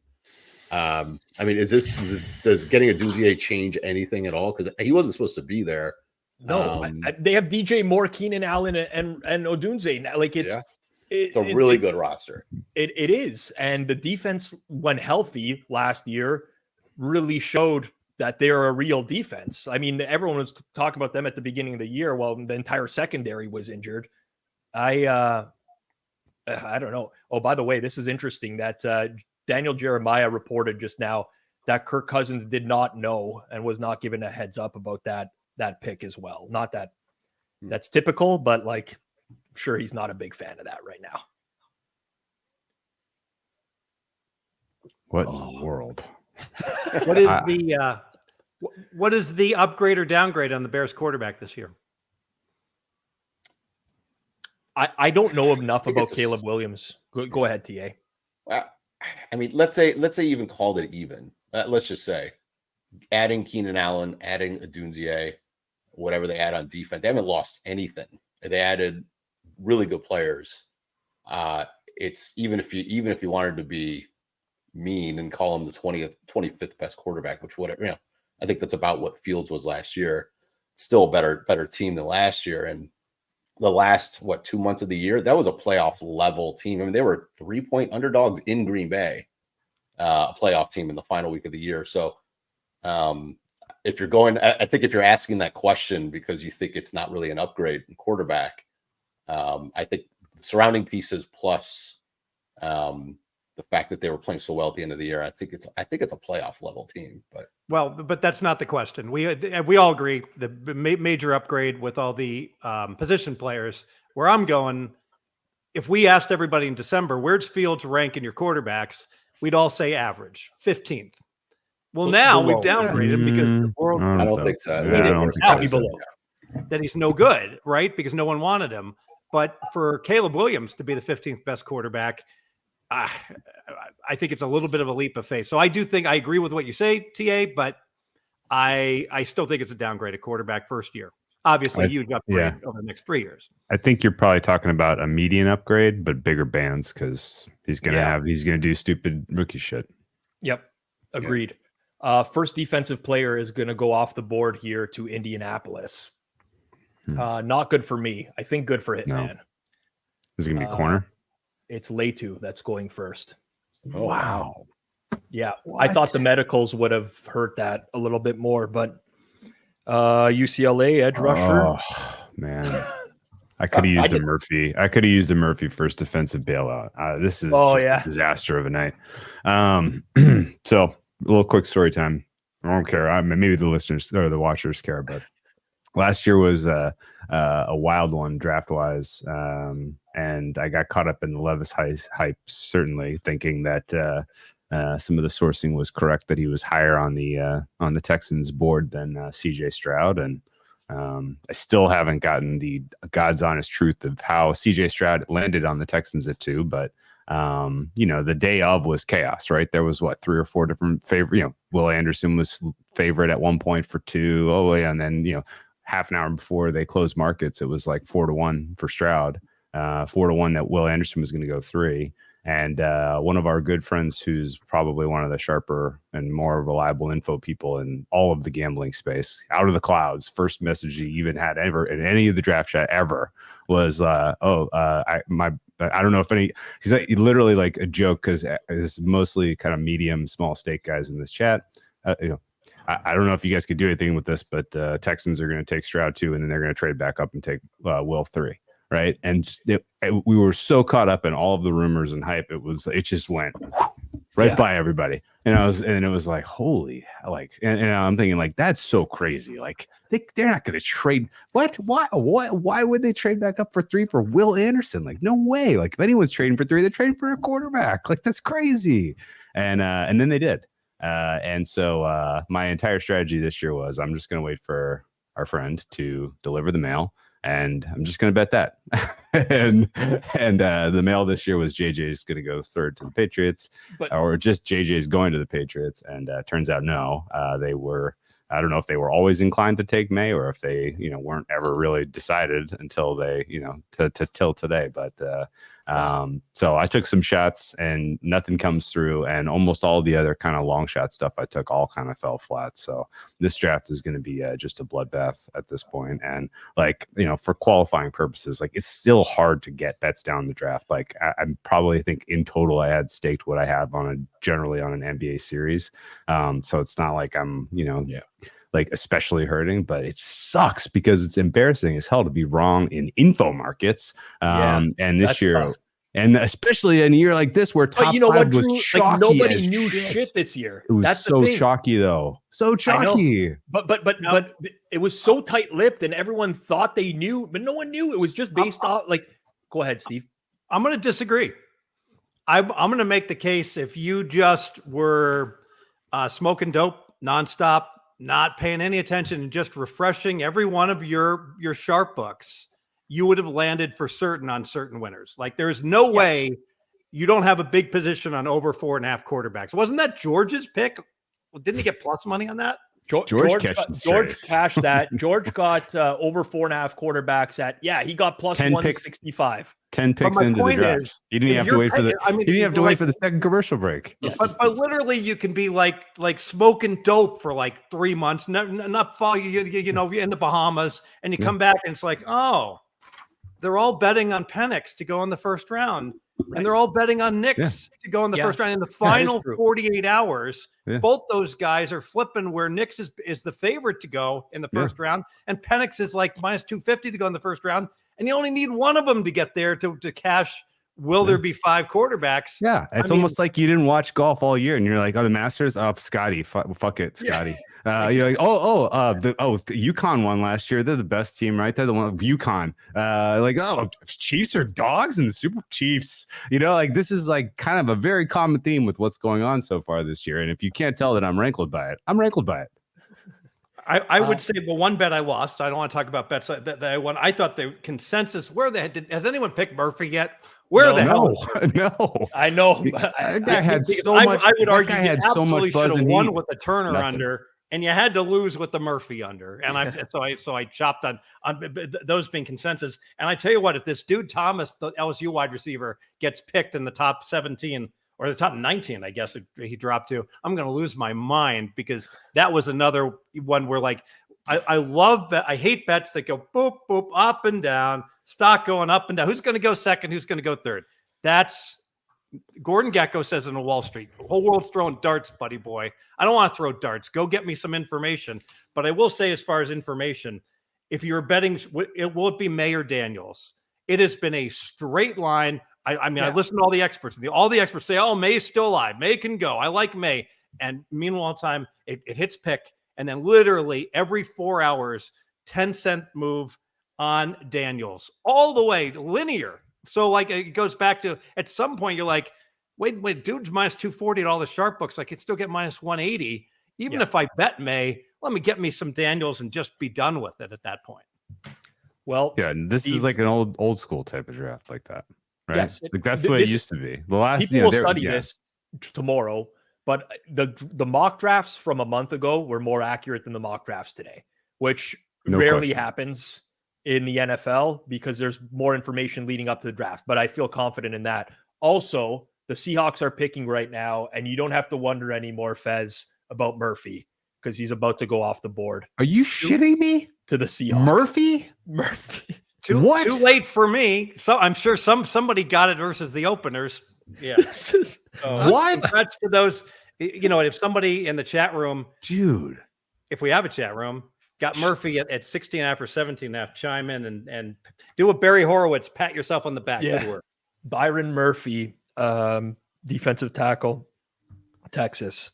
I mean, does getting a Odunze change anything at all? Because he wasn't supposed to be there. No, they have DJ Moore, Keenan Allen, and Odunze. Like, it's a really good roster. It is. And the defense, when healthy last year, really showed that they're a real defense. I mean, everyone was talking about them at the beginning of the year while the entire secondary was injured. I don't know. Oh, by the way, this is interesting that Daniel Jeremiah reported just now that Kirk Cousins did not know and was not given a heads up about that pick as well. Not that that's typical, but like, I'm sure he's not a big fan of that right now. What in the world? What is the upgrade or downgrade on the Bears quarterback this year? I don't know enough about Caleb Williams. Go ahead, TA. I mean, let's say you even called it even. Let's just say adding Keenan Allen, adding Odunze, whatever they add on defense, they haven't lost anything. They added really good players. It's even if you wanted to be mean and call him the 25th best quarterback, which whatever, I think that's about what Fields was last year. Still a better team than last year. And the last 2 months of the year, that was a playoff level team. I mean, they were 3-point underdogs in Green Bay, a playoff team in the final week of the year. So if you're asking that question because you think it's not really an upgrade in quarterback, I think the surrounding pieces plus the fact that they were playing so well at the end of the year, I think it's a playoff level team. But that's not the question. We all agree the major upgrade with all the position players. Where I'm going, if we asked everybody in December, where's Fields rank in your quarterbacks, we'd all say average, 15th. Well, now we've downgraded him because the world. I don't think so. Yeah, I don't think Now he's below. That he's no good, right? Because no one wanted him. But for Caleb Williams to be the 15th best quarterback, I think it's a little bit of a leap of faith. So I do think I agree with what you say, TA, but I still think it's a downgraded quarterback first year. Obviously, huge upgrade over the next 3 years. I think you're probably talking about a median upgrade, but bigger bands because he's gonna do stupid rookie shit. Yep, agreed. First defensive player is going to go off the board here to Indianapolis. Not good for me. I think good for Hitman. Is it gonna be corner? It's Latu that's going first. Oh, wow. Yeah, I thought the medicals would have hurt that a little bit more, but UCLA edge rusher. Oh man, I could have used a Murphy. I could have used a Murphy first defensive bailout. This is a disaster of a night. So a little quick story time. I don't care. Maybe the listeners or the watchers care, but last year was a wild one draft wise, and I got caught up in the Levis hype. Certainly thinking that. Some of the sourcing was correct that he was higher on the Texans board than CJ Stroud, and I still haven't gotten the God's honest truth of how CJ Stroud landed on the Texans at 2. But the day of was chaos, right? There was 3 or 4 different favorite. Will Anderson was favorite at one point for 2. Oh yeah, and then half an hour before they closed markets, it was like 4-1 for Stroud, 4-1 that Will Anderson was going to go 3. And one of our good friends, who's probably one of the sharper and more reliable info people in all of the gambling space, out of the clouds, first message he even had ever in any of the draft chat ever was, I don't know if any. He's literally like a joke because it's mostly kind of medium, small stake guys in this chat. I don't know if you guys could do anything with this, but Texans are going to take Stroud 2, and then they're going to trade back up and take Will 3. Right. And we were so caught up in all of the rumors and hype. It just went by everybody. And it was like, holy, and I'm thinking like, that's so crazy. Like they're not going to trade. Why would they trade back up for 3 for Will Anderson? Like, no way. Like if anyone's trading for 3, they're trading for a quarterback. Like that's crazy. And then they did. And so my entire strategy this year was I'm just going to wait for our friend to deliver the mail. And I'm just going to bet that. and the mail this year was JJ's going to go 3rd to the Patriots, or just JJ's going to the Patriots. And turns out, no, they were. I don't know if they were always inclined to take Maye or if they, weren't ever really decided until they, till today. But so I took some shots and nothing comes through, and almost all the other kind of long shot stuff I took all kind of fell flat. So this draft is going to be just a bloodbath at this point. And for qualifying purposes, it's still hard to get bets down the draft. I probably think in total I had staked what I have generally on an NBA series. So it's not like I'm, especially hurting, but it sucks because it's embarrassing as hell to be wrong in info markets. And this year, tough. And especially in a year like this where top 5 was chalky, nobody knew shit this year. It was That's so the thing. chalky though. So chalky. But it was so tight-lipped and everyone thought they knew, but no one knew. It was just based off go ahead, Steve. I'm going to disagree. I'm going to make the case if you just were smoking dope nonstop, not paying any attention and just refreshing every one of your sharp books, you would have landed for certain on certain winners. There's no way you don't have a big position on over 4.5 quarterbacks. Wasn't that George's pick? Didn't he get plus money on that? George cashed that. George got over 4.5 quarterbacks at he got plus 165. 10 picks into the draft. You didn't have to wait for you didn't have to wait for the second commercial break. Yes. But literally, you can be like smoking dope for 3 months, not fall you in the Bahamas, and you come back and it's like, oh, they're all betting on Penix to go in the first round, and they're all betting on Nix to go in the first round. In the final 48 hours, both those guys are flipping where Nix is the favorite to go in the first round, and Penix is like minus 250 to go in the first round. and you only need one of them to get there to cash. Will there be 5 quarterbacks? Yeah, it's almost like you didn't watch golf all year, and you're like, "Oh, the Masters, Scotty, fuck it, Scotty." You're like, the UConn won last year. They're the best team, right? They're the one UConn. Chiefs are dogs and the Super Chiefs. Like this is like kind of a very common theme with what's going on so far this year. And if you can't tell that I'm rankled by it, I'm rankled by it. I would say the one bet I lost. So I don't want to talk about bets that I won. I thought the consensus. Has anyone picked Murphy yet? Where the hell? No. I know. That guy had so much. I would argue that guy had so much buzz should have and won heat. with the Turner Nothing. under, and you had to lose with the Murphy under. And I chopped on those being consensus. And I tell you what, if this dude Thomas, the LSU wide receiver, gets picked in the top 17 or the top 19, I guess he dropped to, I'm going to lose my mind, because that was another one where like I hate bets that go boop boop up and down. Stock going up and down. Who's going to go second? Who's going to go third? That's Gordon Gekko says in a Wall Street. The whole world's throwing darts, buddy boy. I don't want to throw darts. Go get me some information. But I will say, as far as information, if you're betting, will it be Maye or Daniels? It has been a straight line. I listen to all the experts. All the experts say, "Oh, Maye's still alive. Maye can go. I like Maye." And meanwhile, it hits pick, and then literally every 4 hours, 10-cent move on Daniels, all the way linear. So like it goes back to, at some point you're like, wait, dude's minus 240 at all the sharp books. I could still get minus 180. Even if I bet Maye, let me get me some Daniels and just be done with it at that point. Well, yeah, this is like an old school type of draft like that, right? Yes, that's the way it used to be. The last people will study this tomorrow, but the mock drafts from a month ago were more accurate than the mock drafts today, which rarely happens in the NFL because there's more information leading up to the draft. But I feel confident in that. Also, the Seahawks are picking right now, and you don't have to wonder anymore, Fez, about Murphy, because he's about to go off the board. Are you shitting me? To the Seahawks. Murphy? Too late for me. So I'm sure somebody got it versus the openers. Yeah. What? Congrats to those. If somebody in the chat room, dude, if we have a chat room, got Murphy at 16.5 or 17.5, chime in and do a Barry Horowitz, pat yourself on the back. Yeah. Good work. Byron Murphy, defensive tackle, Texas,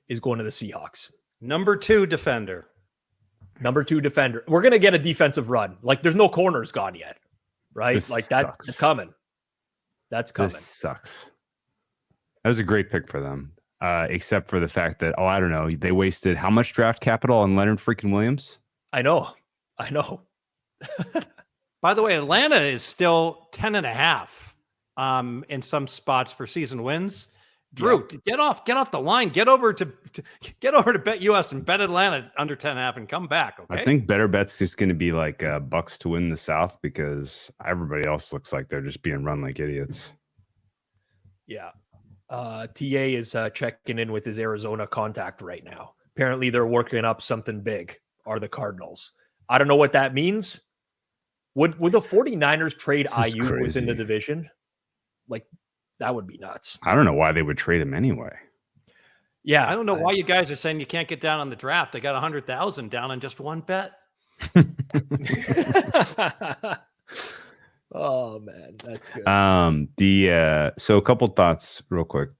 is going to the Seahawks. Number 2 defender. We're going to get a defensive run. Like, there's no corners gone yet, right? This like, that sucks. is coming. That's coming. This sucks. That was a great pick for them. Except for the fact that, I don't know, they wasted how much draft capital on Leonard freaking Williams? I know. By the way, Atlanta is still 10.5 in some spots for season wins. Drew, get off the line. Get over to Bet US and bet Atlanta under 10.5 and come back. Okay. I think better bet's just going to be like Bucks to win the South, because everybody else looks like they're just being run like idiots. Yeah. TA is checking in with his Arizona contact right now. Apparently they're working up something big, are the Cardinals. I don't know what that means. Would the 49ers trade IU within the division? Like, that would be nuts. I don't know why they would trade him anyway. Yeah. I don't know why you guys are saying you can't get down on the draft. I got 100,000 down on just one bet. Oh man, that's good. So a couple thoughts real quick.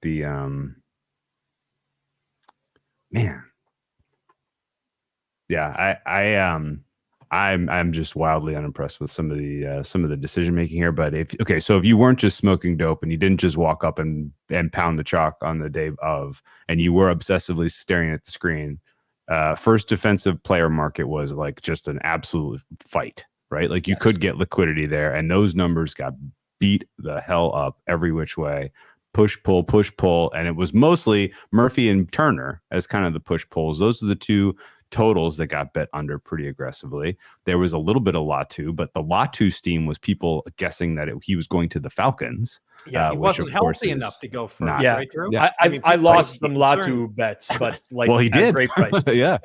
I'm just wildly unimpressed with some of the decision making here. But so if you weren't just smoking dope and you didn't just walk up and pound the chalk on the day of, and you were obsessively staring at the screen, first defensive player market was like just an absolute fight, right? Like you could get liquidity there, and those numbers got beat the hell up every which way. Push, pull, and it was mostly Murphy and Turner as kind of the push pulls. Those are the two totals that got bet under pretty aggressively. There was a little bit of Latu, but the Latu steam was people guessing that he was going to the Falcons. Yeah, he wasn't healthy enough to go first. Right, Drew? Yeah. I lost some Latu bets, but like, well, he did. Great price. Yeah,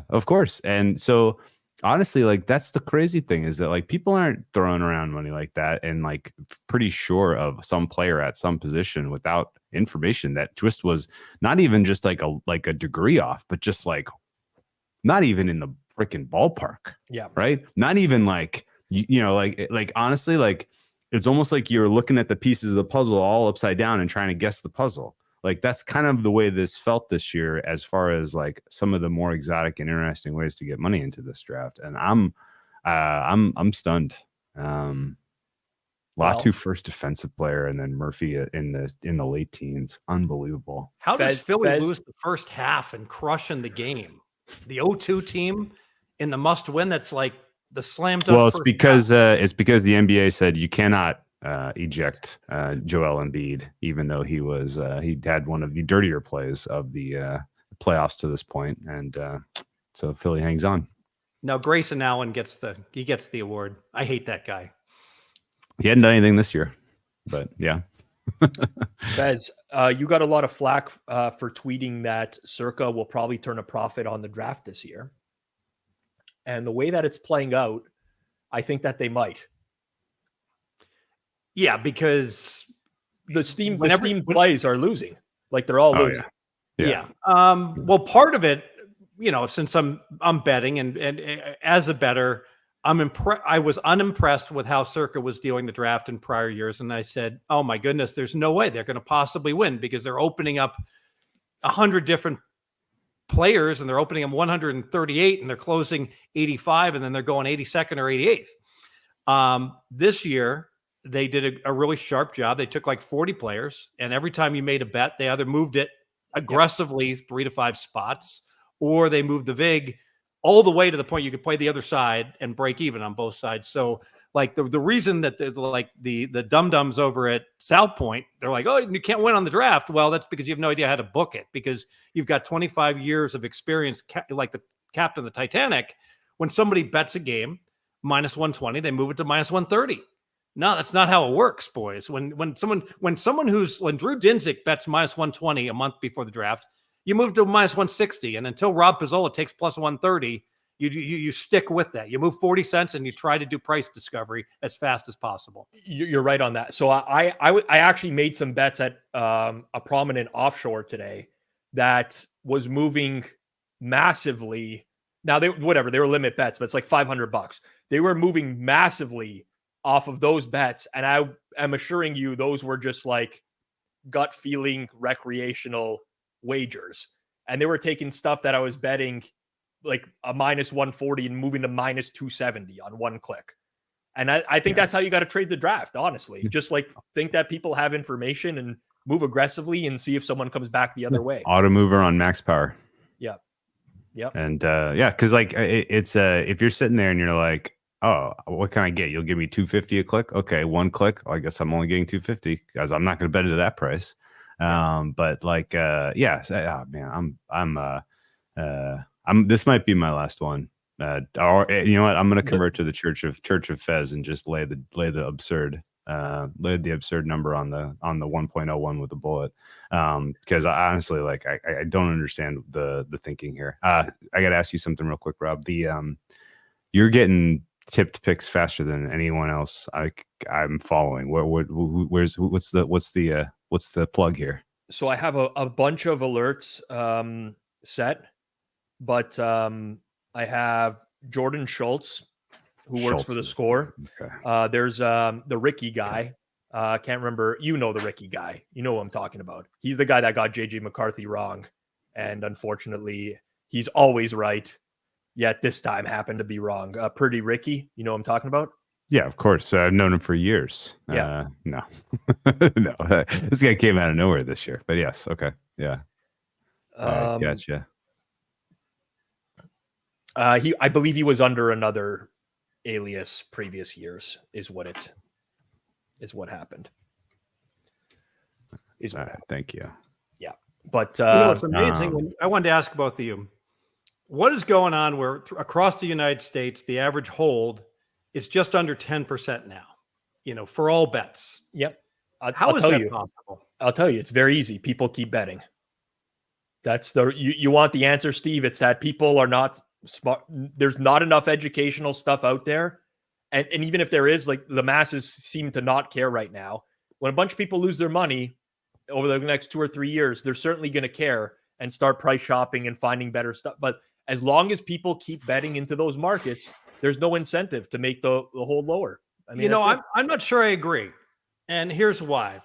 of course. And so honestly, like, that's the crazy thing, is that like people aren't throwing around money like that and like pretty sure of some player at some position without information that just was not even just like a degree off, but just like not even in the freaking ballpark. Yeah. Right. Not even like you know, like honestly, like it's almost like you're looking at the pieces of the puzzle all upside down and trying to guess the puzzle. Like that's kind of the way this felt this year, as far as like some of the more exotic and interesting ways to get money into this draft. And I'm stunned. Latu first defensive player, and then Murphy in the late teens. Unbelievable. How does Fez- Philly Fez- lose the first half and crushing the game? The 0-2 team in the must win. That's like the slam dunk. Well, it's first because half. the NBA said you cannot eject Joel Embiid, even though he had one of the dirtier plays of the playoffs to this point, and so Philly hangs on. Now Grayson Allen gets the award. I hate that guy. He hadn't done anything this year, but yeah. Fez, you got a lot of flack for tweeting that Circa will probably turn a profit on the draft this year. And the way that it's playing out, I think that they might. Yeah, because The Steam plays are losing. Like they're all losing. Yeah. Well, part of it, you know, since I'm betting and as a bettor, I was unimpressed with how Circa was dealing the draft in prior years. And I said, oh my goodness, there's no way they're going to possibly win, because they're opening up 100 different players and they're opening them 138 and they're closing 85 and then they're going 82nd or 88th. This year, they did a really sharp job. They took like 40 players, and every time you made a bet, they either moved it aggressively 3 to 5 spots, or they moved the VIG all the way to the point you could play the other side and break even on both sides. So like the reason that the dum-dums over at South Point, they're like, oh, you can't win on the draft. Well, that's because you have no idea how to book it, because you've got 25 years of experience, like the captain of the Titanic. When somebody bets a game minus 120, they move it to minus 130. No, that's not how it works, boys. When Drew Dinsick bets minus 120 a month before the draft, you move to minus 160, and until Rob Pizzola takes plus 130, you stick with that. You move 40 cents and you try to do price discovery as fast as possible. You're right on that. So I actually made some bets at a prominent offshore today that was moving massively. Now they were limit bets, but it's like $500. They were moving massively off of those bets, and I am assuring you those were just like gut feeling recreational wagers, and they were taking stuff that I was betting like a minus 140 and moving to minus 270 on one click. And I think that's how you got to trade the draft, honestly. Just like think that people have information and move aggressively and see if someone comes back the other way. Auto mover on max power. Yep. And because like it's if you're sitting there and you're like, oh, what can I get? You'll give me 250 a click. Okay, one click. I guess I'm only getting 250 because I'm not going to bet into that price. But like, man, I'm this might be my last one. Or you know what? I'm going to convert to the Church of Fez and just lay the absurd number on the 1.01 with a bullet. Because I honestly, like, I don't understand the thinking here. I got to ask you something real quick, Rob. You're getting tipped picks faster than anyone else I'm following. What's the plug here? So I have a bunch of alerts set, but I have Jordan Schultz, who works for the Score. Okay. There's the Ricky guy. Can't remember. You know the Ricky guy. You know what I'm talking about. He's the guy that got JJ McCarthy wrong, and unfortunately, he's always right. Yet this time happened to be wrong. Pretty Ricky, you know what I'm talking about? Yeah, of course. I've known him for years. Yeah. No. No. This guy came out of nowhere this year. But yes, okay. Yeah. Gotcha. I believe he was under another alias previous years, is what happened. Thank you. Yeah. But you know what's amazing? I wanted to ask both of you. What is going on where across the United States, the average hold is just under 10% now, you know, for all bets? Yep. How is that possible? I'll tell you, it's very easy. People keep betting. That's you want the answer, Steve. It's that people are not smart. There's not enough educational stuff out there. And even if there is, like, the masses seem to not care right now. When a bunch of people lose their money over the next 2 or 3 years, they're certainly going to care and start price shopping and finding better stuff. But as long as people keep betting into those markets, there's no incentive to make the hold lower. I mean, I'm not sure I agree. And here's why.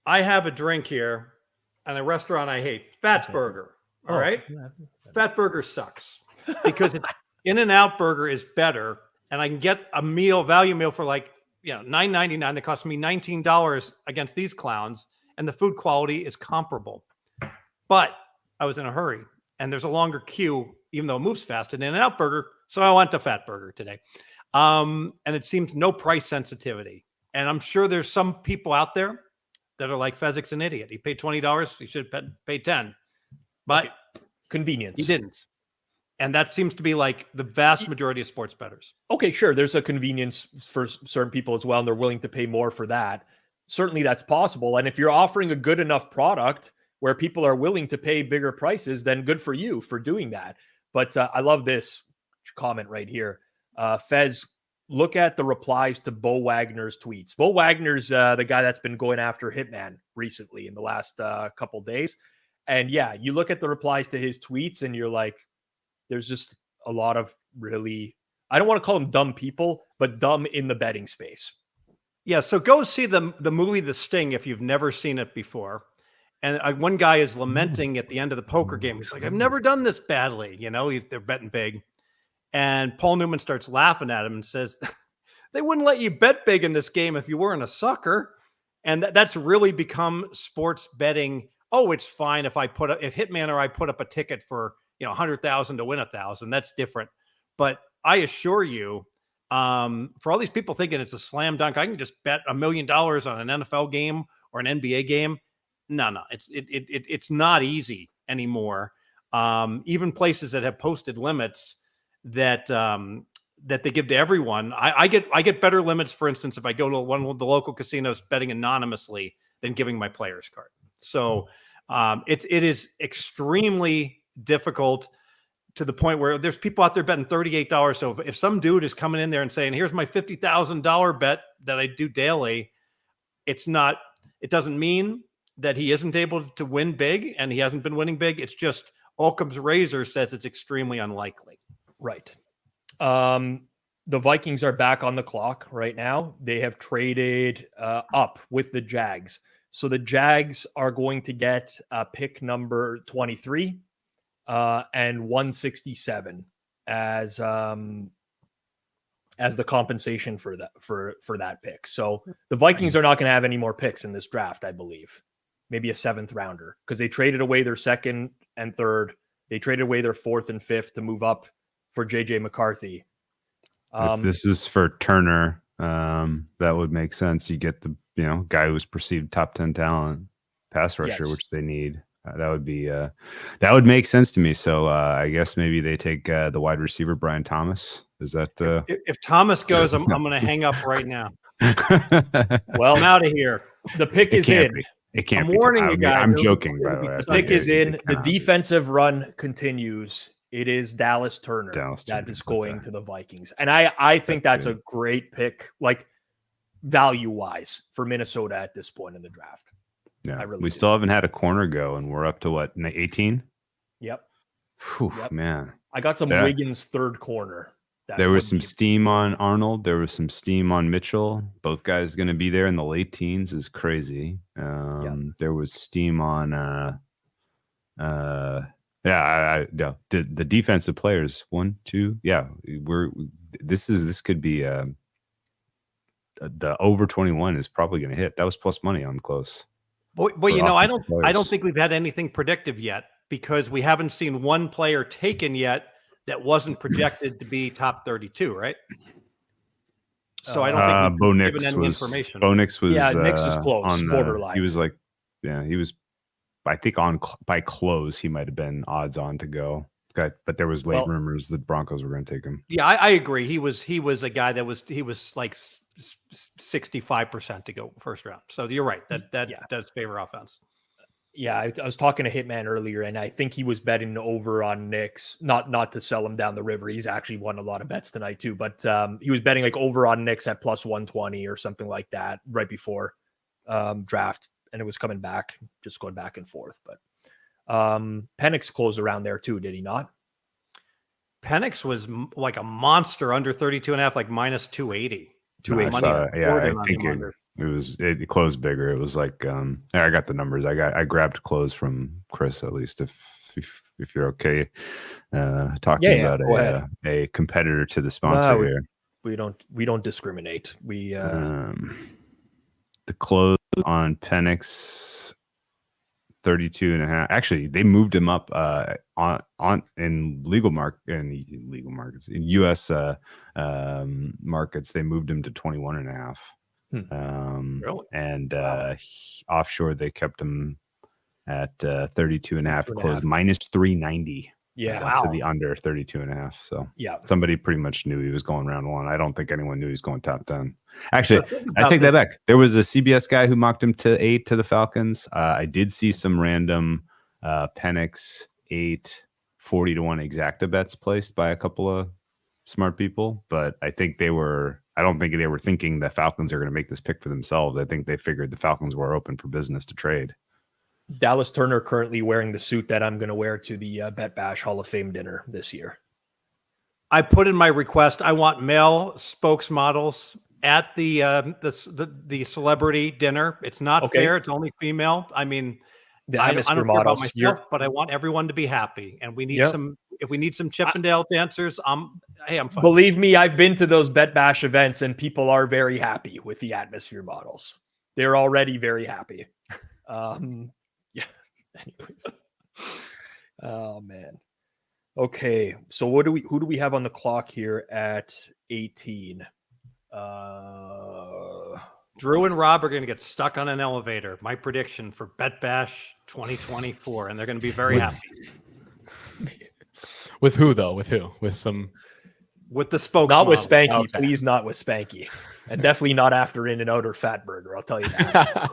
I have a drink here and a restaurant I hate, Fats Burger. All right. Fat Burger sucks because In-N-Out Burger is better. And I can get a value meal for like, $9.99 that cost me $19 against these clowns. And the food quality is comparable. But I was in a hurry and there's a longer queue, even though it moves fast in In-N-Out Burger. So I went to Fat Burger today. And it seems no price sensitivity. And I'm sure there's some people out there that are like Fezzik's an idiot. He paid $20. He should pay $10. But convenience. He didn't. And that seems to be like the vast majority of sports bettors. Okay, sure. There's a convenience for certain people as well, and they're willing to pay more for that. Certainly that's possible. And if you're offering a good enough product where people are willing to pay bigger prices, then good for you for doing that. But I love this comment right here. Fez, look at the replies to Bo Wagner's tweets. Bo Wagner's the guy that's been going after Hitman recently in the last couple days. And yeah, you look at the replies to his tweets and you're like, there's just a lot of really, I don't want to call them dumb people, but dumb in the betting space. Yeah, so go see the movie The Sting if you've never seen it before. And one guy is lamenting at the end of the poker game. He's like, I've never done this badly. They're betting big. And Paul Newman starts laughing at him and says, they wouldn't let you bet big in this game if you weren't a sucker. And that's really become sports betting. Oh, it's fine if Hitman or I put up a ticket for 100,000 to win 1,000. That's different. But I assure you, for all these people thinking it's a slam dunk, I can just bet $1 million on an NFL game or an NBA game. No, it's not easy anymore. Even places that have posted limits that they give to everyone, I get better limits. For instance, if I go to one of the local casinos betting anonymously than giving my player's card. So it is extremely difficult to the point where there's people out there betting $38. So if some dude is coming in there and saying, here's my $50,000 bet that I do daily, it doesn't mean that he isn't able to win big and he hasn't been winning big. It's just Occam's razor says it's extremely unlikely. Right. The Vikings are back on the clock right now. They have traded up with the Jags. So the Jags are going to get pick number 23 and 167 as the compensation for that pick. So the Vikings are not going to have any more picks in this draft, I believe. Maybe a 7th rounder because they traded away their 2nd and 3rd. They traded away their 4th and 5th to move up for JJ McCarthy. If this is for Turner, that would make sense. You get the guy who's perceived top 10 talent, pass rusher, Yes. which they need. That would make sense to me. So I guess maybe they take the wide receiver Brian Thomas. Is that if Thomas goes, I'm going to hang up right now. Well, I'm out of here. The pick is in. It can't I'm be. warning you guys. I'm joking, by the way. The pick is in. The defensive run continues. It is Dallas Turner that is going to the Vikings. And I think that's a great pick, like value-wise for Minnesota at this point in the draft. Yeah, really we do. still haven't had a corner go, and we're up to what, 18? Yep. Whew, man. I got some Wiggins third corner. There was some steam on Arnold. There was some steam on Mitchell. Both guys going to be there in the late teens is crazy. There was steam on the defensive players. 1, 2. Yeah, this could be the over 21 is probably going to hit. That was plus money on close. But I don't think we've had anything predictive yet because we haven't seen one player taken yet that wasn't projected to be top 32, right? So I don't think we've given any information. Bo Nix was Nix was close, borderline. He was like, he was. I think by close he might have been odds on to go. Okay, but there was late rumors that Broncos were going to take him. Yeah, I agree. He was a guy that was like 65% to go first round. So you're right. That does favor offense. Yeah, I was talking to Hitman earlier, and I think he was betting over on Nix. Not to sell him down the river. He's actually won a lot of bets tonight too. But he was betting like over on Nix at plus 120 or something like that right before draft, and it was coming back, just going back and forth. But Penix closed around there too, did he not? Penix was like a monster under 32.5, like minus 280. I saw it. Yeah, I think it closed bigger. It was like I got the numbers. I grabbed close from Chris, at least if you're okay talking about a competitor to the sponsor here. We don't discriminate. We the close on Penix 32.5. Actually, they moved him up on in legal markets in US markets. They moved him to 21.5. Really? And offshore they kept him at 32.5 close minus 390. Yeah, to the under 32.5. So yeah, somebody pretty much knew he was going round one. I don't think anyone knew he was going top 10. Actually, I take that back. There was a CBS guy who mocked him to 8 to the Falcons. I did see some random Penix 8 40-1 exacta bets placed by a couple of smart people, but I don't think they were thinking the Falcons are going to make this pick for themselves. I think they figured the Falcons were open for business to trade. Dallas Turner currently wearing the suit that I'm going to wear to the Bet Bash Hall of Fame dinner this year. I put in my request. I want male spokesmodels at the celebrity dinner. It's not fair. It's only female. I mean, I don't care about myself, but I want everyone to be happy. And we need some. If we need some Chippendale dancers, I'm fine. Believe me, I've been to those Bet Bash events, and people are very happy with the atmosphere models. They're already very happy. Anyways. Oh man. Okay. So who do we have on the clock here at 18? Drew and Rob are going to get stuck on an elevator. My prediction for Bet Bash 2024, and they're going to be very happy. With who though? With who? With the spokesman. Not with Spanky. Okay. Please, not with Spanky, and definitely not after In-N-Out or Fatburger. I'll tell you that.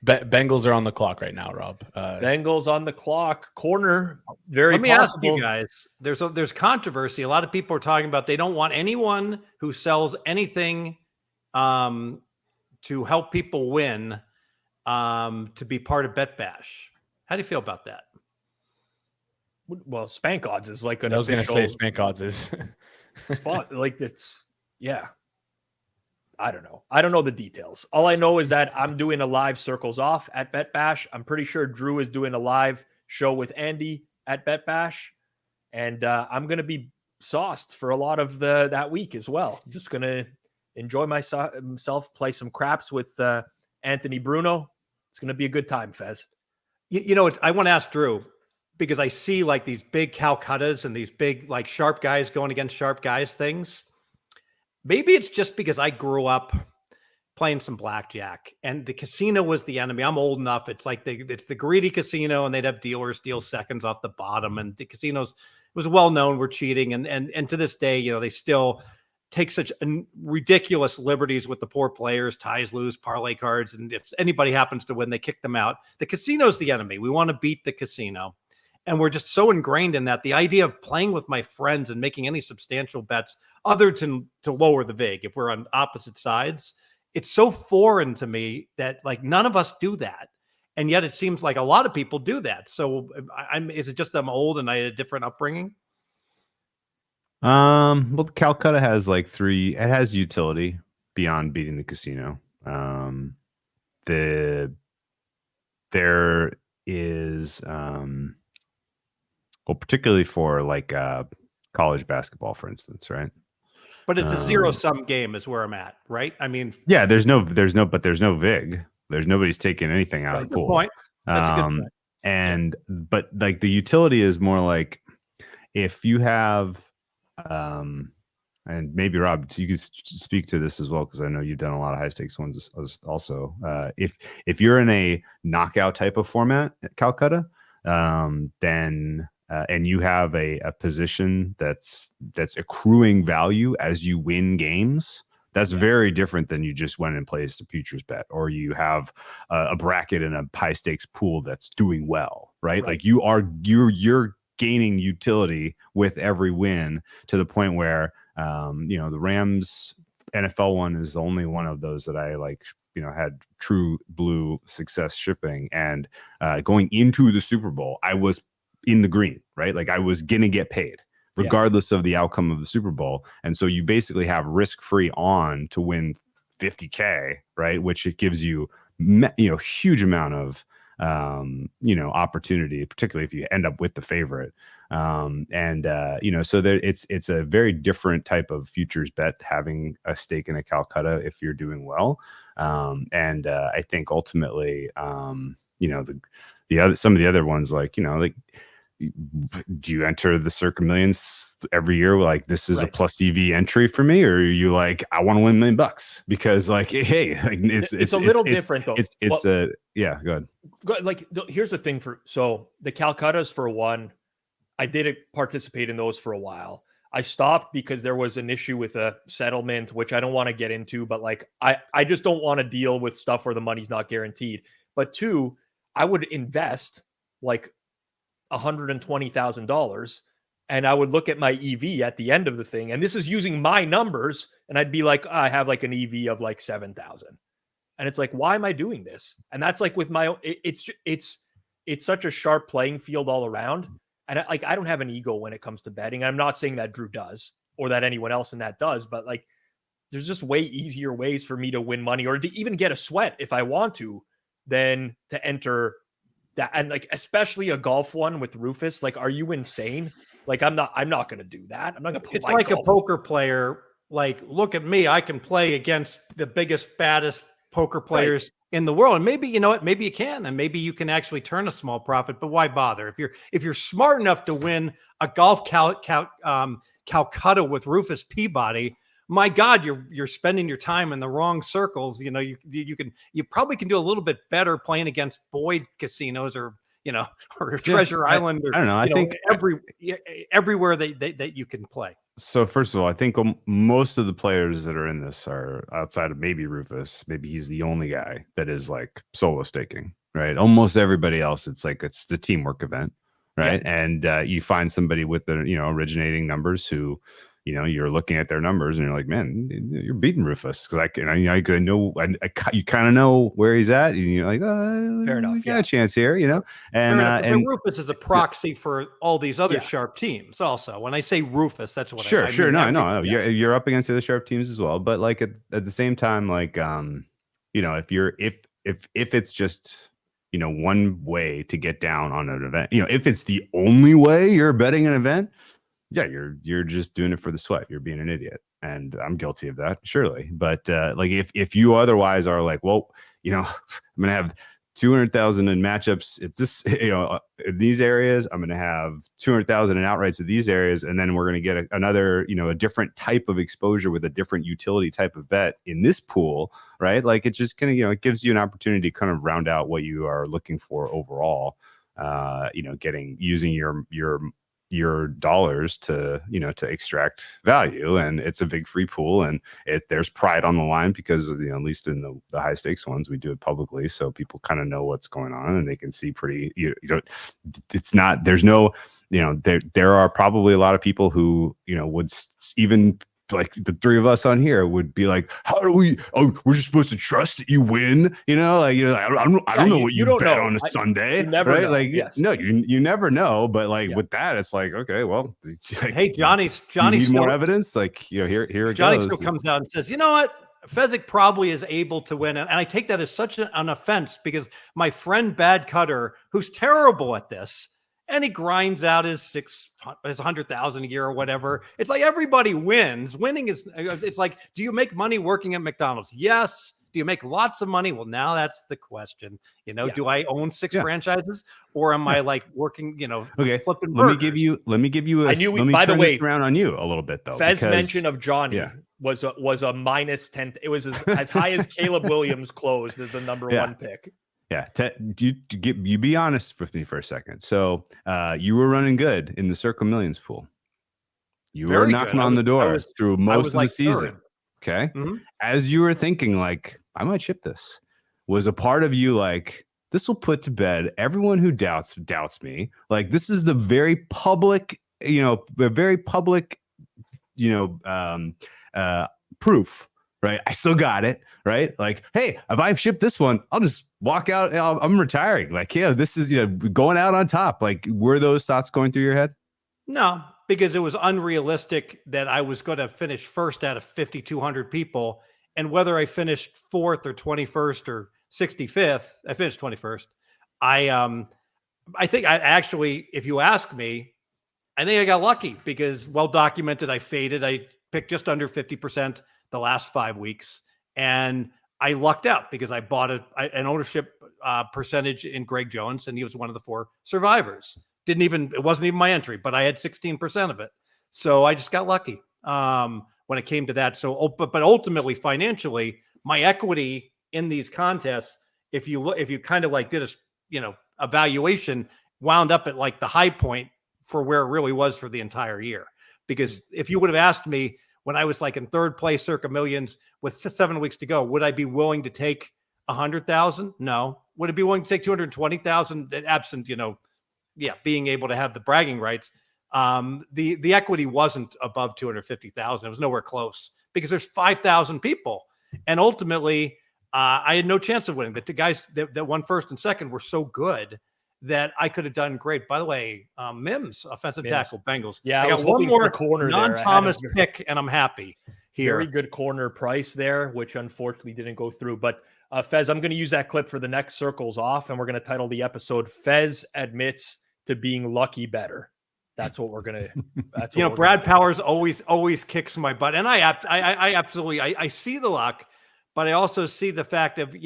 Bengals are on the clock right now, Rob. Bengals on the clock. Corner. Let me ask you guys. There's controversy. A lot of people are talking about they don't want anyone who sells anything to help people win to be part of Bet Bash. How do you feel about that? Well, Spank Odds is like an. I was going to say Spank Odds is spot. Like it's I don't know. I don't know the details. All I know is that I'm doing a live Circles Off at Bet Bash. I'm pretty sure Drew is doing a live show with Andy at Bet Bash, and I'm going to be sauced for a lot of that week as well. I'm just going to enjoy myself, play some craps with Anthony Bruno. It's going to be a good time, Fez. I want to ask Drew, because I see like these big Calcuttas and these big like sharp guys going against sharp guys things. Maybe it's just because I grew up playing some blackjack and the casino was the enemy. I'm old enough. It's like it's the greedy casino, and they'd have dealers deal seconds off the bottom, and the casinos was well known were cheating. And to this day, they still take such ridiculous liberties with the poor players, ties, lose, parlay cards. And if anybody happens to win, they kick them out. The casino's the enemy. We want to beat the casino. And we're just so ingrained in that. The idea of playing with my friends and making any substantial bets other to lower the vig, if we're on opposite sides, it's so foreign to me that like none of us do that. And yet it seems like a lot of people do that. So is it just I'm old and I had a different upbringing? Well, Calcutta has like it has utility beyond beating the casino. There is particularly for like college basketball, for instance, right? But it's a zero-sum game is where I'm at, right? I mean, yeah, there's no vig. There's nobody's taking anything out of the pool. Point. That's a good point. But like the utility is more like if you have, and maybe Rob, you can speak to this as well, because I know you've done a lot of high stakes ones also. If you're in a knockout type of format at Calcutta, then and you have a position that's accruing value as you win games, that's very different than you just went and placed a futures bet, or you have a bracket in a high stakes pool that's doing well, right? Like you're gaining utility with every win to the point where the Rams NFL one is the only one of those that I like, had true blue success shipping, and going into the Super Bowl, I was in the green, right? Like I was going to get paid. regardless of the outcome of the Super Bowl. And so you basically have risk-free on to win 50K, right? Which it gives you, huge amount of, opportunity, particularly if you end up with the favorite. So there, it's a very different type of futures bet, having a stake in a Calcutta if you're doing well. I think ultimately, some of the other ones, do you enter the Circa Millions every year? Like, this is a plus EV entry for me, or are you like, I want to win $1 million because it's a little different though. Go ahead. Here's the thing so the Calcuttas, for one, I did participate in those for a while. I stopped because there was an issue with a settlement, which I don't want to get into, but I just don't want to deal with stuff where the money's not guaranteed. But two, I would invest $120,000 and I would look at my EV at the end of the thing. And this is using my numbers. And I'd be like, I have an EV of 7,000. And it's like, why am I doing this? And that's with my own, it's such a sharp playing field all around. And I don't have an ego when it comes to betting. I'm not saying that Drew does or that anyone else in that does, but there's just way easier ways for me to win money or to even get a sweat if I want to, than to enter that. And especially a golf one with Rufus, are you insane? I'm not going to do that. I'm not going to put It's like a poker player. Look at me. I can play against the biggest, baddest poker players in the world. And maybe, maybe you can, and maybe you can actually turn a small profit, but why bother? If you're smart enough to win a golf Calcutta with Rufus Peabody, my God, you're spending your time in the wrong circles. You probably can do a little bit better playing against Boyd casinos or Treasure Island. Or, I don't know. I think everywhere that you can play. So first of all, I think most of the players that are in this are outside of maybe Rufus. Maybe he's the only guy that is solo staking, right? Almost everybody else, it's the teamwork event, right? Yeah. And you find somebody with the originating numbers who, you're looking at their numbers and you're like, man, you're beating Rufus because you kind of know where he's at. And you're like, fair enough, we got a chance here, And Rufus is a proxy for all these other sharp teams. Also, when I say Rufus, that's what I mean. Sure. No. You're up against the other sharp teams as well. But at the same time, if it's just one way to get down on an event, if it's the only way you're betting an event. Yeah, you're just doing it for the sweat. You're being an idiot, and I'm guilty of that, surely. But if you otherwise are well, I'm gonna have 200,000 in matchups at this, in these areas. I'm gonna have 200,000 in outrights at these areas, and then we're gonna get another, a different type of exposure with a different utility type of bet in this pool, right? It's just gonna, it gives you an opportunity to kind of round out what you are looking for overall. Using your dollars to to extract value, and it's a big free pool, and there's pride on the line because at least in the high stakes ones we do it publicly, so people kind of know what's going on and they can see pretty it's not, there's no, there are probably a lot of people who would even the three of us on here would be like, how do we're just supposed to trust that you win? I don't know what you bet on a Sunday. You never right? know. Yes. No, you never know. But with that, it's okay, well, hey, Johnny's need more evidence. Here it Johnny goes. still comes out and says, you know what? Fezzik probably is able to win. And I take that as such an offense because my friend Bad Cutter, who's terrible at this, and he grinds out his 100,000 a year or whatever. It's everybody wins. Winning is, it's do you make money working at McDonald's? Yes. Do you make lots of money? Well, now that's the question. Do I own 6 franchises, or am I working, okay, flipping let burgers? me give you I knew by the way, around on you a little bit though. Fez mention of Johnny was a minus 10. It was as high as Caleb Williams closed as the number 1 pick. Yeah, you be honest with me for a second. So you were running good in the Circle Millions pool. You were knocking on the door through most of the season. Third. Okay. Mm-hmm. As you were thinking, I might ship this, was a part of you this will put to bed everyone who doubts me. This is the very public, proof, right? I still got it, right? Hey, if I ship this one, I'll just walk out. I'm retiring. This is, going out on top. Were those thoughts going through your head? No, because it was unrealistic that I was going to finish first out of 5,200 people. And whether I finished 4th or 21st or 65th, I finished 21st. I think I actually, if you ask me, I think I got lucky because well documented. I faded. I picked just under 50% the last 5 weeks, and I lucked out because I bought an ownership percentage in Greg Jones, and he was one of the 4 survivors. It wasn't even my entry, but I had 16% of it, so I just got lucky when it came to that. So, but ultimately, financially, my equity in these contests, if you kind of like did a evaluation, wound up at like the high point for where it really was for the entire year. Because if you would have asked me when I was like in 3rd place circa millions with 7 weeks to go, would I be willing to take 100,000? No. Would I be willing to take 220,000 absent, being able to have the bragging rights? The equity wasn't above 250,000. It was nowhere close because there's 5,000 people. And ultimately, I had no chance of winning. But the guys that won 1st and 2nd were so good that I could have done great. By the way, Mims, offensive tackle, Bengals. Yeah, I got one more corner non-Thomas pick, and I'm happy here. Very good corner price there, which unfortunately didn't go through. But Fez, I'm going to use that clip for the next Circles Off, and we're going to title the episode "Fez Admits to Being Lucky Better." That's what we're going to. That's Brad Powers always kicks my butt, and I absolutely see the luck, but I also see the fact of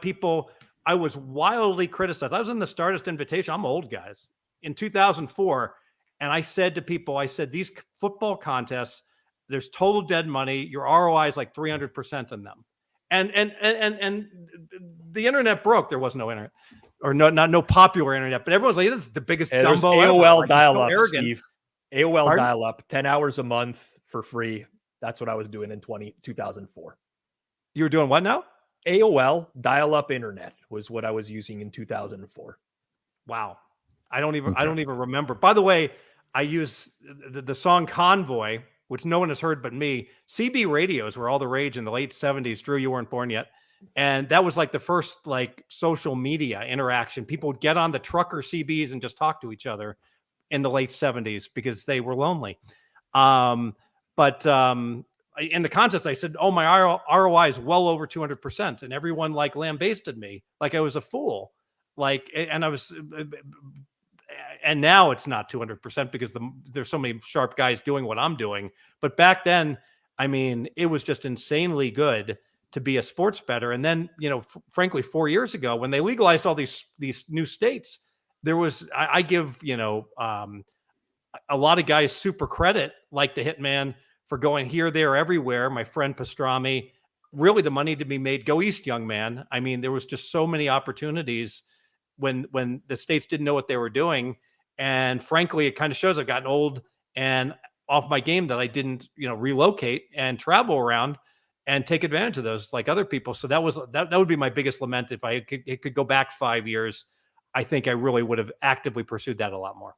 people. I was wildly criticized. I was in the Stardust Invitation. I'm old, guys. In 2004, and I said to people, these football contests, there's total dead money. Your ROI is like 300% in them. And the internet broke. There was no internet, or no popular internet. But everyone's like, this is the biggest Dumbo ever. AOL dial-up, Steve. AOL Pardon? dial-up, 10 hours a month for free. That's what I was doing in 2004. You were doing what now? AOL dial-up internet was what I was using in 2004. Wow. I don't even remember. By the way, I use the song Convoy, which no one has heard but me. CB radios were all the rage in the late 70s. Drew, you weren't born yet. And that was like the first like social media interaction. People would get on the trucker CBs and just talk to each other in the late 70s because they were lonely. In the contest, I said, "Oh, my ROI is well over 200%," and everyone like lambasted me like I was a fool. And now it's not 200% because there's so many sharp guys doing what I'm doing. But back then, I mean, it was just insanely good to be a sports bettor. And then, frankly, 4 years ago when they legalized all these new states, there was I give a lot of guys super credit, like the Hitman, for going here, there, everywhere. My friend Pastrami, really the money to be made. Go East, young man. I mean, there was just so many opportunities when the states didn't know what they were doing. And frankly, it kind of shows I've gotten old and off my game that I didn't, relocate and travel around and take advantage of those like other people. So that would be my biggest lament. If it could go back 5 years, I think I really would have actively pursued that a lot more.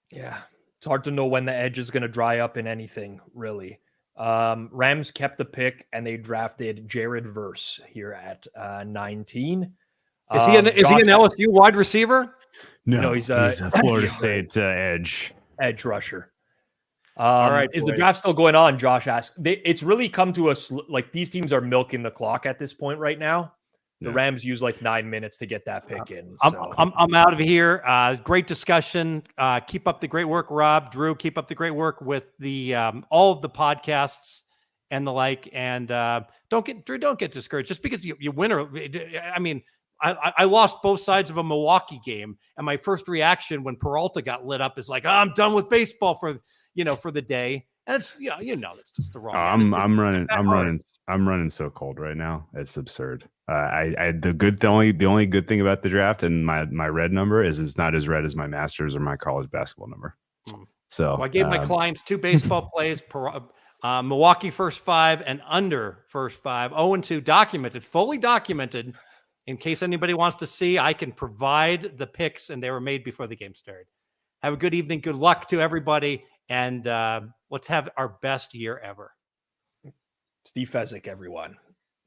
Yeah. It's hard to know when the edge is going to dry up in anything, really. Rams kept the pick, and they drafted Jared Verse here at 19. Is he an LSU wide receiver? No, he's a Florida State edge rusher. All right, is the draft still going on? Josh asked. It's really come to us like these teams are milking the clock at this point right now. The Rams use like 9 minutes to get that pick in. So. I'm out of here. Great discussion. Keep up the great work, Rob, Drew. Keep up the great work with the all of the podcasts and the like. And don't get discouraged just because you win. I mean, I lost both sides of a Milwaukee game, and my first reaction when Peralta got lit up is like, I'm done with baseball for the day. And it's that's just the wrong. I'm running so cold right now. It's absurd. The only good thing about the draft and my red number is it's not as red as my Masters or my college basketball number. So I gave my clients 2 baseball plays, Milwaukee first 5 and under first 5, 0-2 fully documented. In case anybody wants to see, I can provide the picks, and they were made before the game started. Have a good evening. Good luck to everybody. And let's have our best year ever. Steve Fezzik, everyone.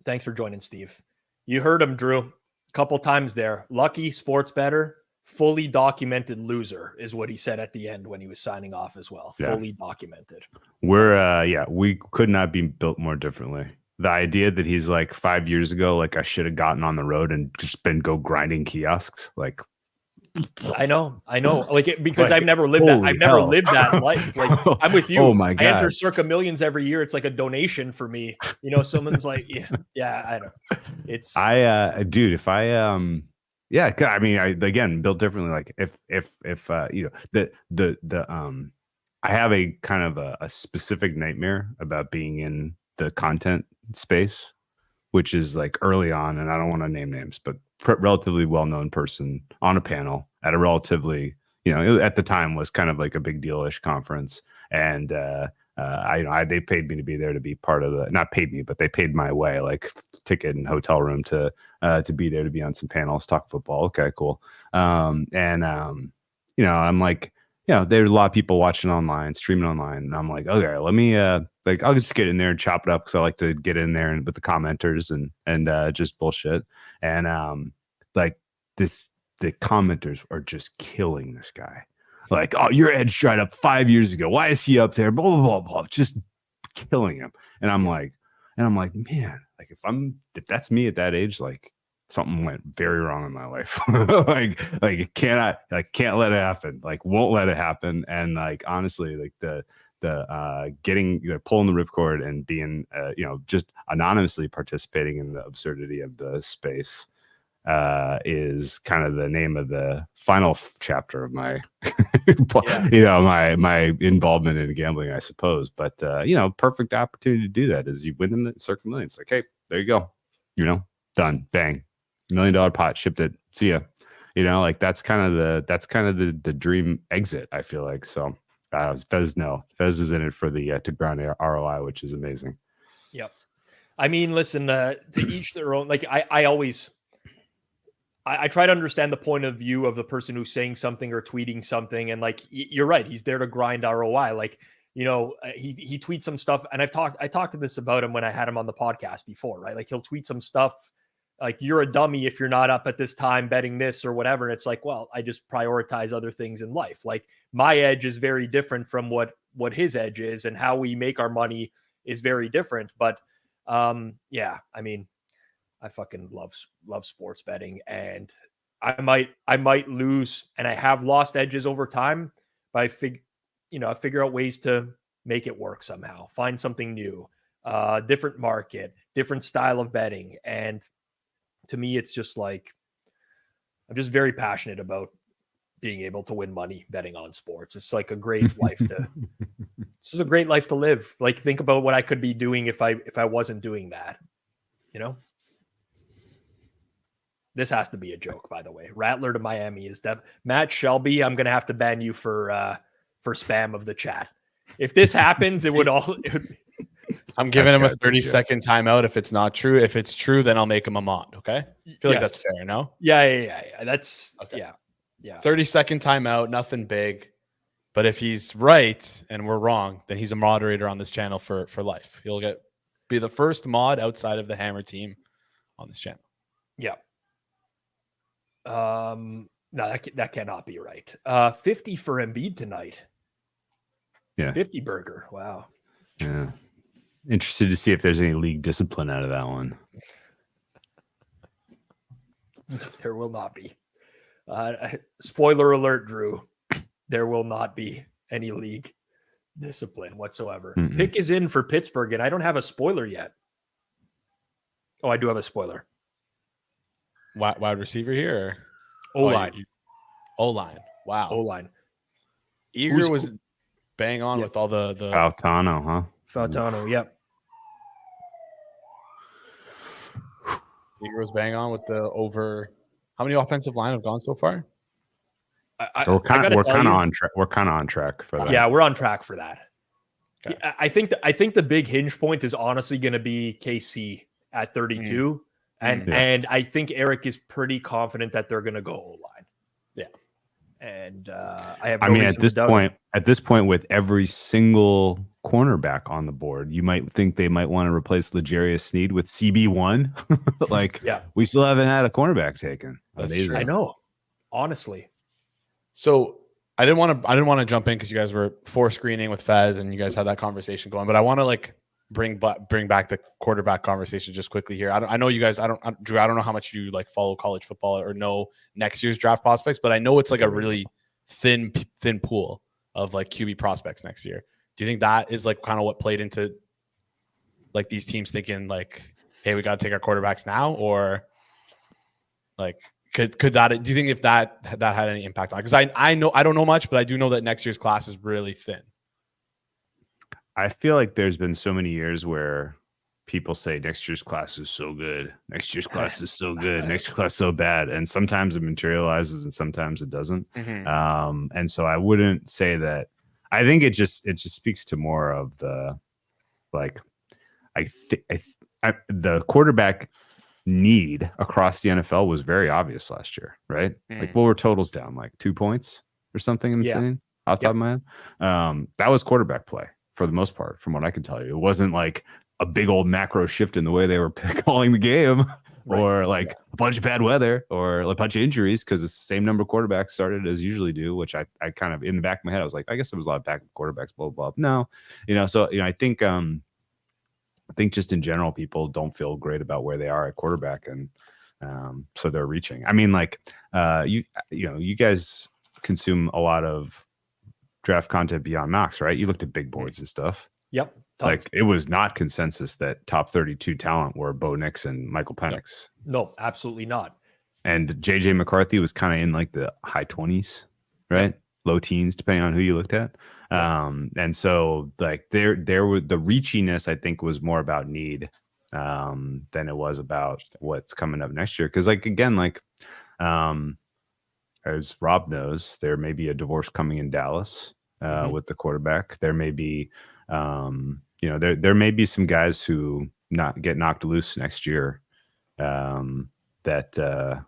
Thanks for joining, Steve. You heard him, Drew, a couple times there. Lucky, sports better, fully documented loser is what he said at the end when he was signing off as well. Yeah. Fully documented. We could not be built more differently. The idea that he's like 5 years ago, like I should have gotten on the road and just been grinding kiosks. Like, I know. Like because Like, I've never lived that. I've holy never hell. lived that life. Like I'm with you. Oh my I enter God. Circa Millions every year. It's like a donation for me. You know, someone's like, yeah. I don't. It's Dude, if I yeah, I mean, I again built differently. Like if you know I have a kind of a specific nightmare about being in the content space, which is like early on, and I don't want to name names, but relatively well-known person on a panel at a relatively, you know, at the time was kind of like a big deal-ish conference, and they paid me to be there to be part of the, not paid me, but they paid my way, like ticket and hotel room to be there to be on some panels, talk football. Okay, cool. You know, I'm like, you know, there's a lot of people watching online, streaming online, and I'm like, okay, let me like I'll just get in there and chop it up because I like to get in there and with the commenters and just bullshit. And like the commenters are just killing this guy. Like, oh, your edge dried up 5 years ago. Why is he up there? Blah blah blah blah. Just killing him. And I'm like, man, like if that's me at that age, like something went very wrong in my life. like can't let it happen. Like won't let it happen. And like honestly, like the getting pulling the ripcord and being you know, just anonymously participating in the absurdity of the space is kind of the name of the final chapter of my you know, my involvement in gambling, I suppose. But you know, perfect opportunity to do that is you win in the Circa Millions. Like, hey, there you go, you know, done, bang, $1 million pot, shipped it, see ya. You know, like that's kind of the dream exit, I feel like. So Fez is in it for the to ground ROI, which is amazing. Yep. I mean, listen, to each their own. Like I try to understand the point of view of the person who's saying something or tweeting something. And like, you're right. He's there to grind ROI. Like, you know, he tweets some stuff, and I talked to this about him when I had him on the podcast before, right? Like he'll tweet some stuff like, you're a dummy if you're not up at this time betting this or whatever. And it's like, well, I just prioritize other things in life. Like my edge is very different from what his edge is, and how we make our money is very different. But yeah, I mean, I fucking love sports betting, and I might lose, and I have lost edges over time, but I figure out ways to make it work somehow, find something new, different market, different style of betting. And to me, it's just like, I'm just very passionate about being able to win money betting on sports. It's like a great life this is a great life to live. Like, think about what I could be doing if I wasn't doing that, you know? This has to be a joke, by the way. Rattler to Miami is Matt Shelby. I'm going to have to ban you for spam of the chat. If this happens, it would. I'm giving him a 30-second timeout if it's not true. If it's true, then I'll make him a mod. Okay. I feel like that's fair. No. Yeah. That's okay. Yeah. 30-second timeout. Nothing big. But if he's right and we're wrong, then he's a moderator on this channel for life. He'll be the first mod outside of the Hammer team on this channel. Yeah. No, that cannot be right. 50 for Embiid tonight. Yeah. 50 burger. Wow. Yeah. Interested to see if there's any league discipline out of that one. There will not be. Spoiler alert, Drew. There will not be any league discipline whatsoever. Mm-mm. Pick is in for Pittsburgh, and I don't have a spoiler yet. Oh, I do have a spoiler. Wide receiver here? O-line. O-line. Wow. O-line. Eager was bang on with all the Falcano, huh? Falcano, yep. Eager was bang on with the over. How many offensive line have gone so far? We're kind of on track. We're kind of on track for that. Yeah, we're on track for that. Okay. Yeah, I think the big hinge point is honestly going to be KC at 32. And I think Eric is pretty confident that they're going to go O-line. Yeah. And I have. At this point, with every single cornerback on the board, you might think they might want to replace L'Jarius Sneed with CB1. Like, yeah, we still haven't had a cornerback taken. That's Amazing. true. I know. Honestly, So I didn't want to jump in because you guys were for screening with Fez and you guys had that conversation going, but I want to like bring back the quarterback conversation just quickly here. I know you guys. Drew, I don't know how much you like follow college football or know next year's draft prospects, but I know it's like a really thin pool of like QB prospects next year. Do you think that is like kind of what played into like these teams thinking like, hey, we got to take our quarterbacks now, or like could that? Do you think if that had any impact on? Because I know I don't know much, but I do know that next year's class is really thin. I feel like there's been so many years where people say next year's class is so good. Next year's class is so good. Next year's class is so bad. And sometimes it materializes and sometimes it doesn't. And so I wouldn't say that. I think it just speaks to more of the like the quarterback need across the NFL was very obvious last year, right? Like what were totals down? Like 2 points or something insane off the top of my head. That was quarterback play for the most part, from what I can tell you. It wasn't like a big old macro shift in the way they were calling the game or like a bunch of bad weather or a bunch of injuries, because the same number of quarterbacks started as usually do, which I kind of in the back of my head, I was like, I guess there was a lot of backup quarterbacks, blah, blah, blah. No, so, I think just in general, people don't feel great about where they are at quarterback. And so they're reaching. I mean, like you guys consume a lot of draft content beyond Knox, right? You looked at big boards and stuff. Yep. Like it was not consensus that top 32 talent were Bo Nix and Michael Penix. No, absolutely not. And JJ McCarthy was kind of in like the high 20s, right? Low teens, depending on who you looked at. And so like there were the reachiness, I think, was more about need than it was about what's coming up next year. Cause like, again, like as Rob knows, there may be a divorce coming in Dallas with the quarterback. There may be, there may be some guys who get knocked loose next year that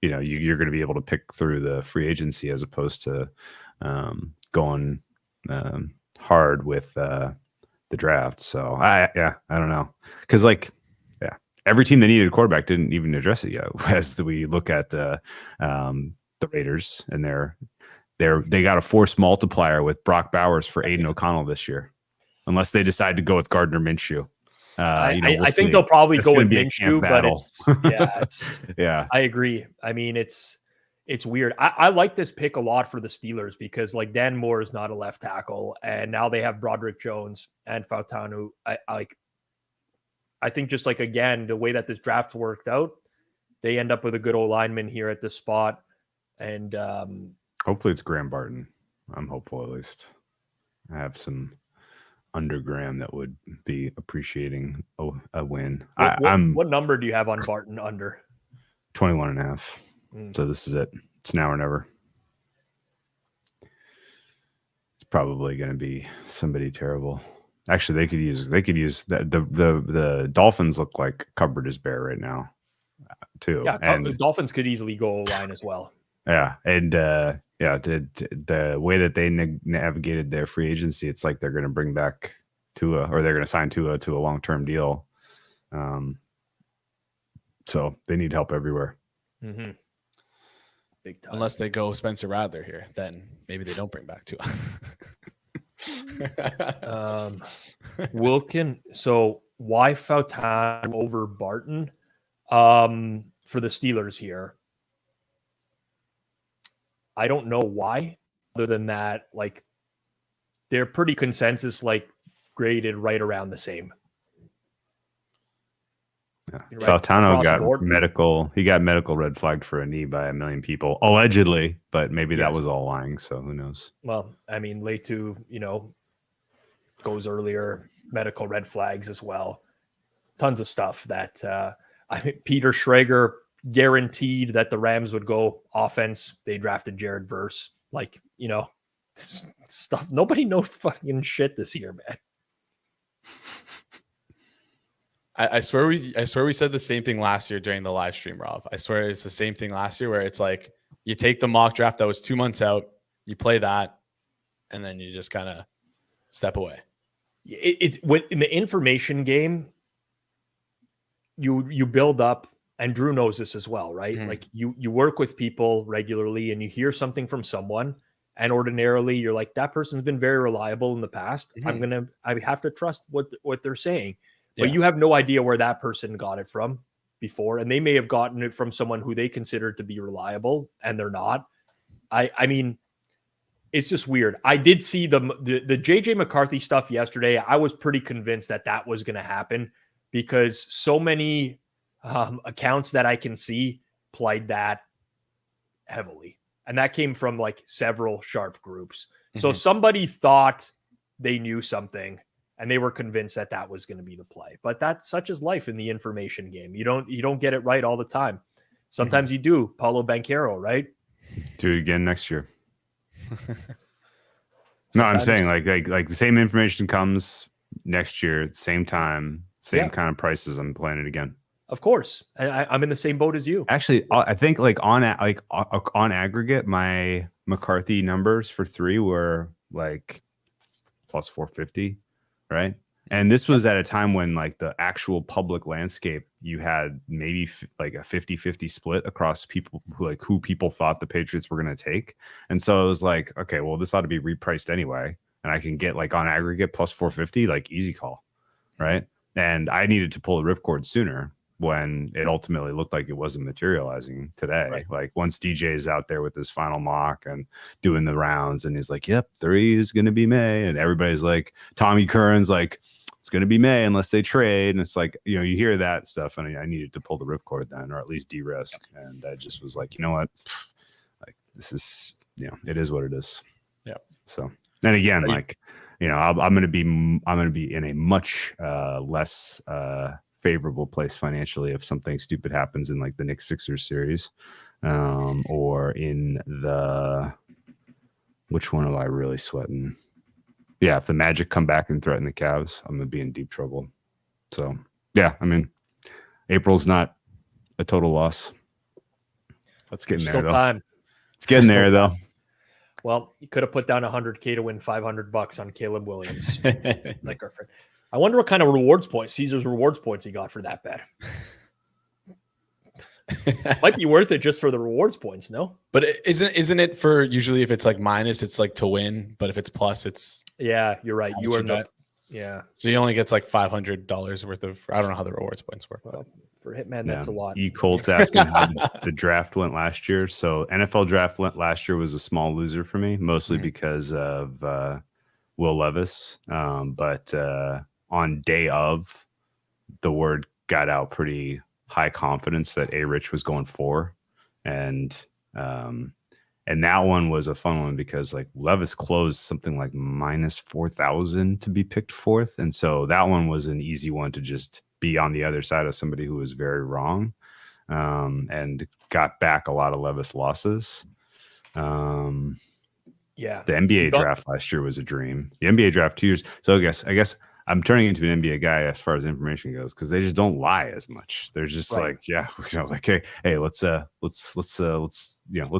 you're going to be able to pick through the free agency as opposed to going hard with the draft. So I don't know, because every team that needed a quarterback didn't even address it yet. As we look at the Raiders, and they got a force multiplier with Brock Bowers for Aiden O'Connell this year, unless they decide to go with Gardner Minshew. I think they'll probably go with Minshew, but it's I agree. I mean, it's weird. I like this pick a lot for the Steelers because like Dan Moore is not a left tackle, and now they have Broderick Jones and Fashanu. I think just like, again, the way that this draft worked out, they end up with a good old lineman here at this spot. And hopefully it's Graham Barton. I'm hopeful, at least. I have some under Graham that would be appreciating a win. What number do you have on Barton under? 21 and a half. So this is it. It's now or never. It's probably going to be somebody terrible. Actually, they could use that. The Dolphins look like cupboard is bare right now, too. Yeah, and the Dolphins could easily go line as well. Yeah, and the way that they navigated their free agency, it's like they're going to bring back Tua, or they're going to sign Tua to a long-term deal. So they need help everywhere. Mm-hmm. Big time. Unless they go Spencer Rattler here, then maybe they don't bring back Tua. Wilkin. So why Fashanu over Barton for the Steelers here? I don't know why, other than that, like they're pretty consensus, like graded right around the same. Yeah. Right Fashanu got medical. He got medical red flagged for a knee by 1 million people, allegedly, but maybe that was all lying. So who knows? Well, I mean, Latu, goes earlier, medical red flags as well. Tons of stuff that I think Peter Schrager guaranteed that the Rams would go offense. They drafted Jared Verse. Like, stuff. Nobody knows fucking shit this year, man. I swear we said the same thing last year during the live stream, Rob. I swear it's the same thing last year where it's like you take the mock draft that was 2 months out, you play that, and then you just kind of step away. It's when in the information game, you build up and Drew knows this as well, right? Mhm. Like you work with people regularly and you hear something from someone, and ordinarily you're like, that person's been very reliable in the past. I have to trust what they're saying. But Yeah. you have no idea where that person got it from before, and they may have gotten it from someone who they considered to be reliable, and they're not. I mean, it's just weird. I did see the JJ McCarthy stuff yesterday. I was pretty convinced that was going to happen because so many accounts that I can see played that heavily. And that came from like several sharp groups. So somebody thought they knew something and they were convinced that was going to be the play. But that's such as life in the information game. You don't get it right all the time. Sometimes you do. Paulo Banchero, right? Do it again next year. No, I'm saying like the same information comes next year, same time, same kind of prices. I'm playing it again. Of course, I'm in the same boat as you. Actually, I think like on aggregate, my McCarthy numbers for 3 were like plus 450, right? And this was at a time when like the actual public landscape, you had maybe like a 50-50 split across people who people thought the Patriots were going to take. And so it was like, okay, well, this ought to be repriced anyway. And I can get like on aggregate plus 450, like easy call, right? And I needed to pull the ripcord sooner when it ultimately looked like it wasn't materializing today. Right. Like once DJ is out there with his final mock and doing the rounds and he's like, yep, 3 is going to be Maye. And everybody's like, Tommy Curran's like, it's going to be Maye unless they trade. And it's like, you know, you hear that stuff and I needed to pull the ripcord then, or at least de-risk. And I just was like, you know what? Like this is, you know, it is what it is. Yeah. So, and again, like, you know, I'm going to be in a much less favorable place financially if something stupid happens in like the Knicks Sixers series, or in the, which one am I really sweating? Yeah, if the Magic come back and threaten the Cavs, I'm gonna be in deep trouble. So yeah, I mean, April's not a total loss. Let's get in there though. Time. It's getting there though. Well, you could have put down $100K to win $500 on Caleb Williams. Like our friend. I wonder what kind of rewards points, Caesar's rewards points he got for that bet. Might be worth it just for the rewards points, no? But isn't it for usually if it's like minus, it's like to win, but if it's plus, it's you're right. You are not. Yeah. So you only gets like $500 worth of. I don't know how the rewards points work. Well, for Hitman, that's a lot. Colts asking how the draft went last year. So NFL draft went last year was a small loser for me, mostly because of Will Levis. But on day of, the word got out pretty high confidence that A-Rich was going 4. And that one was a fun one because like Levis closed something like minus 4,000 to be picked 4th. And so that one was an easy one to just be on the other side of somebody who was very wrong, and got back a lot of Levis losses. The NBA draft last year was a dream. The NBA draft 2 years. So I guess I'm turning into an NBA guy as far as information goes because they just don't lie as much. They're just like, yeah, you know, like, hey, let's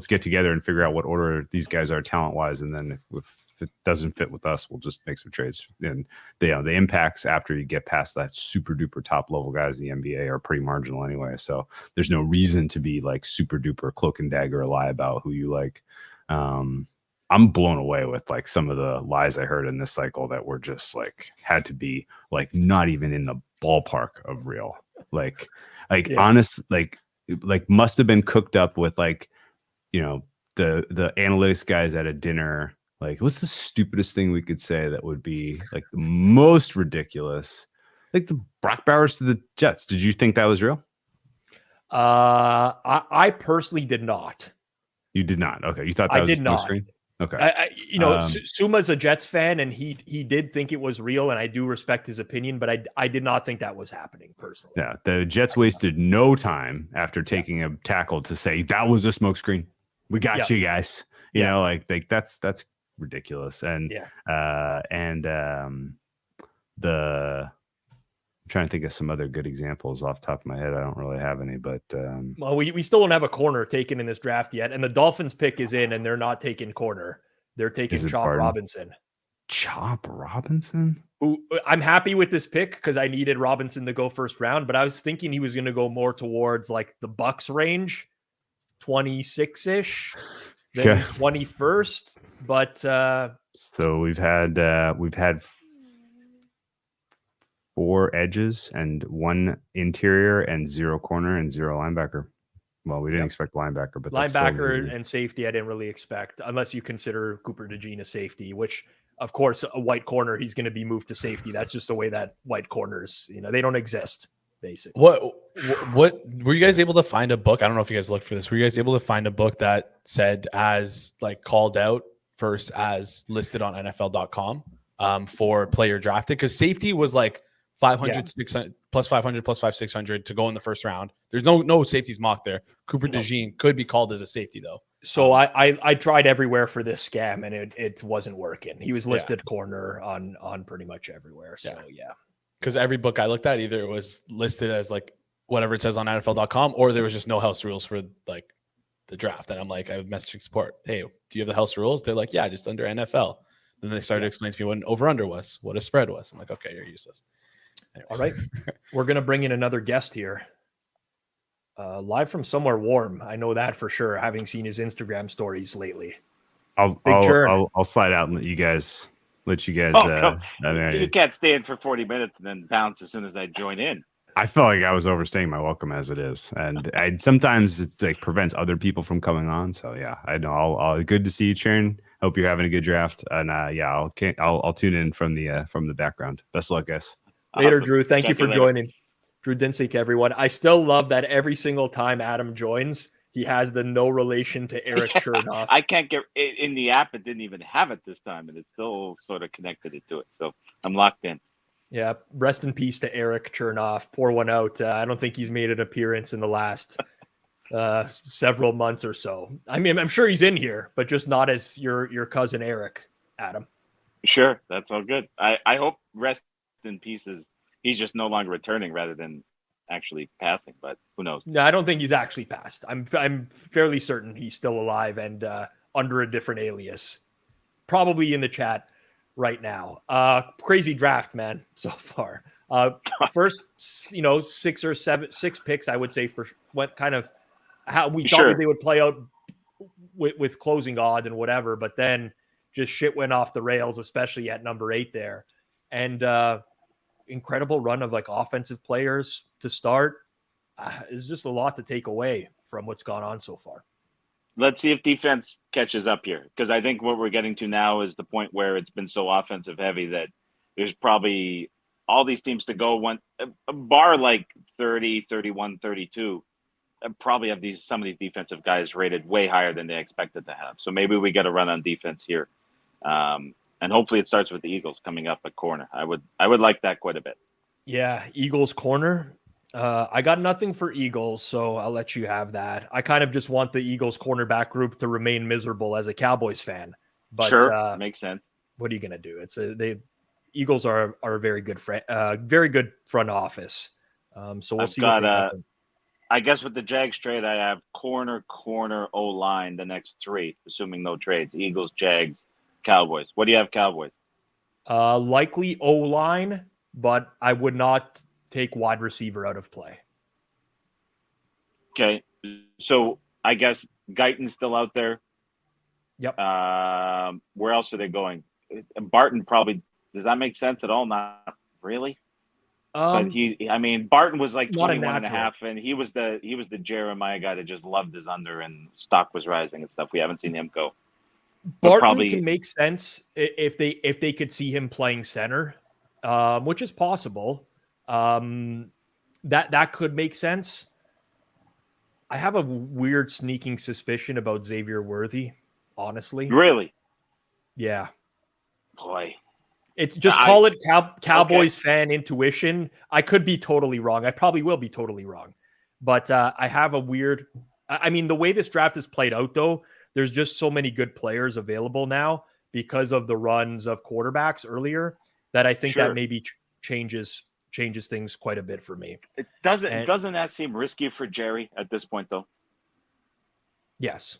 get together and figure out what order these guys are talent wise, and then if it doesn't fit with us, we'll just make some trades. And the impacts after you get past that super duper top level guys in the NBA are pretty marginal anyway. So there's no reason to be like super duper cloak and dagger or lie about who you like. I'm blown away with like some of the lies I heard in this cycle that were just like had to be like not even in the ballpark of real. Honest, like must have been cooked up with like, you know, the analytics guys at a dinner. Like, what's the stupidest thing we could say that would be like the most ridiculous? Like the Brock Bowers to the Jets. Did you think that was real? I personally did not. You did not. Okay, you thought that was a smoke screen? Okay. Suma's a Jets fan, and he did think it was real, and I do respect his opinion, but I did not think that was happening personally. Yeah, the Jets wasted no time after taking a tackle to say that was a smoke screen. We got you guys. You know, like that's ridiculous. And I'm trying to think of some other good examples off the top of my head. I don't really have any, but well, we still don't have a corner taken in this draft yet, and the Dolphins pick is in, and they're not taking corner. They're taking Chop Robinson. Chop Robinson? who I'm happy with this pick because I needed Robinson to go first round, but I was thinking he was going to go more towards like the Bucks range, 26-ish, than 21st. But so we've had 4 edges and 1 interior and 0 corner and 0 linebacker. Well, we didn't expect linebacker, but that's linebacker and safety I didn't really expect, unless you consider Cooper DeJean a safety, which of course a white corner, he's going to be moved to safety. That's just the way that white corners, they don't exist basically. What were you guys able to find a book? I don't know if you guys looked for this. Were you guys able to find a book that said as like called out versus as listed on NFL.com for player drafted? Because safety was like 500, 600, plus 500, plus 600 to go in the first round. There's no safeties mocked there. Cooper DeJean could be called as a safety though. So I tried everywhere for this scam and it wasn't working. He was listed corner on pretty much everywhere. So yeah. Because every book I looked at, either it was listed as like whatever it says on NFL.com, or there was just no house rules for like the draft. And I'm like, I have messaging support. Hey, do you have the house rules? They're like, yeah, just under NFL. Then they started to explain to me what an over-under was, what a spread was. I'm like, okay, you're useless. Anyways. All right. We're going to bring in another guest here. Live from somewhere warm. I know that for sure, having seen his Instagram stories lately. I'll slide out and let you guys. You can't stay in for 40 minutes and then bounce as soon as I join in. I felt like I was overstaying my welcome as it is, and I sometimes it's like prevents other people from coming on. So yeah, I know. I'll good to see you, Sharon. Hope you're having a good draft, and I'll tune in from the background. Best of luck, guys. Later, awesome. Drew. Thank you for joining. Drew Dinsick, everyone. I still love that every single time Adam joins, he has the no relation to Eric Chernoff. I can't get in the app. It didn't even have it this time, and it still sort of connected it to it. So I'm locked in. Yeah. Rest in peace to Eric Chernoff. Pour one out. I don't think he's made an appearance in the last several months or so. I mean, I'm sure he's in here, but just not as your cousin Eric, Adam. Sure. That's all good. I hope rest in peace is he's just no longer returning rather than actually passing, but who knows? No, I don't think he's actually passed. I'm fairly certain he's still alive and under a different alias, probably in the chat right now. Crazy draft, man, so far. First, 6 picks, I would say, for what kind of how we thought they would play out with closing odds and whatever, but then just shit went off the rails, especially at number 8 there. And incredible run of like offensive players to start. It's just a lot to take away from what's gone on so far. Let's see if defense catches up here, because I think what we're getting to now is the point where it's been so offensive heavy that there's probably all these teams to go one bar like 30, 31, 32 probably have some of these defensive guys rated way higher than they expected to have. So maybe we get a run on defense here. And hopefully it starts with the Eagles coming up at corner. I would like that quite a bit. Yeah, Eagles corner. I got nothing for Eagles, so I'll let you have that. I kind of just want the Eagles cornerback group to remain miserable as a Cowboys fan. But sure, makes sense. What are you going to do? Eagles are a very good front office. So we'll see. I guess with the Jags trade, I have corner, O-line, the next 3, assuming no trades. Eagles, Jags, Cowboys. What do you have, Cowboys? Likely O-line, but I would not take wide receiver out of play. Okay. So I guess Guyton's still out there. Yep. Where else are they going? Barton probably. Does that make sense at all? Not really. But Barton was like 21 and a half, and he was the Jeremiah guy that just loved his under and stock was rising and stuff. We haven't seen him go. Barton can make sense if they could see him playing center, which is possible. That could make sense. I have a weird sneaking suspicion about Xavier Worthy, honestly. Really? Yeah. Boy. It's just call it Cowboys fan intuition. I could be totally wrong. I probably will be totally wrong. But I have a weird – I mean, the way this draft is played out, though, there's just so many good players available now because of the runs of quarterbacks earlier that I think that maybe changes things quite a bit for me. Doesn't that seem risky for Jerry at this point, though? Yes.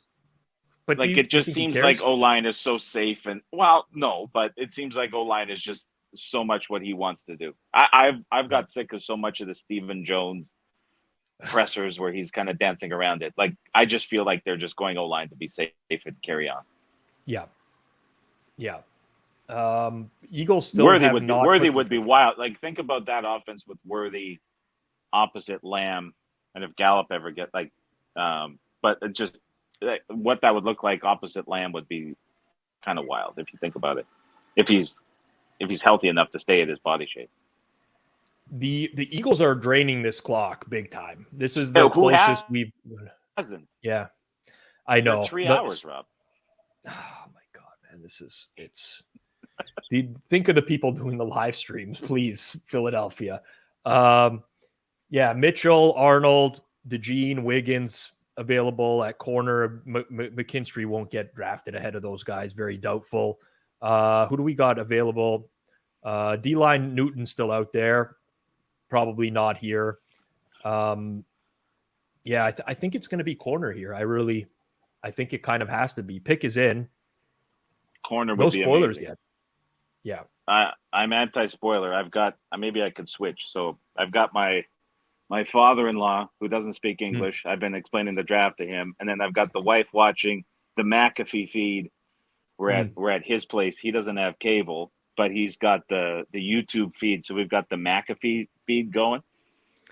But it just seems like O-line is so safe. And, well, no, but it seems like O-line is just so much what he wants to do. I've got sick of so much of the Stephen Jones pressers where he's kind of dancing around it. Like, I just feel like they're just going O-line to be safe and carry on. Yeah. Eagles still Worthy have would not be, Worthy put the would be pick. wild. Like, think about that offense with Worthy opposite Lamb, and if Gallup ever get but it just what that would look like opposite Lamb would be kind of wild if you think about it. If he's healthy enough to stay at his body shape. The Eagles are draining this clock big time. This is the closest we've. Hasn't. Yeah, I know. 3 hours, Rob. Oh my God, man! Think of the people doing the live streams, please, Philadelphia. Mitchell, Arnold, DeJean, Wiggins available at corner. McKinstry won't get drafted ahead of those guys. Very doubtful. Who do we got available? D-line Newton still out there. Probably not here. I think it's going to be corner here. I think it kind of has to be. Pick is in. Corner No would be spoilers amazing. yet. Yeah. I'm anti-spoiler. I've got maybe I could switch. So I've got my father-in-law who doesn't speak English. I've been explaining the draft to him, and then I've got the wife watching the McAfee feed. We're at his place. He doesn't have cable, but he's got the YouTube feed. So we've got the McAfee feed going,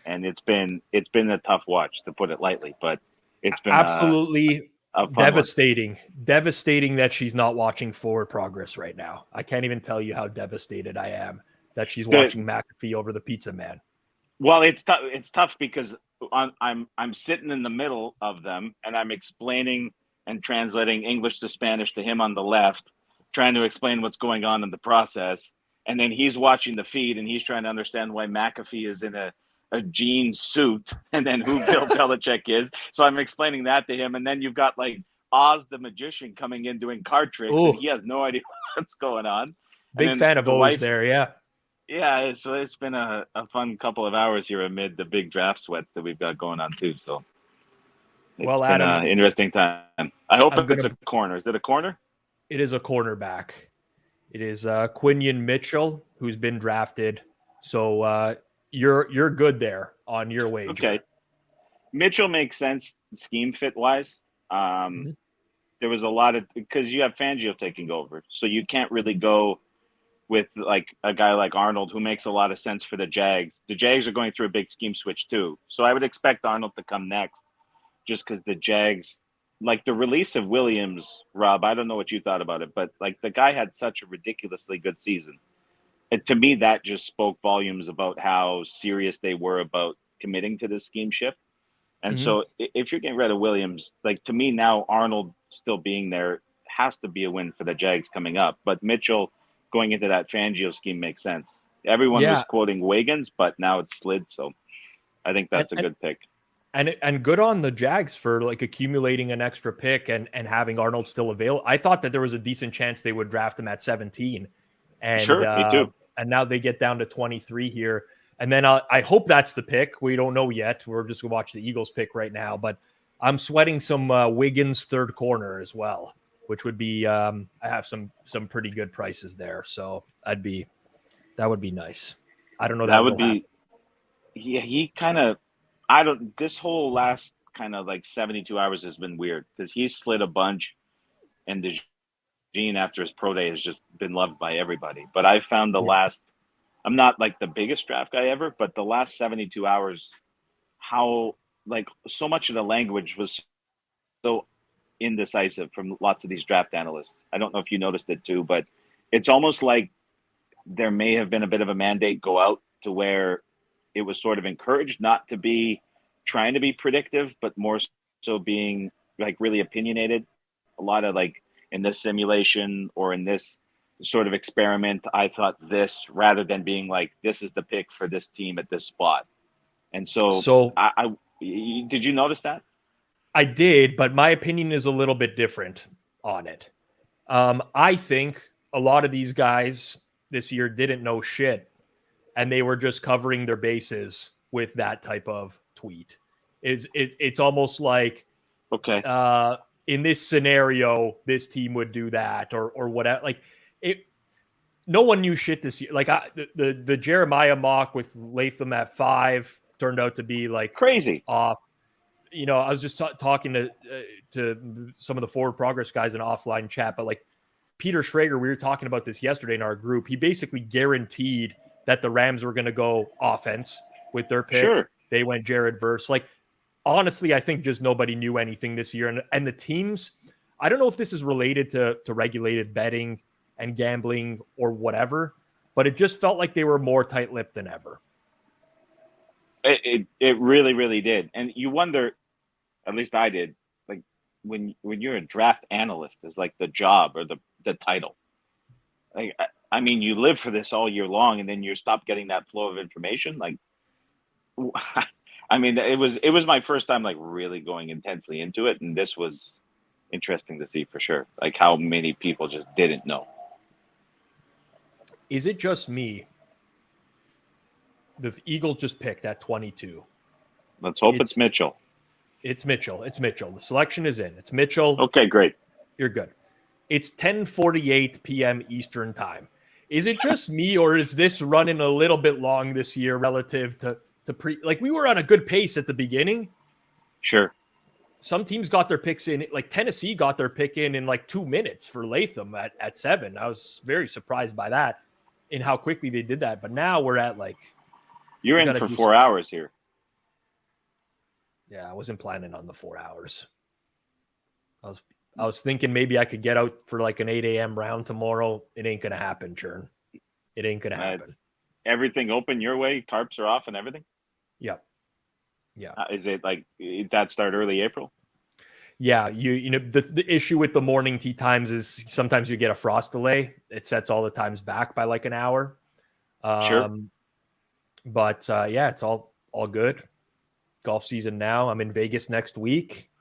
and it's been a tough watch, to put it lightly. But it's been absolutely a fun devastating. One. Devastating that she's not watching Forward Progress right now. I can't even tell you how devastated I am that she's watching McAfee over the Pizza Man. Well, it's tough. It's tough because I'm sitting in the middle of them, and I'm explaining and translating English to Spanish to him on the left, trying to explain what's going on in the process. And then he's watching the feed, and he's trying to understand why McAfee is in a jean suit, and then who Bill Belichick is. So I'm explaining that to him, and then you've got like Oz the magician coming in doing card tricks, and he has no idea what's going on. Big fan of Oz there, yeah. Yeah, so it's been a fun couple of hours here amid the big draft sweats that we've got going on too. So it's been Adam, an interesting time. I hope it's a corner. Is it a corner? It is a cornerback. It is Quinion Mitchell, who's been drafted. So you're good there on your wager. Okay. Mitchell makes sense scheme fit wise. There was a lot of because you have Fangio taking over, so you can't really go with like a guy like Arnold who makes a lot of sense for the Jags. The Jags are going through a big scheme switch too. So I would expect Arnold to come next just because the Jags, like the release of Williams, Rob, I don't know what you thought about it, but like the guy had such a ridiculously good season. And to me, that just spoke volumes about how serious they were about committing to this scheme shift. And so if you're getting rid of Williams, like to me now, Arnold still being there has to be a win for the Jags coming up. But Mitchell going into that Fangio scheme makes sense. Everyone was quoting Wiggins, but now it's slid. So I think that's a good pick. And good on the Jags for like accumulating an extra pick and having Arnold still available. I thought that there was a decent chance they would draft him at 17. And, sure, me too. And now they get down to 23 here. And then I hope that's the pick. We don't know yet. We're just going to watch the Eagles pick right now. But I'm sweating some Wiggins third corner as well, which would be I have some pretty good prices there. So that would be nice. I don't know. That would be he kind of this whole last kind of like 72 hours has been weird because he slid a bunch, and DeJean after his pro day has just been loved by everybody. But I found I'm not like the biggest draft guy ever, but the last 72 hours, how like so much of the language was so indecisive from lots of these draft analysts. I don't know if you noticed it too, but it's almost like there may have been a bit of a mandate go out to where it was sort of encouraged not to be trying to be predictive, but more so being like really opinionated. A lot of like in this simulation or in this sort of experiment, I thought this rather than being like, this is the pick for this team at this spot. And so I did you notice that? I did, but my opinion is a little bit different on it. I think a lot of these guys this year didn't know shit, and they were just covering their bases with that type of tweet. It's almost like, okay, in this scenario, this team would do that or whatever. Like no one knew shit this year. Like the Jeremiah mock with Latham at 5 turned out to be like Crazy. off. I was just talking to some of the forward progress guys in offline chat, but like Peter Schrager, we were talking about this yesterday in our group. He basically guaranteed that the Rams were going to go offense with their pick. Sure. They went Jared Verse. Like, honestly, I think just nobody knew anything this year. And the teams, I don't know if this is related to regulated betting and gambling or whatever, but it just felt like they were more tight-lipped than ever. It really, really did. And you wonder, at least I did, like when you're a draft analyst is like the job or the title. Like, I mean, you live for this all year long, and then you stop getting that flow of information. Like, I mean, it was my first time like really going intensely into it, and this was interesting to see for sure. Like how many people just didn't know. Is it just me? The Eagles just picked at 22. Let's hope it's Mitchell. It's Mitchell. It's Mitchell. The selection is in. It's Mitchell. Okay, great. You're good. It's 10:48 p.m. Eastern time. Is it just me, or is this running a little bit long this year relative to like we were on a good pace at the beginning? Sure. Some teams got their picks in, like Tennessee got their pick in like 2 minutes for Latham at 7. I was very surprised by that in how quickly they did that. But now we're at like you're in for 4 hours here. Yeah, I wasn't planning on the 4 hours. I was thinking maybe I could get out for like an 8 a.m. round tomorrow. It ain't gonna happen, Churn. It ain't gonna happen. Everything open your way, tarps are off and everything. Yep. Yeah. Is it like that start early April? Yeah, you know the issue with the morning tee times is sometimes you get a frost delay. It sets all the times back by like an hour. Sure. But yeah, it's all good. Golf season now. I'm in Vegas next week.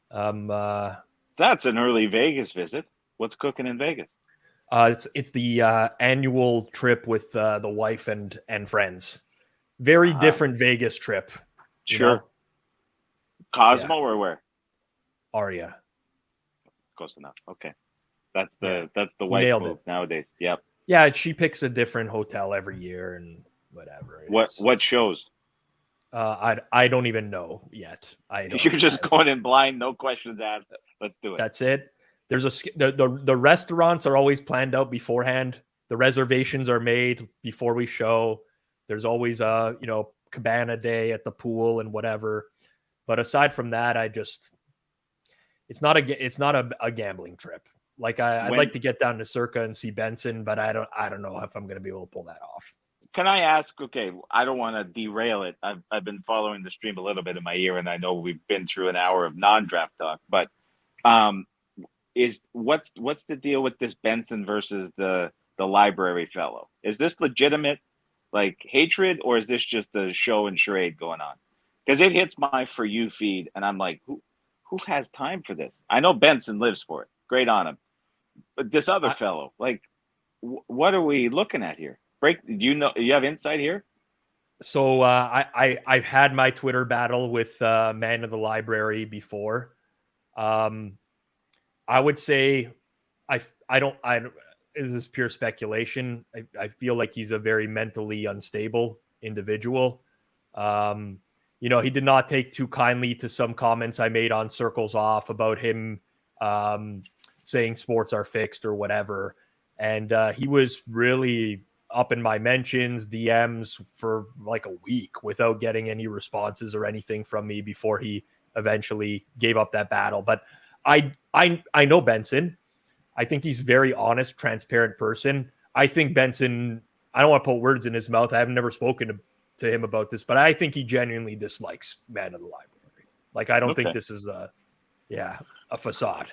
That's an early Vegas visit. What's cooking in Vegas? It's the annual trip with the wife and friends. Very different Vegas trip. Sure. Know? Cosmo or where? Aria. Close enough. Okay. That's the wife Nailed move it. nowadays. Yep. Yeah, she picks a different hotel every year and whatever. What shows? I don't even know yet. You're just going in blind, no questions asked. Let's do it. That's it. There's the restaurants are always planned out beforehand. The reservations are made before we show. There's always cabana day at the pool and whatever. But aside from that, it's not a gambling trip. Like I'd like to get down to Circa and see Benson, but I don't know if I'm going to be able to pull that off. Can I ask? Okay, I don't want to derail it. I've been following the stream a little bit in my ear, and I know we've been through an hour of non-draft talk. But what's the deal with this Benson versus the library fellow? Is this legitimate, like hatred, or is this just a show and charade going on? Because it hits my For You feed, and I'm like, who has time for this? I know Benson lives for it. Great on him. But this other fellow, like, what are we looking at here? Do you have insight here? So I've had my Twitter battle with Man of the Library before. I would say I don't. This is pure speculation. I feel like he's a very mentally unstable individual. He did not take too kindly to some comments I made on Circles Off about him saying sports are fixed or whatever. And he was really up in my mentions, DMs for like a week without getting any responses or anything from me before he eventually gave up that battle. But I know Benson. I think he's a very honest, transparent person. I think Benson, I don't want to put words in his mouth. I have never spoken to him about this, but I think he genuinely dislikes Man of the Library. Like, I don't think this is a facade.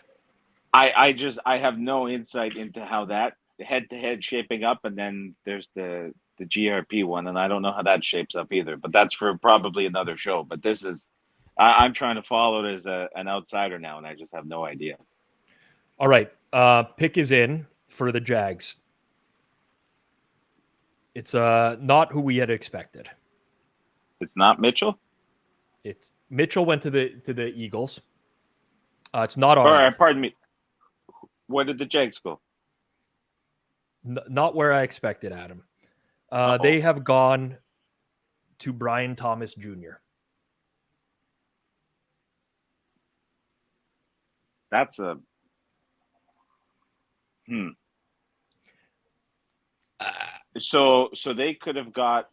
I have no insight into how that head-to-head shaping up, and then there's the GRP one, and I don't know how that shapes up either, but that's for probably another show. But this is, I'm trying to follow it as an outsider now, and I just have no idea. All right. Pick is in for the Jags. It's not who we had expected. It's not Mitchell? It's Mitchell went to the Eagles. It's not our. Pardon me. Where did the Jags go? Not where I expected, Adam. They have gone to Brian Thomas Jr. That's a So they could have got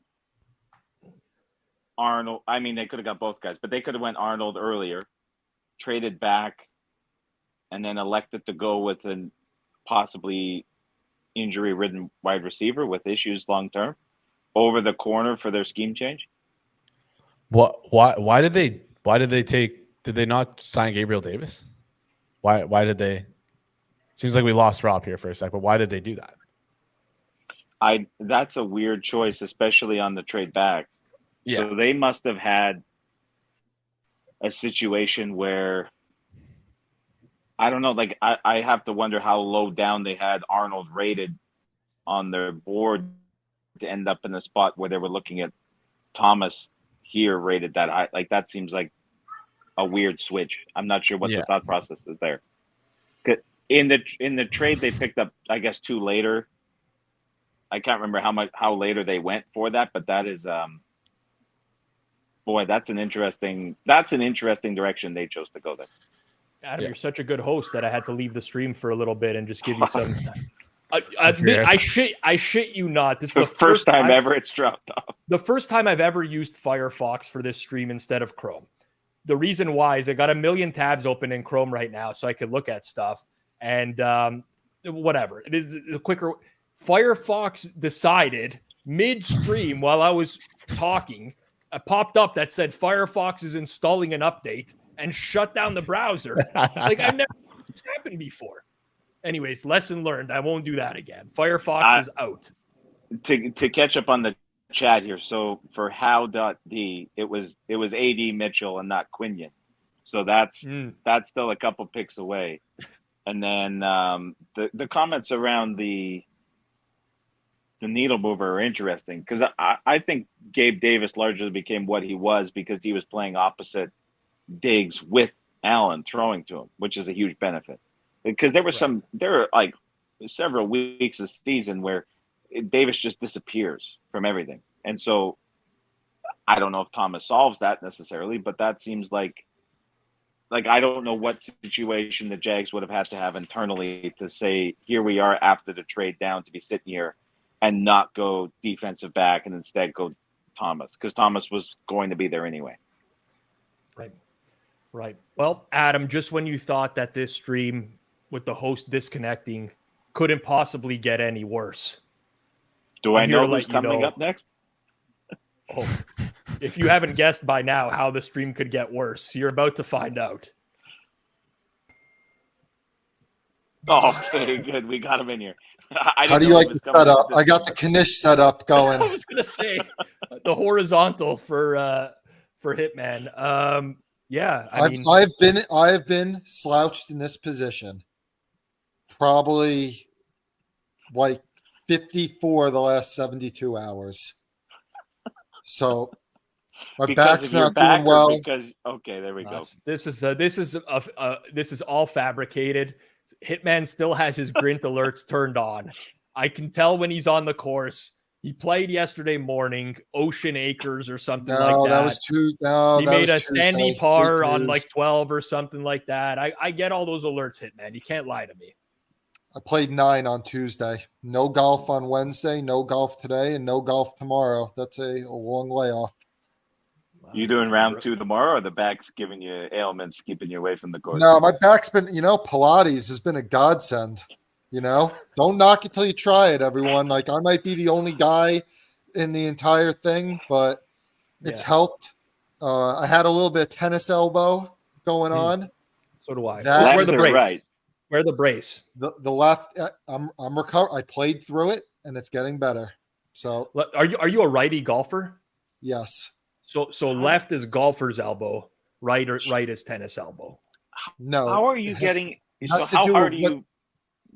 Arnold. I mean, they could have got both guys, but they could have went Arnold earlier, traded back, and then elected to go with an possibly injury-ridden wide receiver with issues long term over the corner for their scheme change. Why did they take? Did they not sign Gabriel Davis? Why did they? Seems like we lost Rob here for a sec, but why did they do that? That's a weird choice, especially on the trade back. Yeah. So they must have had a situation where, I don't know, like I have to wonder how low down they had Arnold rated on their board to end up in a spot where they were looking at Thomas here rated that high. Like that seems like a weird switch. I'm not sure what the thought process is there. In the trade they picked up, I guess, 2 later. I can't remember how later they went for that, but that is boy, that's an interesting direction they chose to go there. Adam, you're such a good host that I had to leave the stream for a little bit and just give you some. I shit you not. This is the first time ever it's dropped off. The first time I've ever used Firefox for this stream instead of Chrome. The reason why is I got a million tabs open in Chrome right now, so I could look at stuff and whatever. It is the quicker. Firefox decided midstream while I was talking, popped up that said Firefox is installing an update and shut down the browser. Like I've never it's happened before. Anyways, lesson learned. I won't do that again. Firefox is out. To catch up on the chat here. So for how.d, it was AD Mitchell and not Quinion. So that's still a couple picks away. And then the comments around the needle mover are interesting because I think Gabe Davis largely became what he was because he was playing opposite Diggs with Allen throwing to him, which is a huge benefit. Because there were like several weeks of season where Davis just disappears from everything. And so I don't know if Thomas solves that necessarily, but that seems like I don't know what situation the Jags would have had to have internally to say, here we are after the trade down to be sitting here and not go defensive back and instead go Thomas, because Thomas was going to be there anyway. Right. Well, Adam, just when you thought that this stream with the host disconnecting couldn't possibly get any worse. Do I know who's coming up next? Oh, if you haven't guessed by now how the stream could get worse, you're about to find out. Okay, good. We got him in here. How do you like the setup? I got the Knish setup going. I was going to say the horizontal for Hitman. Yeah, I've been slouched in this position probably like 54 of the last 72 hours. So my back's not doing well. Okay, there we go. This is all fabricated. Hitman still has his Grint alerts turned on. I can tell when he's on the course. He played yesterday morning, Ocean Acres or something like that. That was two. No, he made a Sandy par on like 12 or something like that. I get all those alerts, Hitman. You can't lie to me. I played 9 on Tuesday. No golf on Wednesday, no golf today, and no golf tomorrow. That's a long layoff. You doing round 2 tomorrow, or the back's giving you ailments, keeping you away from the course? No, my back's been, Pilates has been a godsend. Don't knock it till you try it, everyone. Like I might be the only guy in the entire thing, but it's helped. I had a little bit of tennis elbow going on. So do I. Where's the brace? Right. Where the brace? The left. I'm recovered. I played through it, and it's getting better. So are you a righty golfer? Yes. So left is golfer's elbow, right is tennis elbow. No. How are you getting? So how hard are you?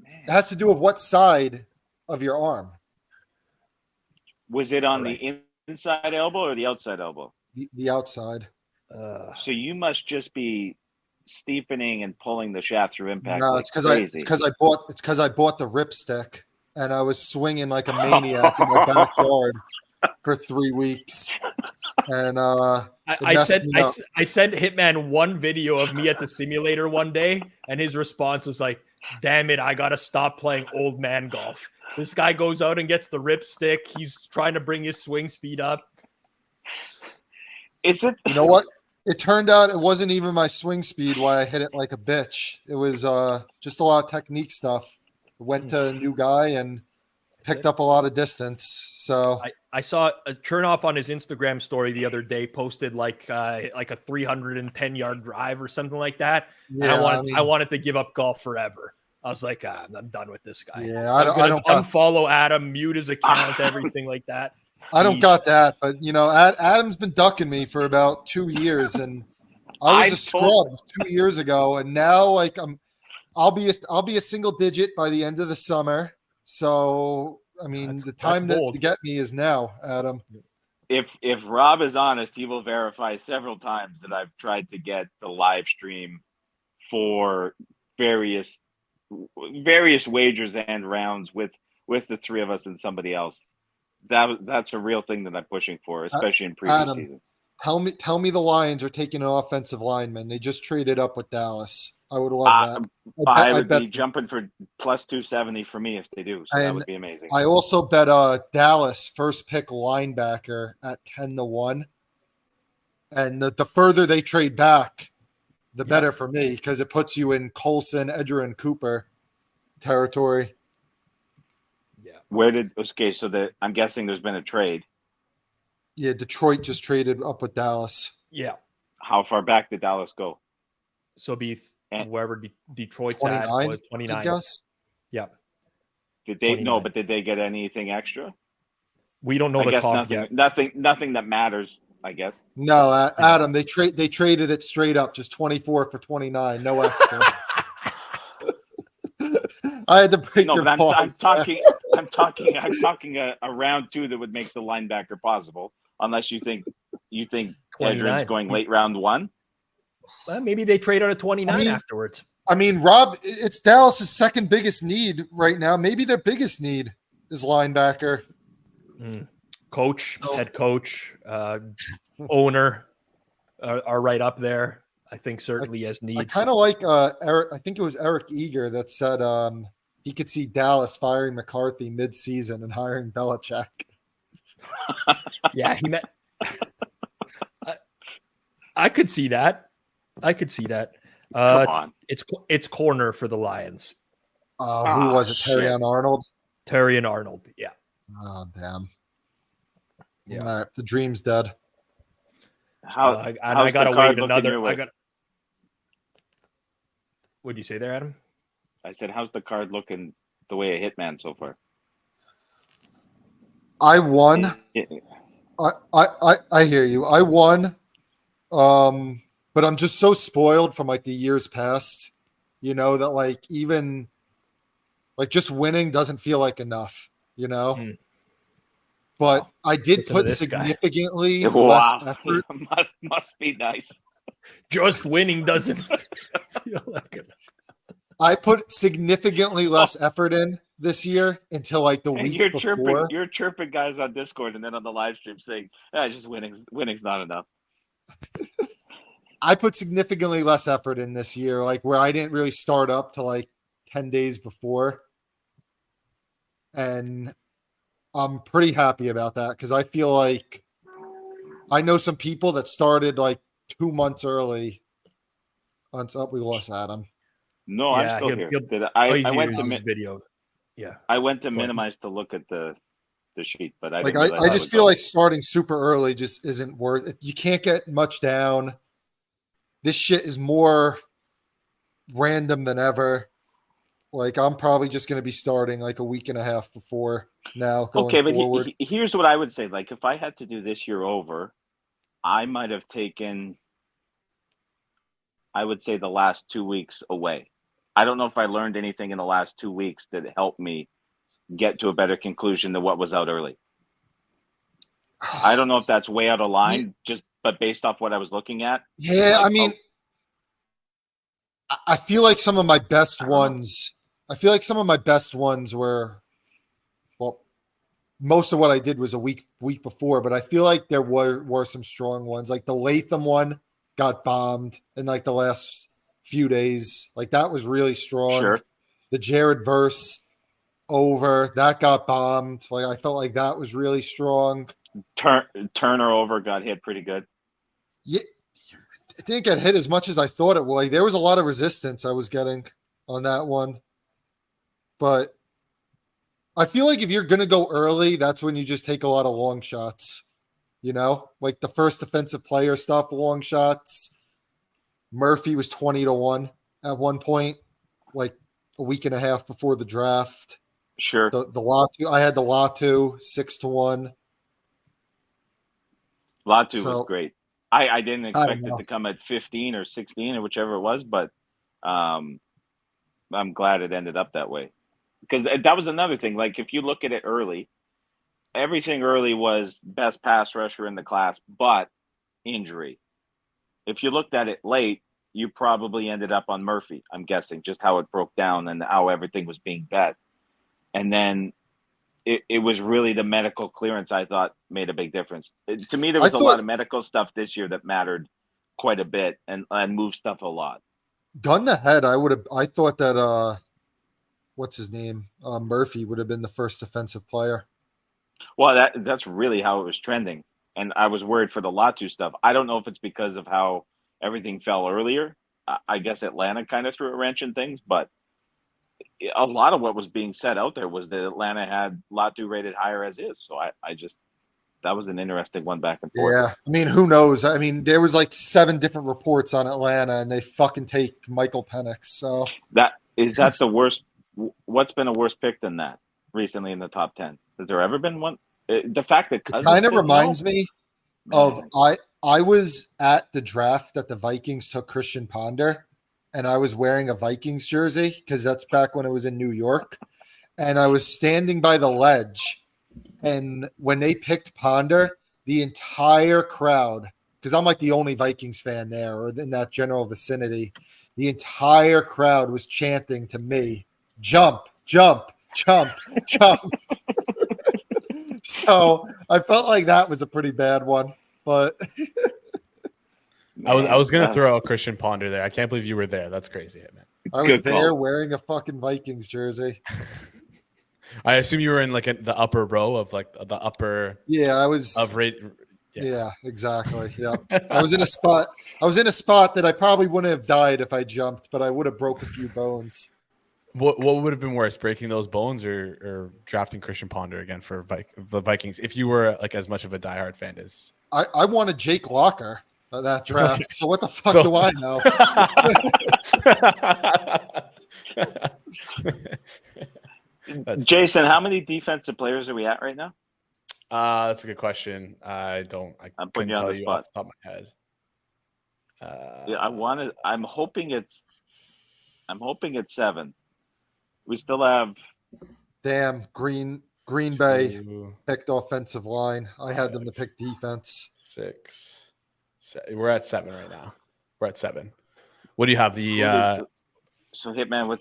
It has to do with what side of your arm. Was it on the inside elbow or the outside elbow? The outside. So you must just be steepening and pulling the shaft through impact. No, it's because I bought the ripstick, and I was swinging like a maniac in my backyard for 3 weeks. And I sent Hitman one video of me at the simulator one day, and his response was like, "Damn it, I gotta stop playing old man golf." This guy goes out and gets the ripstick. He's trying to bring his swing speed up. Is it? You know what? It turned out it wasn't even my swing speed why I hit it like a bitch. It was just a lot of technique stuff. Went to a new guy and picked up a lot of distance. So I saw a Chernoff on his Instagram story the other day posted like a 310-yard drive or something like that. yeah, I wanted to give up golf forever. I was like, I'm done with this guy. Yeah, I was going to unfollow Adam, mute his account, everything like that. I don't got that, but Adam's been ducking me for about 2 years, and I was a scrub 2 years ago, and now like I'll be a single digit by the end of the summer. So I mean, the time to get me is now, Adam. If Rob is honest, he will verify several times that I've tried to get the live stream for various wagers and rounds with the three of us and somebody else. That's a real thing that I'm pushing for, especially in previous seasons. Tell me the Lions are taking an offensive lineman. They just traded up with Dallas. I would love that. I would be jumping for plus 270 for me if they do. So that would be amazing. I also bet Dallas first pick linebacker at 10-1. And the further they trade back, the better for me, because it puts you in Colson, Edger, and Cooper territory. So I'm guessing there's been a trade. Yeah, Detroit just traded up with Dallas. Yeah. How far back did Dallas go? So be wherever Detroit's 29, at, 29. I guess. Yeah. Did they 29. but did they get anything extra? We don't know the comp yet. Nothing that matters, I guess. No, Adam, they traded it straight up, just 24 for 29, no extra. I had to break your pause. I'm talking a round two that would make the linebacker possible, unless you think Edger's going late round one. Well, maybe they trade out of 29 afterwards. I mean, Rob, it's Dallas' second biggest need right now. Maybe their biggest need is linebacker. Head coach, owner are right up there. I think certainly as needs. I kind of like Eric. I think it was Eric Eager that said he could see Dallas firing McCarthy mid-season and hiring Belichick. Yeah, he met. I could see that. Come on. It's corner for the Lions. Who was it? Terry and Arnold. Terry and Arnold. Yeah. Oh damn. Yeah. All right, the dream's dead. I gotta wait another. What'd you say there, Adam? I said, how's the card looking the way a hitman so far? I won. I hear you. I won. But I'm just so spoiled from like the years past, that like even like just winning doesn't feel like enough, But I did put significantly less effort. Must be nice. Just winning doesn't feel like enough. I put significantly less effort in this year until like the week before. You're chirping guys on Discord and then on the live stream saying, just winning's not enough. I put significantly less effort in this year, like where I didn't really start up to like 10 days before. And I'm pretty happy about that because I feel like I know some people that started like 2 months early. We lost Adam. No, I'm still here. I went to video. Yeah, I went to minimize to look at the sheet, but I just feel like starting super early just isn't worth it. You can't get much down. This shit is more random than ever. Like I'm probably just going to be starting like a week and a half before now. Going forward. But here's what I would say. Like if I had to do this year over, I might have taken, I would say, the last 2 weeks away. I don't know if I learned anything in the last 2 weeks that helped me get to a better conclusion than what was out early. I don't know if that's way out of line, but based off what I was looking at. Yeah, I mean, I feel like some of my best ones. I feel like some of my best ones were most of what I did was a week before, but I feel like there were some strong ones. Like the Latham one got bombed in like the last few days. Like that was really strong. Sure. The Jared verse over that got bombed. Like I felt like that was really strong. Turner over got hit pretty good. Yeah, it didn't get hit as much as I thought it would. Like, there was a lot of resistance I was getting on that one, but I feel like if you're gonna go early, that's when you just take a lot of long shots. You know, like the first defensive player stuff, long shots. Murphy was 20-1 at one point, like a week and a half before the draft. Sure. The Latu, I had the Latu 6-1. Latu was great. I didn't expect it know. to come at 15 or 16 or whichever it was, but I'm glad it ended up that way. Because that was another thing. Like, if you look at it early, everything early was best pass rusher in the class, but injury. If you looked at it late, you probably ended up on Murphy, I'm guessing, just how it broke down and how everything was being bet. And then it was really the medical clearance, I thought, made a big difference. To me, there was a lot of medical stuff this year that mattered quite a bit and moved stuff a lot. Gun to head, I thought that what's his name? Murphy would have been the first defensive player. Well, that's really how it was trending. And I was worried for the Latu stuff. I don't know if it's because of how everything fell earlier. I guess Atlanta kind of threw a wrench in things, but a lot of what was being said out there was that Atlanta had Latu rated higher as is. So I just, that was an interesting one back and forth. Yeah. I mean, who knows? I mean, there was like 7 different reports on Atlanta and they fucking take Michael Penix. So that's the worst. What's been a worse pick than that recently in the top 10? Has there ever been one? The fact that Cousins kind of reminds me of, Man. I was at the draft that the Vikings took Christian Ponder, and I was wearing a Vikings jersey because that's back when it was in New York. And I was standing by the ledge. And when they picked Ponder, the entire crowd, because I'm like the only Vikings fan there or in that general vicinity, the entire crowd was chanting to me, jump, jump, jump, jump. So I felt like that was a pretty bad one. But I was gonna throw out Christian Ponder there. I can't believe you were there. That's crazy, man. I was there wearing a fucking Vikings jersey. I assume you were in like the upper row of like the upper. Yeah, I was. Yeah, exactly. Yeah, I was in a spot. I was in a spot that I probably wouldn't have died if I jumped, but I would have broke a few bones. What would have been worse, breaking those bones or drafting Christian Ponder again for the Vikings? If you were like as much of a diehard fan as I wanted Jake Locker that draft. Okay. So what the fuck do I know? Jason, how many defensive players are we at right now? That's a good question. I'm putting you on the spot. Off the top of my head. Yeah, I'm hoping it's 7. We still have. Damn, Green Bay picked offensive line. I had them to pick defense. 6. We're at 7 right now. We're at 7. What do you have? So Hitman with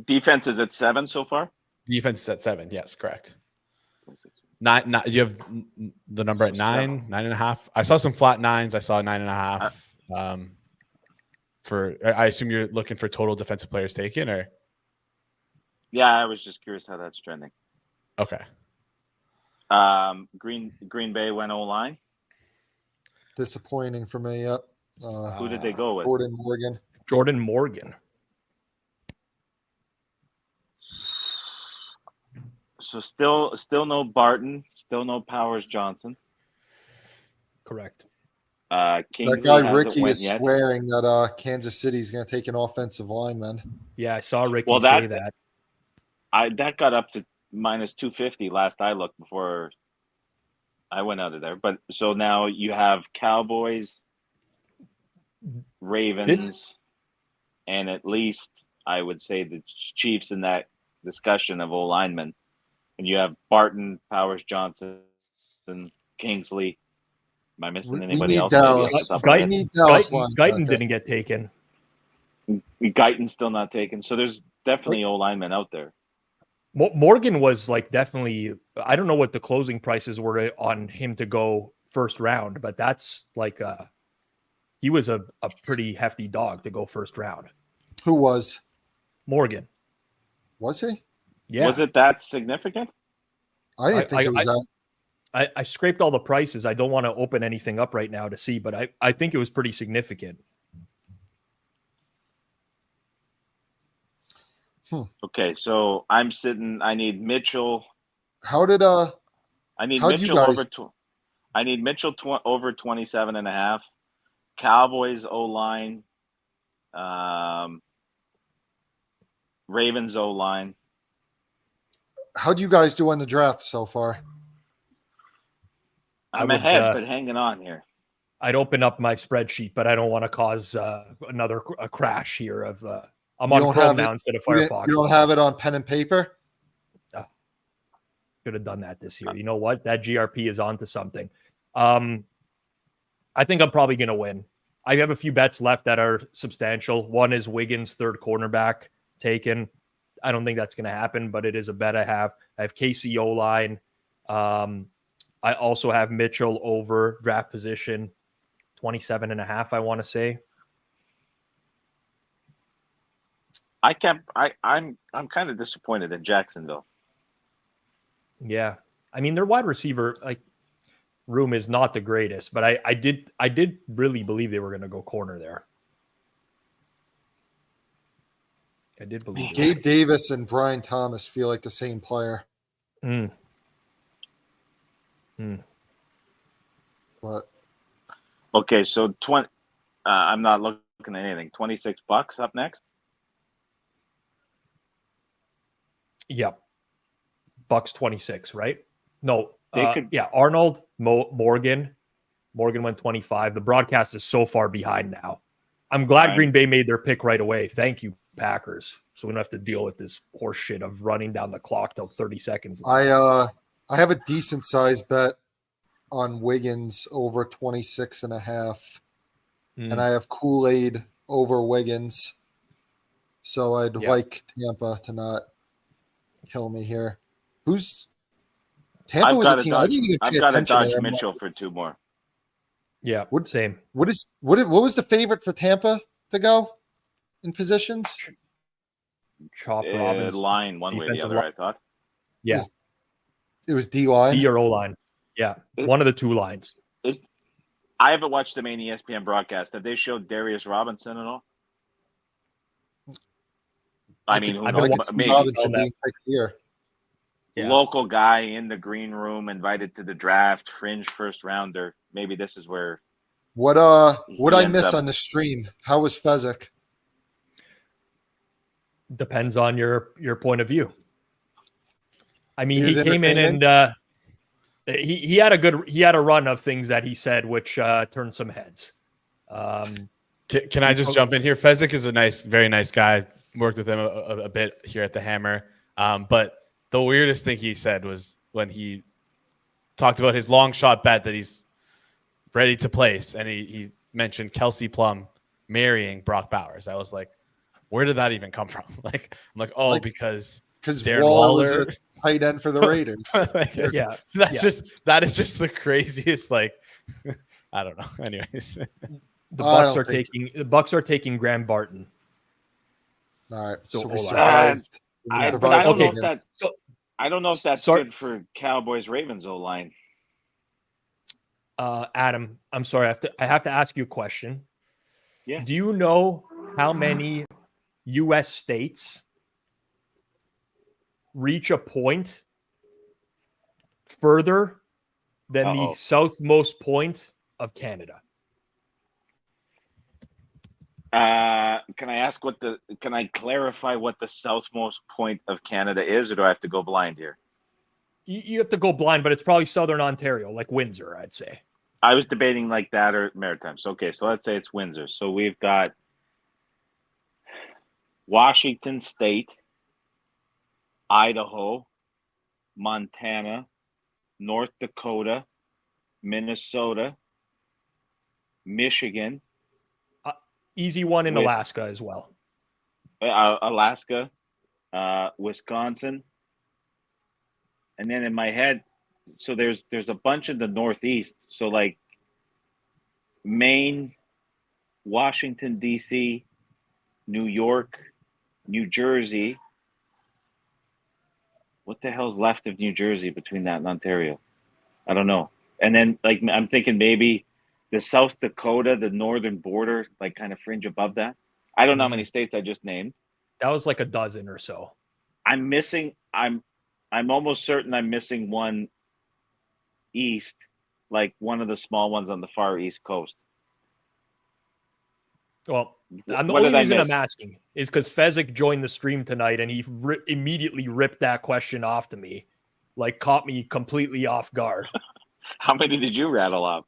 defense is at 7 so far. Defense is at 7. Yes, correct. 9. You have the number at 9, 9.5. I saw some flat 9s. I saw 9.5. I assume you're looking for total defensive players taken, or? Yeah, I was just curious how that's trending. Okay. Green Bay went O-line. Disappointing for me. Yep. Who did they go with? Jordan Morgan. So still no Barton, still no Powers Johnson. Correct. That guy Ricky is swearing that Kansas City is going to take an offensive lineman. Yeah, I saw Ricky say that. That got up to minus 250 last I looked before I went out of there. But so now you have Cowboys, Ravens, and at least I would say the Chiefs in that discussion of O-linemen. And you have Barton, Powers Johnson, Kingsley. Am I missing anybody else? Guyton didn't get taken. Guyton's still not taken. So there's definitely O-linemen out there. Morgan was like definitely, I don't know what the closing prices were on him to go first round, but that's like he was a pretty hefty dog to go first round. Who was? Morgan. Was he? Yeah. Was it that significant? I didn't think it was that. I scraped all the prices. I don't want to open anything up right now to see, but I think it was pretty significant. Okay, so I'm sitting. I need Mitchell. How did I need how'd Mitchell you guys- I need Mitchell over 27.5. Cowboys O-line. Ravens O-line. how'd you guys do on the draft so far? I'm would, ahead, but hanging on here. I'd open up my spreadsheet, but I don't want to cause another crash here of I'm on don't Chrome have now it- instead of You didn't- Firefox. You don't have it on pen and paper? Should have done that this year. You know what? That GRP is onto something. I think I'm probably going to win. I have a few bets left that are substantial. One is Wiggins, third cornerback taken. I don't think that's going to happen, but it is a bet I have. I have KCO line. I also have Mitchell over draft position 27.5, I want to say. I'm kind of disappointed in Jacksonville. Yeah. I mean, their wide receiver room is not the greatest, but I did really believe they were going to go corner there. I did believe that. Gabe Davis and Brian Thomas feel like the same player. But Okay, so I'm not looking at anything. $26 up next. Yep. Bucks 26, right? No. They could- Yeah, Arnold, Morgan. Morgan went 25. The broadcast is so far behind now. I'm glad Right. Green Bay made their pick right away. Thank you, Packers. So we don't have to deal with this horse shit of running down the clock till 30 seconds. I have a decent sized bet on Wiggins over 26.5. And I have Kool-Aid over Wiggins. So I'd like Tampa to not kill me here. Tampa I've was got a to team I didn't even pay dodge attention to them. Mitchell for 2 more. Yeah, same. What was the favorite for Tampa to go in positions? Chop Robbins. Line one way or the defensive other, line. I thought. Yeah. It was D-line. D or O line. Yeah. One of the two lines. I haven't watched the main ESPN broadcast. Have they showed Darius Robinson at all? I mean, who I've knows? been I could see Maybe. Robinson All that. being picked here. Yeah. Local guy in the green room, invited to the draft, fringe first rounder. Maybe this is where What He I ends miss up- on the stream? How was Fezzik? Depends on your point of view. I mean, He he was came in entertaining? and he had a run of things that he said which turned some heads. Can I just jump in here? Fezzik is a very nice guy. Worked with him a bit here at the Hammer. But the weirdest thing he said was when he talked about his long shot bet that he's ready to place, and he mentioned Kelsey Plum marrying Brock Bowers. I was like, where did that even come from? Because Darren Waller was Waller. a tight end for the Raiders. Yeah. That is just the craziest. I don't know. Anyways, The I Bucks are taking Graham Barton. All right, So so we hold on. survived. I survived don't know if Wiggins. I don't know if that's Sorry. good for Cowboys Ravens O line. Adam, I'm sorry. I have to ask you a question. Yeah. Do you know how many U.S. states reach a point further than the southmost point of Canada? Can I clarify what the southmost point of Canada is, or do I have to go blind here? You have to go blind, but it's probably Southern Ontario, like Windsor, I'd say. I was debating like that or Maritimes. Okay, so let's say it's Windsor. So we've got Washington State, Idaho, Montana, North Dakota, Minnesota, Michigan, Easy one in Alaska as well. Alaska, Wisconsin, And then in my head, so there's a bunch in the Northeast. So like Maine, Washington, D.C., New York, New Jersey. What the hell's left of New Jersey between that and Ontario? I don't know. And then like I'm thinking maybe the South Dakota, the northern border, like kind of fringe above that. I don't know how many states I just named. That was like a dozen or so. I'm almost certain I'm missing one east, like one of the small ones on the far east coast. Well, the What only did I reason miss? I'm asking is because Fezzik joined the stream tonight and he immediately ripped that question off to me, like caught me completely off guard. How many did you rattle off?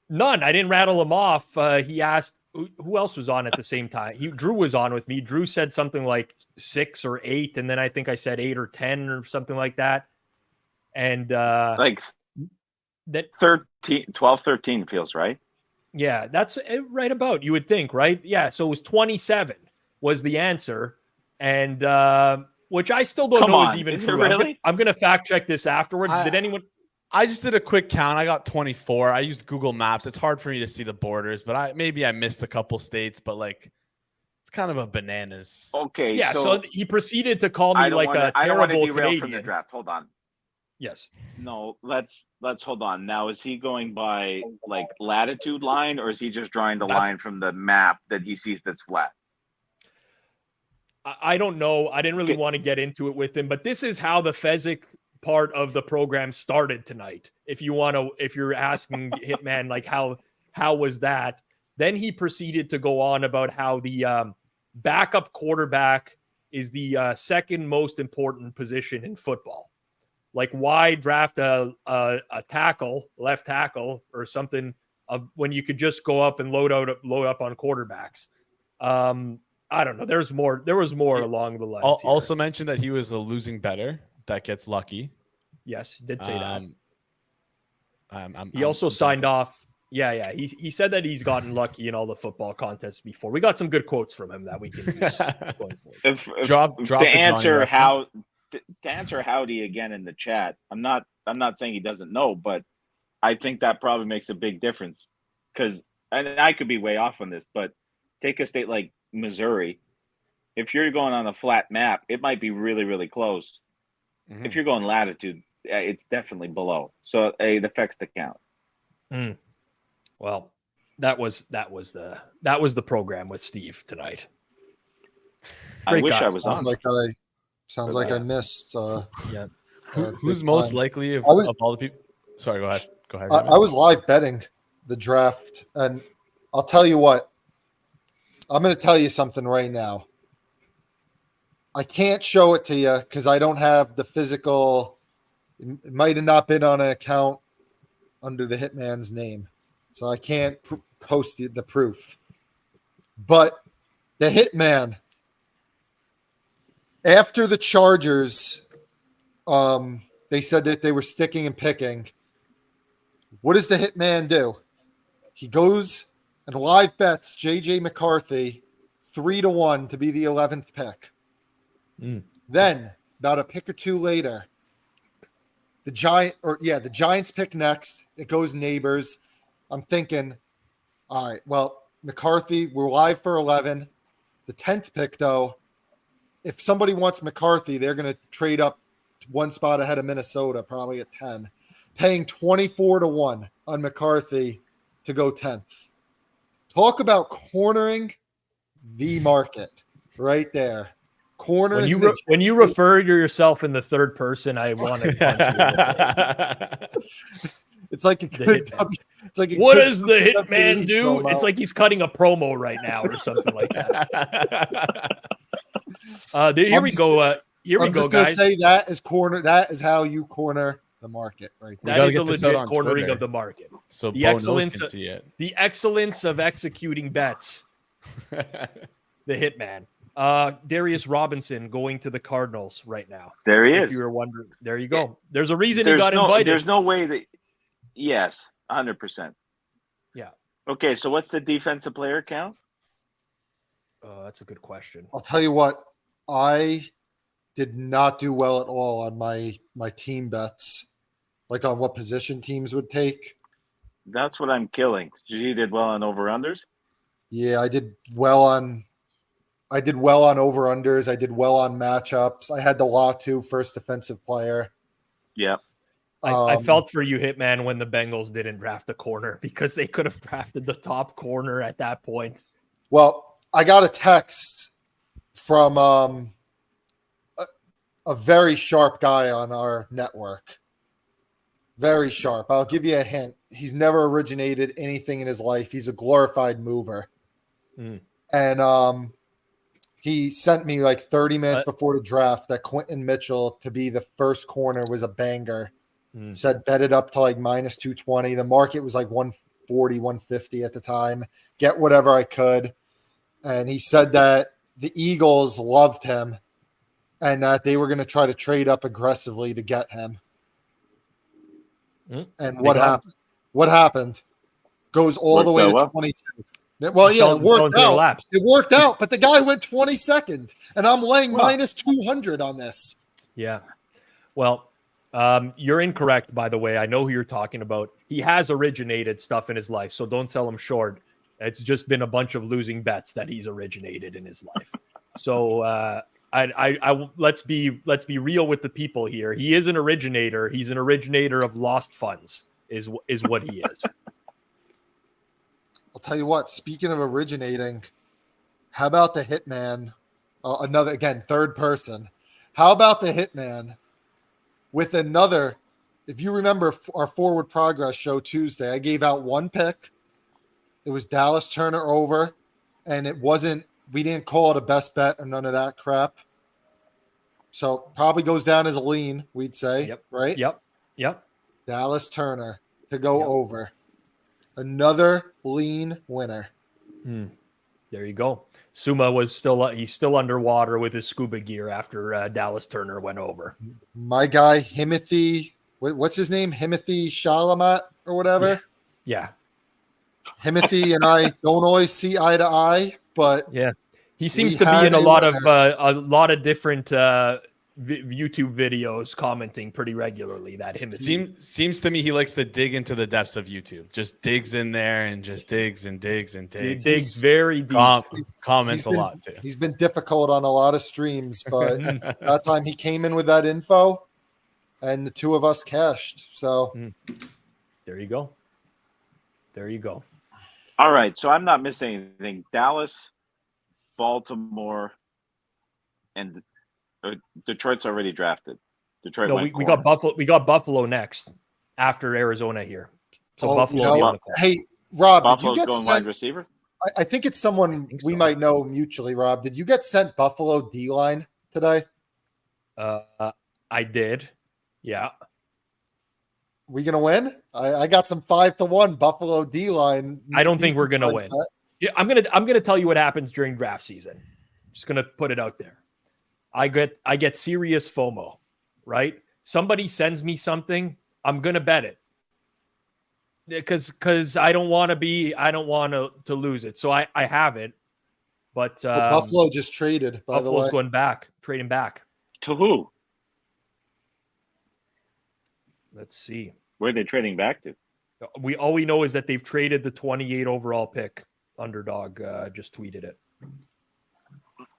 None. I didn't rattle him off. He asked who else was on at the same time. Drew was on with me. Drew said something like 6 or 8, and then I think I said 8 or 10 or something like that. And Like that 12, 13 feels right. Yeah, that's right about, you would think, right? Yeah, so it was 27 was the answer, and which I still don't know is even is it true. really? I'm going to fact check this afterwards. Did anyone? I just did a quick count. I got 24. I used Google Maps. It's hard for me to see the borders, but maybe I missed a couple states, but like it's kind of a bananas. Okay, Yeah, so he proceeded to call me like a I don't want to terrible derail Canadian. from the draft. Hold on. Yes. No, let's hold on. Now, is he going by like latitude line, or is he just drawing the line from the map that he sees that's flat? I don't know. I didn't really want to get into it with him, but this is how the Fezzik part of the program started tonight. If you're asking Hitman, like how was that? Then he proceeded to go on about how the backup quarterback is the second most important position in football. Like, why draft a tackle, left tackle, or something when you could just go up and load up on quarterbacks? I don't know. There was more along the lines. Also mentioned that he was a losing bettor that gets lucky. Yes, did say that. He also signed off. Yeah. He said that he's gotten lucky in all the football contests before. We got some good quotes from him that we can use going forward. To answer Howdy again in the chat, I'm not saying he doesn't know, but I think that probably makes a big difference because, and I could be way off on this, but take a state like Missouri. If you're going on a flat map, it might be really, really close. Mm-hmm. If you're going latitude, it's definitely below. So it affects the count. Well, that was the program with Steve tonight. I wish I was on. Sounds like I missed. Yeah. Who's most likely of all the people? Sorry, go ahead. I was live betting the draft, and I'll tell you what. I'm going to tell you something right now. I can't show it to you because I don't have the physical. It might have not been on an account under the Hitman's name, so I can't post the proof. But the Hitman. After the Chargers, they said that they were sticking and picking. What does the Hitman do? He goes and live bets J.J. McCarthy 3-1 to be the 11th pick. Then, about a pick or two later, the Giants pick next. It goes Nabers. I'm thinking, all right, well, McCarthy, we're live for 11. The 10th pick, though, if somebody wants McCarthy, they're going to trade up one spot ahead of Minnesota, probably at 10, paying 24-1 on McCarthy to go 10th. Talk about cornering the market right there. When you refer to yourself in the third person, I want to punch you. It's like what does the Hitman do? Promo. It's like he's cutting a promo right now or something like that. Here we go, guys. I'm just gonna say that is corner. That is how you corner the market, right there. That is a legit cornering of the market. So the excellence of executing bets. The Hitman. Darius Robinson going to the Cardinals right now. There he is. If you were wondering, there you go. There's a reason he got invited. There's no way that. Yes, 100%. Yeah. Okay, so what's the defensive player count? That's a good question. I'll tell you what. I did not do well at all on my team bets, like on what position teams would take. That's what I'm killing. G did well on over-unders. Yeah, I did well on over-unders. I did well on matchups. I had the Latu first defensive player. Yeah. I felt for you, Hitman, when the Bengals didn't draft a corner because they could have drafted the top corner at that point. Well, I got a text from a very sharp guy on our network. Very sharp. I'll give you a hint. He's never originated anything in his life. He's a glorified mover. And he sent me like 30 minutes before the draft that Quentin Mitchell to be the first corner was a banger. Said bet it up to like minus 220. The market was like 140, 150 at the time. Get whatever I could. And he said that the Eagles loved him and that they were going to try to trade up aggressively to get him. And what happened? What happened? Goes all the way to 22. Well, yeah, it worked out. It worked out, but the guy went 22nd, and I'm laying minus 200 on this. Yeah. Well, you're incorrect, by the way. I know who you're talking about. He has originated stuff in his life, so don't sell him short. It's just been a bunch of losing bets that he's originated in his life. So I let's be real with the people here. He is an originator. He's an originator of lost funds, is what he is. I'll tell you what, speaking of originating, how about the Hitman? Another, again, third person. How about the Hitman with another? If you remember our Forward Progress show Tuesday, I gave out one pick. It was Dallas Turner over, and we didn't call it a best bet or none of that crap. So probably goes down as a lean, we'd say, right? Yep. Dallas Turner to go over. Another lean winner. There you go. Suma was he's still underwater with his scuba gear after Dallas Turner went over. My guy, Himothy, what's his name? Himothy Shalamat or whatever? Yeah. Himothy and I don't always see eye to eye, but yeah, he seems to be in a lot of different YouTube videos commenting pretty regularly. That seems to me he likes to dig into the depths of YouTube. Just digs in there and just digs and digs and digs. He digs very deep. Comments a lot too. He's been difficult on a lot of streams, but that time he came in with that info, and the two of us cashed. So there you go. There you go. All right, so I'm not missing anything. Dallas, Baltimore, and Detroit's already drafted. Detroit. No, we got Buffalo. We got Buffalo next after Arizona here. So Buffalo. You know, hey, Rob, Buffalo's did you get going sent, wide receiver? I think it's someone we might know mutually. Rob, did you get sent Buffalo D-line today? I did. Yeah. We gonna win? I got some 5-1 Buffalo D-line. I don't think we're gonna win. Yeah, I'm gonna tell you what happens during draft season. Just gonna put it out there. I get serious FOMO, right? Somebody sends me something, I'm gonna bet it because I don't want to lose it. So I have it, but Buffalo just traded. By Buffalo's the way, trading back to who? Let's see. Where are they trading back to? All we know is that they've traded the 28 overall pick. Underdog just tweeted it.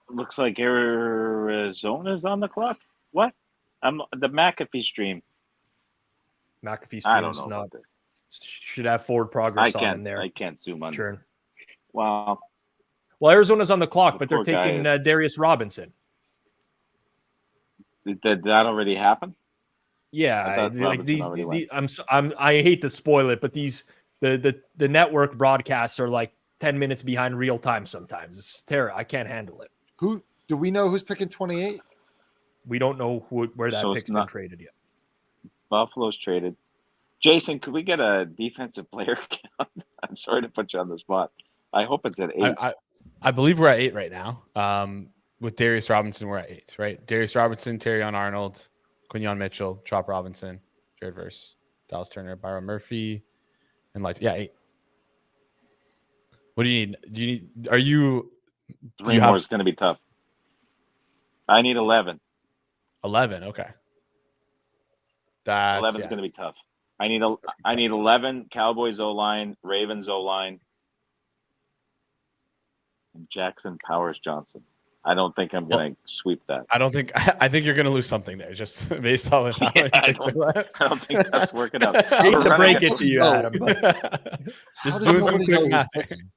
Looks like Arizona's on the clock. What? The McAfee stream. McAfee I don't stream's know. not. Should have forward progress on there. I can't zoom on. Sure. Wow. Well, Arizona's on the clock, but they're Poor taking guy. Darius Robinson. Did that already happen? Yeah, thought like Robinson already I hate to spoil it, but the network broadcasts are like 10 minutes behind real time sometimes. It's terrible. I can't handle it. who do we know who's picking 28? We don't know where that So it's pick's been not- traded yet. Buffalo's traded. Jason, could we get a defensive player count? I'm sorry to put you on the spot. I hope it's at 8. I believe we're at 8 right now. With Darius Robinson, we're at 8, right? Darius Robinson, Terrion Arnold, Quinyon Mitchell, Trop Robinson, Jared Verse, Dallas Turner, Byron Murphy, and Lights. Yeah, 8. What do you need? Do you Three more is going to be tough. I need 11. 11. Okay. That's 11's going to be tough. I need 11 Cowboys O-line, Ravens O-line, and Jackson Powers Johnson. I don't think I'm going to sweep that. I think you're going to lose something there just based on how I don't think that's working out. Hate We're to running break it. it to you, Adam, but Just How doing does some nobody quick know math. who's picking?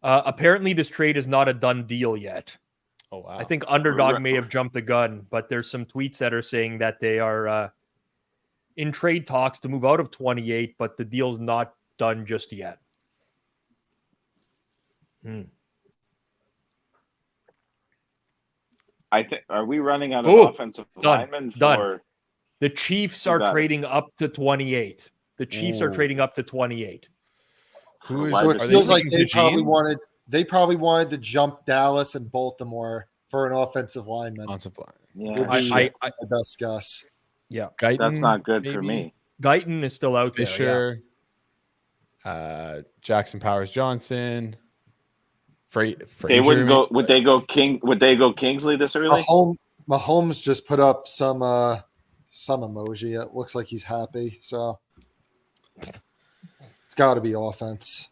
apparently this trade is not a done deal yet. Oh wow. I think Underdog may have jumped the gun, but there's some tweets that are saying that they are in trade talks to move out of 28, but the deal's not done just yet. I think. Are we running out of Ooh, offensive it's done. linemen? It's done. Or The Chiefs You are got it. trading up to 28. The Chiefs are Ooh. trading up to 28. Who is? Wide So Are it they feels like taking they probably wanted to jump Dallas and Baltimore for an offensive lineman. Offensive line. yeah, Would be I my best guess. yeah. Guyton, that's not good for maybe? me. Guyton is still out there. Yeah. Fisher, Jackson Powers Johnson. They Frazier, wouldn't go. maybe? Would they go Would they go Kingsley this early? Mahomes just put up some emoji. It looks like he's happy. So it's got to be offense.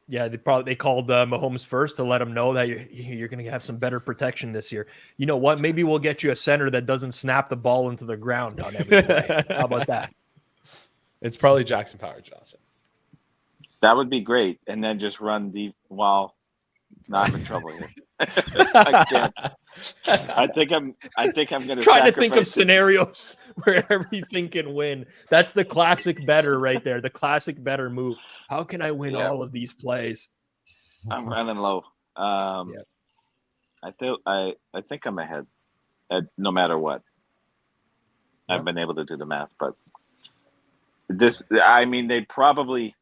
Yeah, they called Mahomes first to let him know that you're going to have some better protection this year. You know what? Maybe we'll get you a center that doesn't snap the ball into the ground on every play. How about that? It's probably Jackson Powers Johnson. That would be great, and then just run deep. Well, no, I'm in trouble here. I can't. I think I'm going to Trying to think of scenarios where everything can win. That's the classic better right there. The classic better move. How can I win all of these plays? I'm running low. I think I'm ahead, no matter what. I've been able to do the math, but they probably.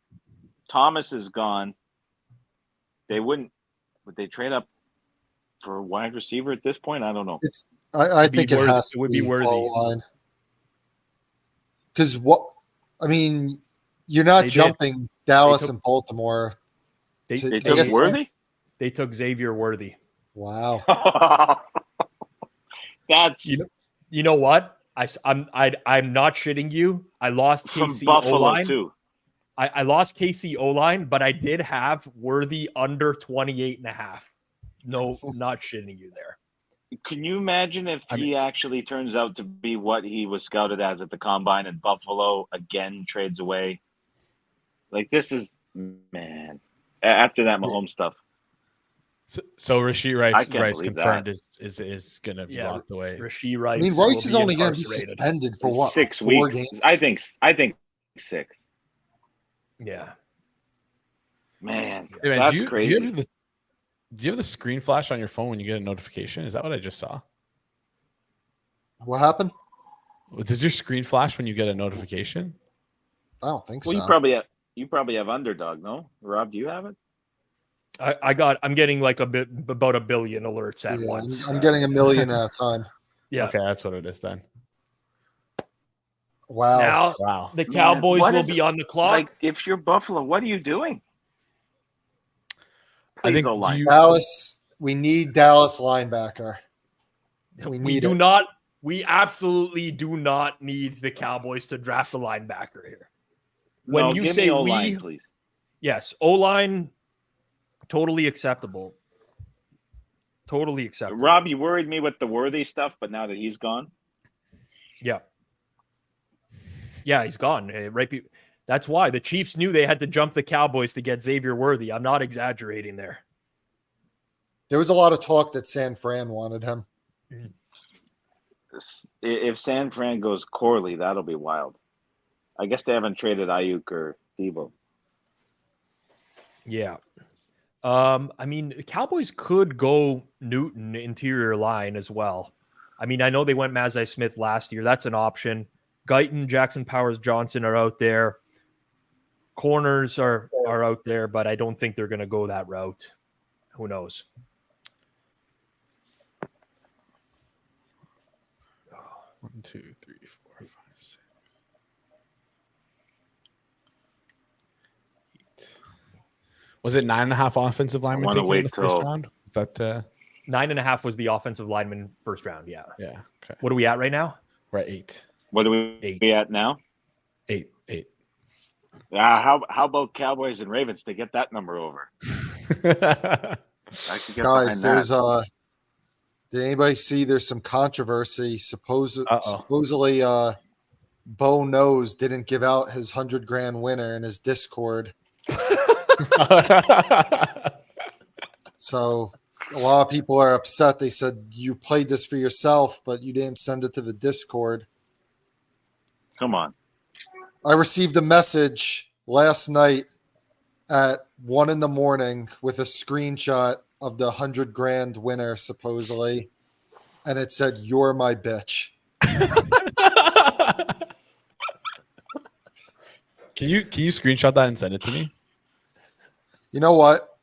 Thomas is gone. Would they trade up for a wide receiver at this point? I don't know. I think it has to would be worthy. Because you're not They jumping Dallas took- and Baltimore. They They I took guess- Worthy? They took Xavier Worthy. Wow. That's You know what? I'm not shitting you. I lost from KC Buffalo O-line. too. I lost KC O-line, but I did have Worthy under 28.5. No, not shitting you there. Can you imagine if he actually turns out to be what he was scouted as at the combine and Buffalo again trades away? Like this is after that Mahomes stuff. So Rashid I Rice can't believe confirmed that. is going to be locked away. Rashid Rice. Rice will is be only going to be incarcerated. suspended for what? 6 4 weeks. games? I think 6. Yeah. Man, Hey, man, that's do you crazy. have the screen flash on your phone when you get a notification? Is that what I just saw? What happened? Does your screen flash when you get a notification? I don't think Well, so. you probably have Underdog, no? Rob, do you have it? I'm getting like about 1 billion alerts at Yeah, once. I'm getting 1 million at a time. Yeah. Okay, that's what it is then. Wow. Now Wow. the Cowboys what will is be it? on the clock. Like, if you're Buffalo, what are you doing? I think O-line. Dallas, we need Dallas linebacker. We need it. We absolutely do not need the Cowboys to draft a linebacker here. When No, you give say me O-line, we, please. yes, O-line, totally acceptable. Totally acceptable. Rob, you worried me with the Worthy stuff, but now that he's gone, Yeah. Yeah, he's gone. That's why the Chiefs knew they had to jump the Cowboys to get Xavier Worthy. I'm not exaggerating there. There was a lot of talk that San Fran wanted him. if San Fran goes Corley, that'll be wild. I guess they haven't traded Ayuk or Debo. Yeah. The Cowboys could go Newton interior line as well. I know they went Mazai Smith last year. That's an option. Guyton, Jackson Powers Johnson are out there. Corners are out there, but I don't think they're going to go that route. Who knows? One, two, three, four, five, six, 8. Was it 9.5 offensive linemen wanna taken in the wait first till- round? Is that 9.5 was the offensive lineman first round. Yeah. Yeah. Okay. What are we at right now? We're at 8. What are we be at now? 8. How about Cowboys and Ravens to get that number over? I could get Guys, behind there's that. did anybody see there's some controversy? Supposedly Bo Knows didn't give out his $100,000 winner in his Discord. So a lot of people are upset. They said you played this for yourself, but you didn't send it to the Discord. Come on. I received a message last night at 1 a.m. with a screenshot of the $100,000 winner, supposedly, and it said, "You're my bitch." Can you screenshot that and send it to me? You know what?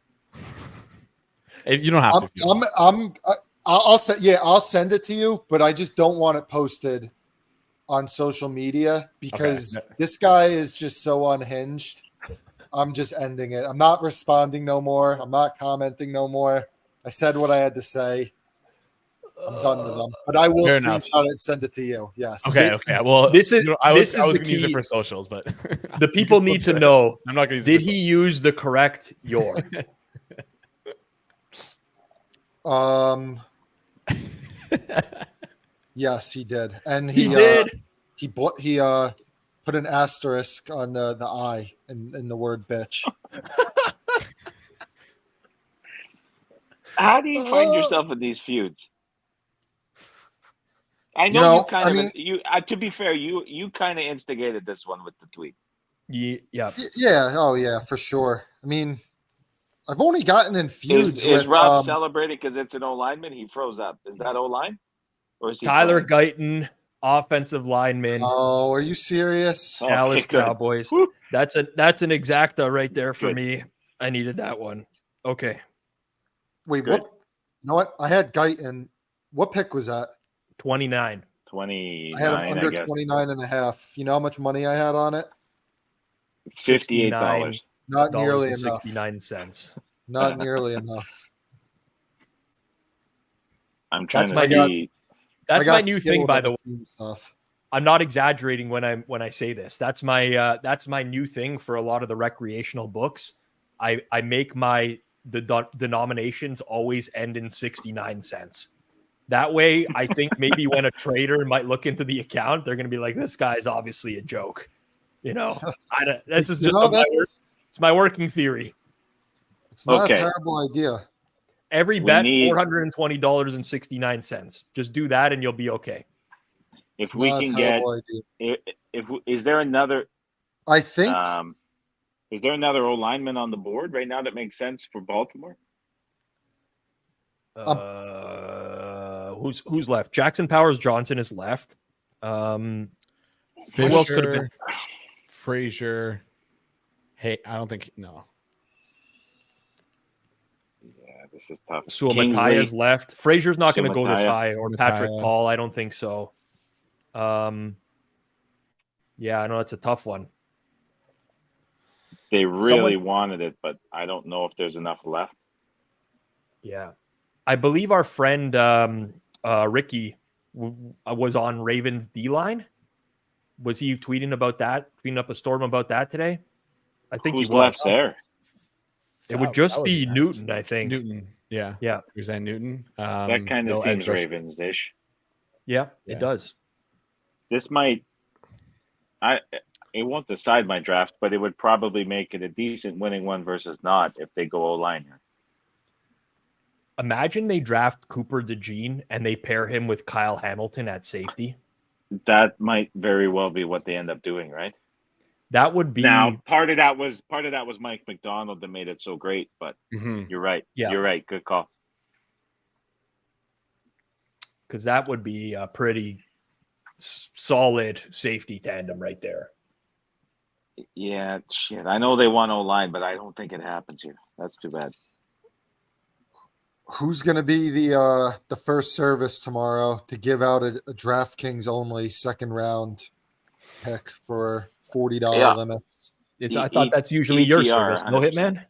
If you don't have to. I'll send it to you, but I just don't want it posted on social media because this guy is just so unhinged. I'm just ending it. I'm not responding no more. I'm not commenting no more. I said what I had to say. I'm done with them. But I will Fair screenshot enough. it and send it to you. Yes. Okay. Well, This is I was the going to use it key. for socials, but The people need to know, I'm not going to use did it for he use the correct your? Yes, he did. And He did. He put an asterisk on the I in the word bitch. How do you find yourself in these feuds? I know to be fair, you kind of instigated this one with the tweet. Yeah. Yeah. Oh, yeah, for sure. I mean, I've only gotten in feuds Is with Rob celebrating because it's an O-lineman? He froze up. Is that O-line? Or is he Tyler playing? Guyton, offensive lineman, Oh, are you serious? Oh, Dallas okay, good. Cowboys. Woo. That's an exacta right there for Good. me. I needed that one. Okay. Wait, Good. what? You know what? I had Guyton. What pick was that? 29. 29, I had him I under guess. 29 and a half. You know how much money I had on it? $58. Not nearly enough. 69 cents. Not nearly enough. I'm trying That's to my see. That's I my got new killed thing, by on the way. team stuff. I'm not exaggerating when I say this. That's my new thing for a lot of the recreational books. I make the denominations always end in 69 cents. That way, I think maybe when a trader might look into the account, they're going to be like, "This guy's obviously a joke." You know, this is just it's my working theory. It's not Okay. a terrible idea. Every We bet need- $420.69. Just do that, and you'll be okay. If It's we not a can get, terrible idea. is there another? I think Is there another O lineman on the board right now that makes sense for Baltimore? Who's left? Jackson Powers Johnson is left. Who else could have been? Frazier. Hey, I don't think no. Yeah, this is tough. So Kingsley. Mataya's left. Frazier's not going to go this Mattia. high, or Patrick Mattia. Paul. I don't think so. Yeah, I know it's a tough one. They really wanted it, but I don't know if there's enough left. Yeah, I believe our friend Ricky was on Ravens D line. Was he tweeting about that? Tweeting up a storm about that today? I think Who's he was. left there? It would just be Newton, I think. Newton. Yeah. Yeah. You're saying Newton. That kind of no seems edge rush. Ravens-ish. Yeah, Yeah. it does. This might. It won't decide my draft, but it would probably make it a decent winning one versus not if they go O-line here. Imagine they draft Cooper DeJean and they pair him with Kyle Hamilton at safety. That might very well be what they end up doing, right? That would be Now, part of that was Mike McDonald that made it so great, but Mhm. you're right. Yeah. You're right. Good call. because that would be a pretty solid safety tandem right there. Yeah, shit. I know they want O-line, but I don't think it happens here. That's too bad. who's going to be the first service tomorrow to give out a DraftKings only second round pick for $40 Yeah. limits? I thought that's usually your ETR, service. No 100%. Hitman?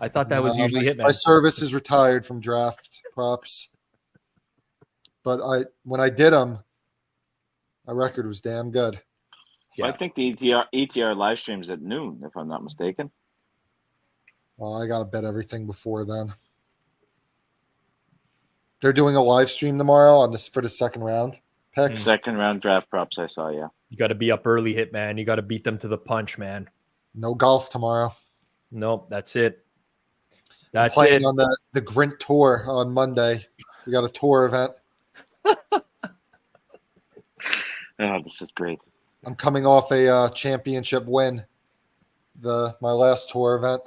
I thought that was usually my Hitman. service is retired from draft props. but when I did them, my record was damn good. Yeah. I think the ETR live stream's at noon, if I'm not mistaken. Well, I got to bet everything before then. They're doing a live stream tomorrow for the second round picks. Second round draft props, I saw, yeah. You got to be up early, Hitman. You got to beat them to the punch, man. No golf tomorrow. Nope, that's it. That's Playing it. on the Grint Tour on Monday. We got a tour event. Oh, this is great. I'm coming off a championship win. My last tour event.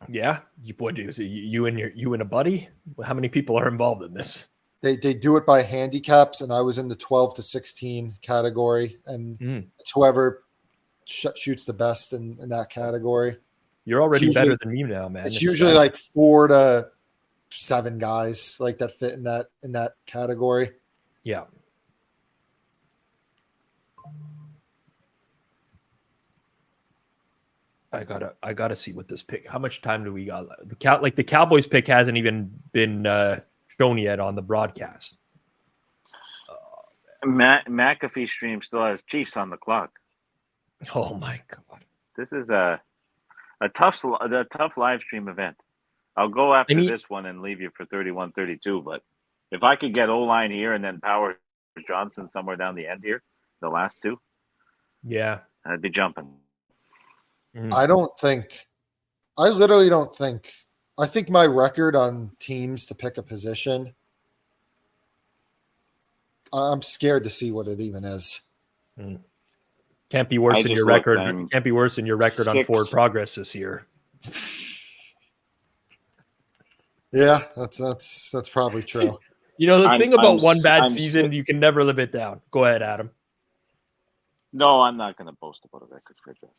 Yeah, you and a buddy. How many people are involved in this? They do it by handicaps, and I was in the 12 to 16 category, and it's whoever shoots the best in that category. You're already better than me now, man. It's usually like 4 to 7 guys like that fit in that category. Yeah. I gotta see what this pick. How much time do we got? The Cowboys pick hasn't even been shown yet on the broadcast. McAfee stream still has Chiefs on the clock. Oh my god! This is a tough live stream event. I'll go after this one and leave you for 31-32. But if I could get O-line here and then Power Johnson somewhere down the end here, the last two, yeah, I'd be jumping. I literally don't think. I think my record on teams to pick a position, I'm scared to see what it even is. Can't be worse than your record. Can't be worse than your record on forward progress this year. Yeah, that's probably true. You know, the thing about one bad season, you can never live it down. Go ahead, Adam. No, I'm not going to boast about a record for Joe.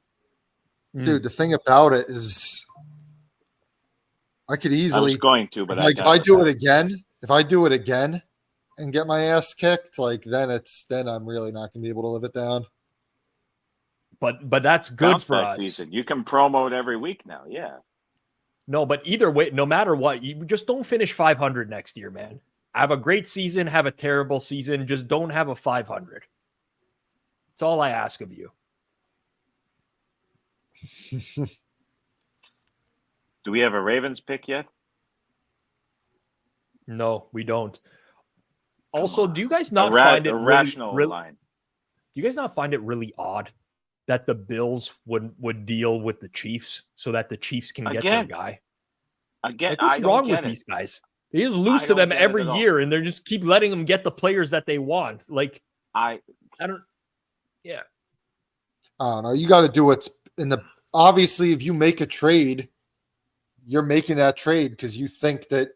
Dude, the thing about it is, I could easily. I was going to, but if I do it again, and get my ass kicked, then I'm really not going to be able to live it down. But that's good for us. Season. You can promo it every week now, yeah. No, but either way, no matter what, you just don't finish 500 next year, man. Have a great season, have a terrible season, just don't have a 500. That's all I ask of you. Do we have a Ravens pick yet? No, we don't. Also, do you guys not find it rational line? Do you guys not find it really odd that the Bills would deal with the Chiefs so that the Chiefs can get their guy? Again, what's wrong with these guys? They just lose to them every year, and they just keep letting them get the players that they want. Like I don't. Yeah. I don't know. You got to do what's in the. Obviously, if you make a trade, you're making that trade because you think that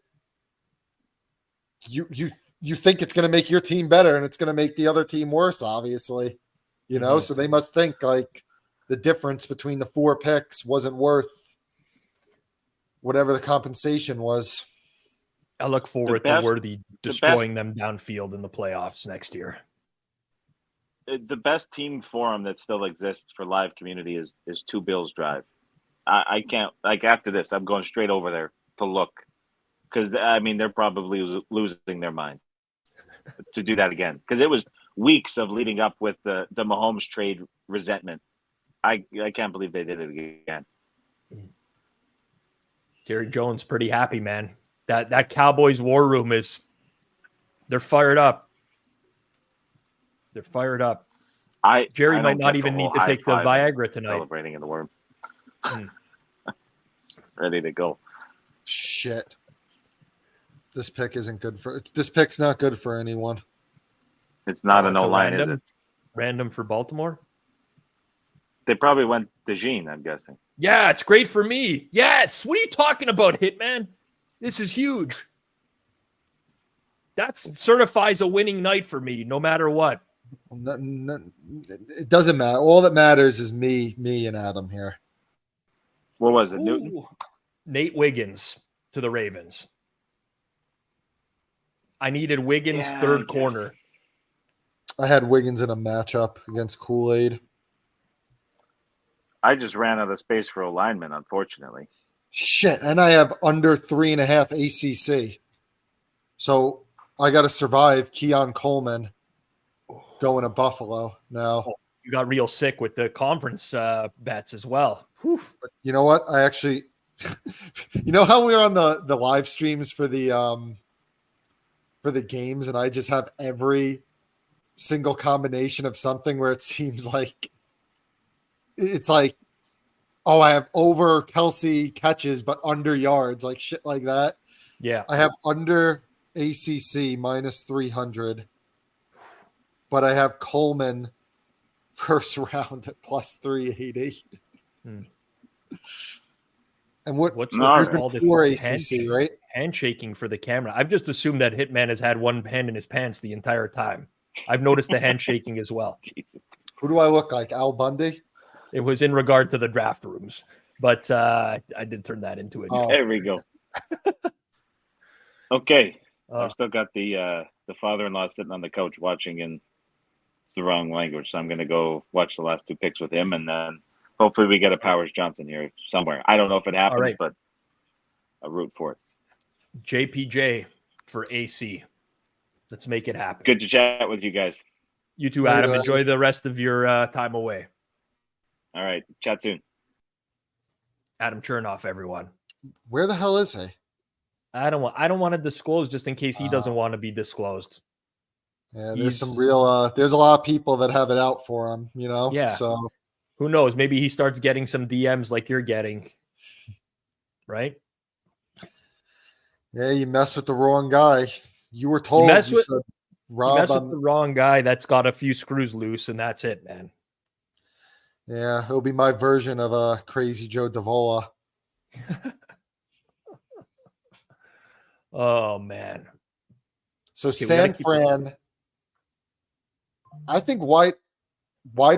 you think it's going to make your team better and it's going to make the other team worse. Obviously, so they must think like the difference between the 4 picks wasn't worth whatever the compensation was. I look forward to Worthy destroying them downfield in the playoffs next year. The best team forum that still exists for live community is Two Bills Drive. I can't, after this, I'm going straight over there to look because, they're probably losing their mind to do that again because it was weeks of leading up with the Mahomes trade resentment. I can't believe they did it again. Jerry Jones pretty happy, man. That Cowboys war room they're fired up. They're fired up. Jerry might not even need to take the Viagra tonight. Celebrating in the worm. Ready to go. Shit. This pick isn't good this pick's not good for anyone. It's not a no line, is it? Random for Baltimore? They probably went DeJean, I'm guessing. Yeah, it's great for me. Yes. What are you talking about, Hitman? This is huge. That certifies a winning night for me, no matter what. It doesn't matter. All that matters is me and Adam here. What was it, Newton? Nate Wiggins to the Ravens. I needed Wiggins third corner. I had Wiggins in a matchup against Kool-Aid. I just ran out of space for a lineman, unfortunately. Shit, and I have under 3.5 ACC. So I got to survive Keon Coleman going to Buffalo now. You got real sick with the conference bets as well. Whew. But you know what? I actually, you know how we were on the live streams for the games, and I just have every single combination of something where it seems like it's like, oh, I have over Kelsey catches but under yards, like shit like that. Yeah, I have under ACC minus 300, but I have Coleman first round at plus 380. And what's No, all this for ACC, right? handshaking for the camera? I've just assumed that Hitman has had one hand in his pants the entire time. I've noticed the handshaking as well. Who do I look like? Al Bundy? It was in regard to the draft rooms, but I did turn that into a joke. There we go. Okay. Uh, I've still got the father-in-law sitting on the couch watching in the wrong language, so I'm going to go watch the last 2 picks with him, and then hopefully we get a Powers Johnson here somewhere. I don't know if it happens, right. but I'll root for it. JPJ for AC. Let's make it happen. Good to chat with you guys. You too, Adam. Enjoy the rest of your time away. All right. Chat soon. Adam Chernoff, everyone. Where the hell is he? I don't want to disclose just in case he doesn't want to be disclosed. Yeah, there's some real there's a lot of people that have it out for him, you know? Yeah. So Who knows? Maybe he starts getting some DMs like you're getting. Right? yeah, you mess with the wrong guy. You were told mess with- said, You Rob, mess with the wrong guy, that's got a few screws loose, and that's it, man. yeah, it'll be my version of a crazy Joe Davola. Oh man. So Okay, we San gotta keep- Fran, I think wide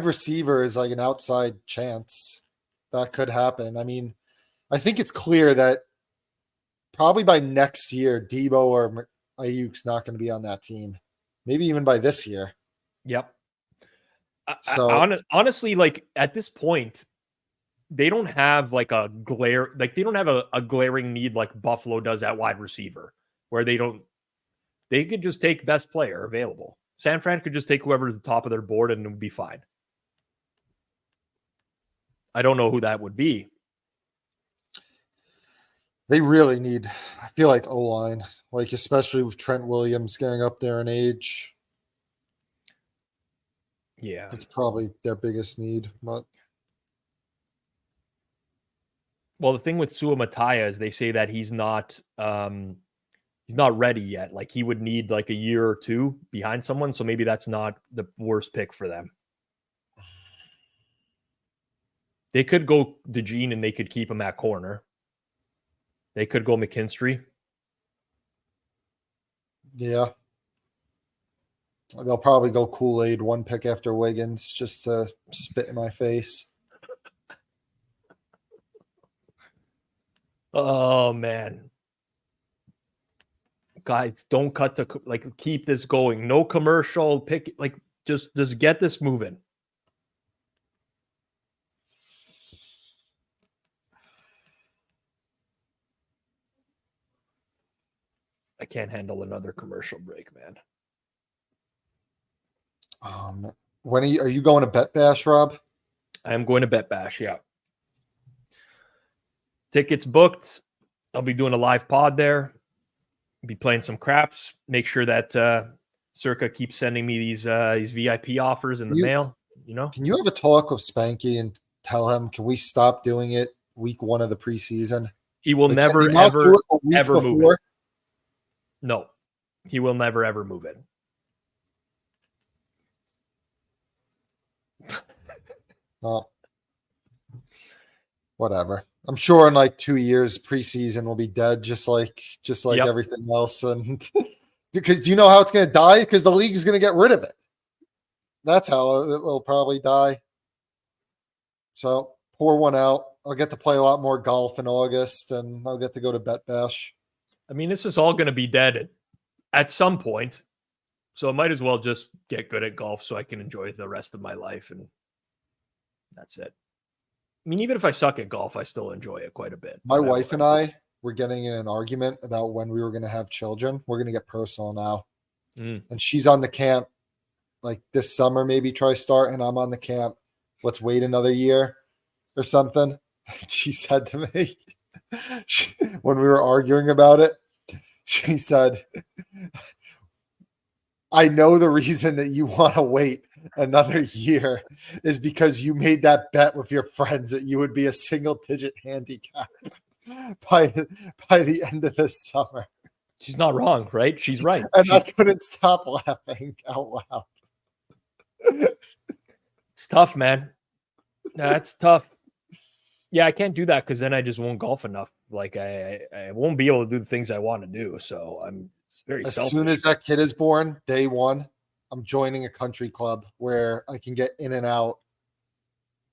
receiver is like an outside chance that could happen. I mean, I think it's clear that probably by next year, Debo or Ayuk's not going to be on that team. Maybe even by this year. Yep. So Honestly, like at this point, they don't have like a they don't have a glaring need like Buffalo does at wide receiver, where they could just take best player available. San Fran could just take whoever's the top of their board and it would be fine. I don't know who that would be. they really need, I feel like O-line, like especially with Trent Williams getting up there in age. Yeah. It's probably their biggest need. But Well, the thing with Sua Mataya is they say that he's not ready yet. Like he would need like a year or two behind someone. So maybe that's not the worst pick for them. They could go DeJean and they could keep him at corner. They could go McKinstry. yeah, they'll probably go Kool-Aid one pick after Wiggins just to spit in my face. Oh man. Guys, don't cut to like keep this going. No commercial pick, like just get this moving. I can't handle another commercial break, man. When are you going to Bet Bash, Rob? I am going to Bet Bash, yeah. Tickets booked. I'll be doing a live pod there. Be playing some craps. Make sure that Circa keeps sending me these VIP offers in the mail. You know, Can you have a talk with Spanky and tell him, can we stop doing it week one of the preseason? he will Like, never can they not do ever it a week ever move before? it. No, he will never ever move it. Oh, whatever. I'm sure in like 2 years, preseason will be dead, just like Yep. everything else. And because do you know how it's going to die? Because the league is going to get rid of it. That's how it will probably die. So pour one out. I'll get to play a lot more golf in August, and I'll get to go to Bet Bash. I mean, this is all going to be dead at some point. So I might as well just get good at golf so I can enjoy the rest of my life. And that's it. I mean, even if I suck at golf, I still enjoy it quite a bit. My wife and I were getting in an argument about when we were going to have children. We're going to get personal now. Mm. and she's on the camp like this summer, maybe try start, and I'm on the camp. Let's wait another year or something. She said to me when we were arguing about it, she said, I know the reason that you want to wait another year is because you made that bet with your friends that you would be a single digit handicap by the end of this summer. She's not wrong, right? She's right. And I couldn't stop laughing out loud. It's tough, man. That's tough. Yeah, I can't do that because then I just won't golf enough. Like I won't be able to do the things I want to do. So I'm very As selfish. soon as that kid is born, day one, I'm joining a country club where I can get in and out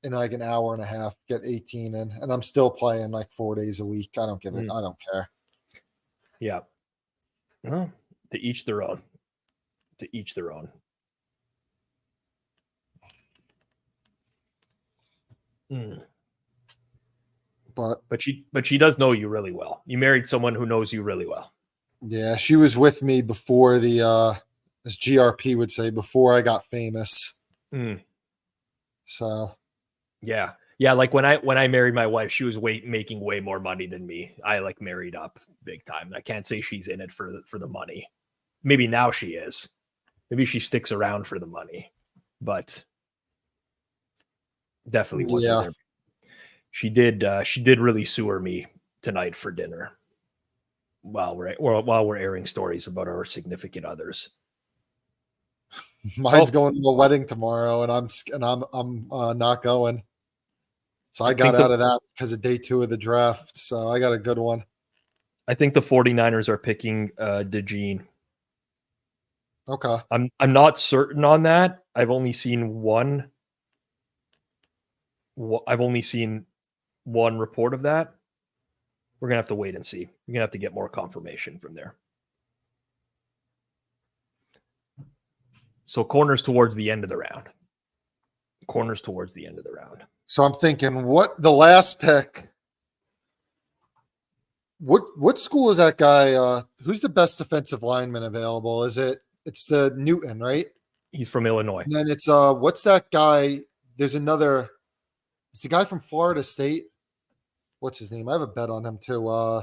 in like an hour and a half, get 18 in, and I'm still playing like 4 days a week. I don't give it. I don't care. Yeah. Well, to each their own. To each their own. Mm. But she does know you really well. You married someone who knows you really well. Yeah, she was with me before the as GRP would say, before I got famous. Mm. So yeah. Like when I married my wife, she was making way more money than me. I like married up big time. I can't say she's in it for the money. Maybe now she is. Maybe she sticks around for the money, but definitely wasn't there. She did really sewer me tonight for dinner while we're airing stories about our significant others. Mine's going to a wedding tomorrow, and I'm not going. So I got out of that because of day 2 of the draft. So I got a good one. I think the 49ers are picking DeJean. Okay. I'm not certain on that. I've only seen one report of that. We're gonna have to wait and see. We're gonna have to get more confirmation from there. So corners towards the end of the round. So I'm thinking, what the last pick? What school is that guy? Who's the best defensive lineman available? It's the Newton, right? He's from Illinois. And then it's what's that guy? There's another. It's the guy from Florida State. What's his name? I have a bet on him too.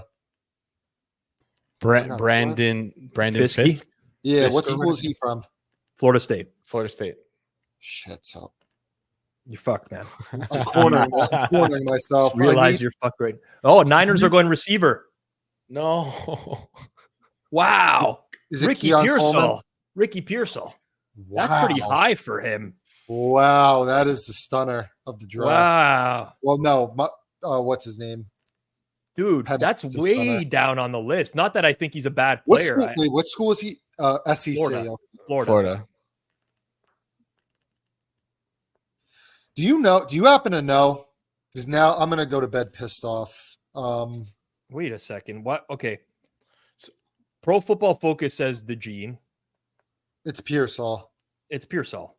Brandon Fiske? Yeah, Fiske. what school is he from? Florida State. Shit, so You're fucked, man. I'm cornering myself. Realize you're fucked right. Oh, Niners are going receiver. No. Wow. Is it Ricky Keon Pearsall. Coleman? Ricky Pearsall. Wow. That's pretty high for him. Wow, that is the stunner of the draft. Wow. Well, no, what's his name? Dude, Penix that's is a way stunner. down on the list. Not that I think he's a bad What player. school, what school is he? SEC. Florida. Florida. Do you happen to know? Because now I'm going to go to bed pissed off. Wait a second. What? Okay. So, Pro Football Focus says DeJean. It's Pearsall. It's Pearsall.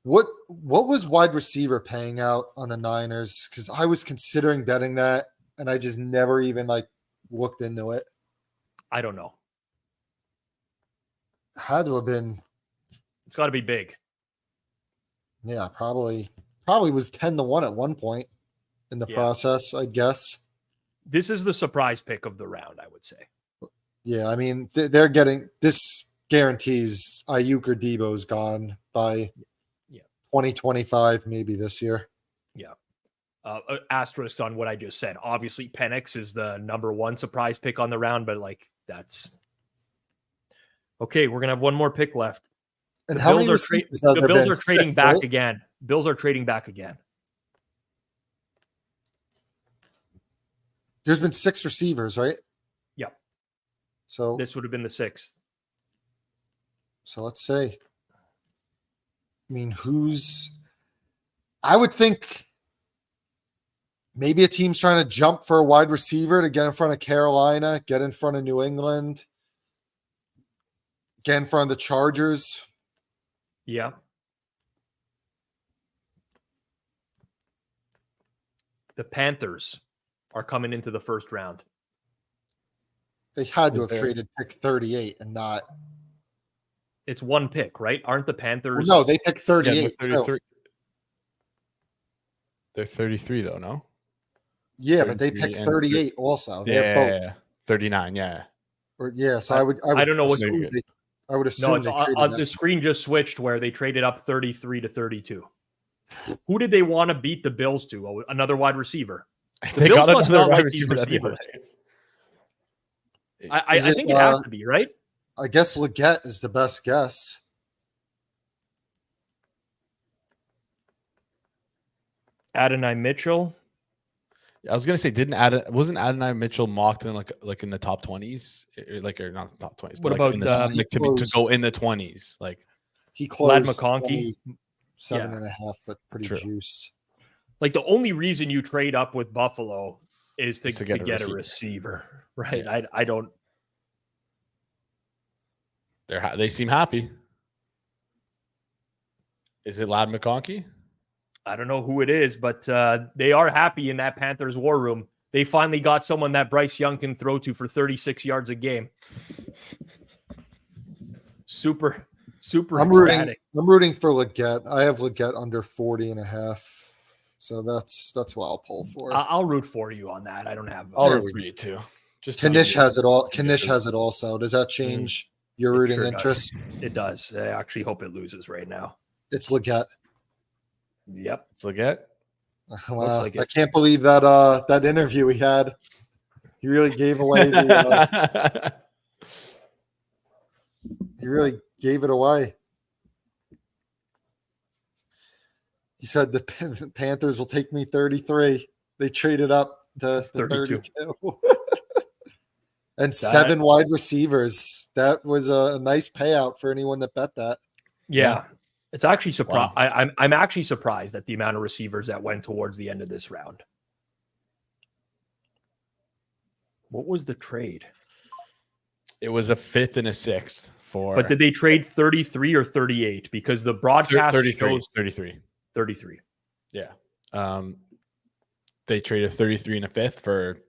What was wide receiver paying out on the Niners? Because I was considering betting that, and I just never even looked into it. I don't know. Had to have been. It's got to be big. Yeah, probably was 10-1 at one point in the process, I guess. This is the surprise pick of the round, I would say. Yeah, I mean, they're getting this guarantees Ayuk or Debo's gone by 2025, maybe this year. Yeah. Asterisk on what I just said. Obviously, Penix is the number 1 surprise pick on the round, but that's okay. We're gonna have one more pick left. And the how Bills many are the Bills are trading 6, back right? again. Bills are trading back again. There's been 6 receivers, right? Yeah. So this would have been the 6th. So let's say. I mean, I would think maybe a team's trying to jump for a wide receiver to get in front of Carolina, get in front of New England, get in front of the Chargers. Yeah. The Panthers are coming into the first round. They had to have traded pick 38 and not It's one pick, right? Aren't the Panthers? No, they picked Yeah, 38. they're 33. They're 33 though, no? Yeah, but they 33 picked and 38 also. They have both. Yeah, 39. Yeah. Or, yeah, so I would don't know what. assume I would No, assume it's they traded the that. screen just switched where they traded up 33 to 32. Who did they want to beat the Bills to? Oh, another wide receiver. The They Bills got must another not wide like these receiver. That'd be receivers. hilarious. I Is it, think it has to be, right? I guess Leggett is the best guess. Adonai Mitchell. I was gonna say, wasn't Adonai Mitchell mocked in like in the top 20s, or not the top 20s? What but like in the about, top, like to go in the 20s? Like He Lad closed McConkey. 7.5, but pretty True. juiced. Like the only reason you trade up with Buffalo is to get, a receiver. receiver, right? Yeah. I don't. they seem happy. Is it Lad McConkey? I don't know who it is, but they are happy in that Panthers war room. They finally got someone that Bryce Young can throw to for 36 yards a game. Super I'm ecstatic. rooting for Leggett. I have Leggett under 40.5. So that's what I'll pull for. I'll root for you on that. I don't have. I'll There root we for you too. Just Kanish has it all. to Kanish get has it also. Does that change your It rooting sure does. interest? It does. I actually hope it loses right now. It's Leggett. Yep. Let's look at. Wow. like I it. can't believe that interview we had. He really gave away the. He really gave it away. He said the Panthers will take me 33. They traded up to 32. And 7 wide receivers. That was a nice payout for anyone that bet that. Yeah. It's actually surprised. Wow. I'm actually surprised at the amount of receivers that went towards the end of this round. What was the trade? It was a 5th and a 6th for. But did they trade 33 or 38? Because the broadcast 33? shows 33. 33. Yeah. They traded 33 and a 5th for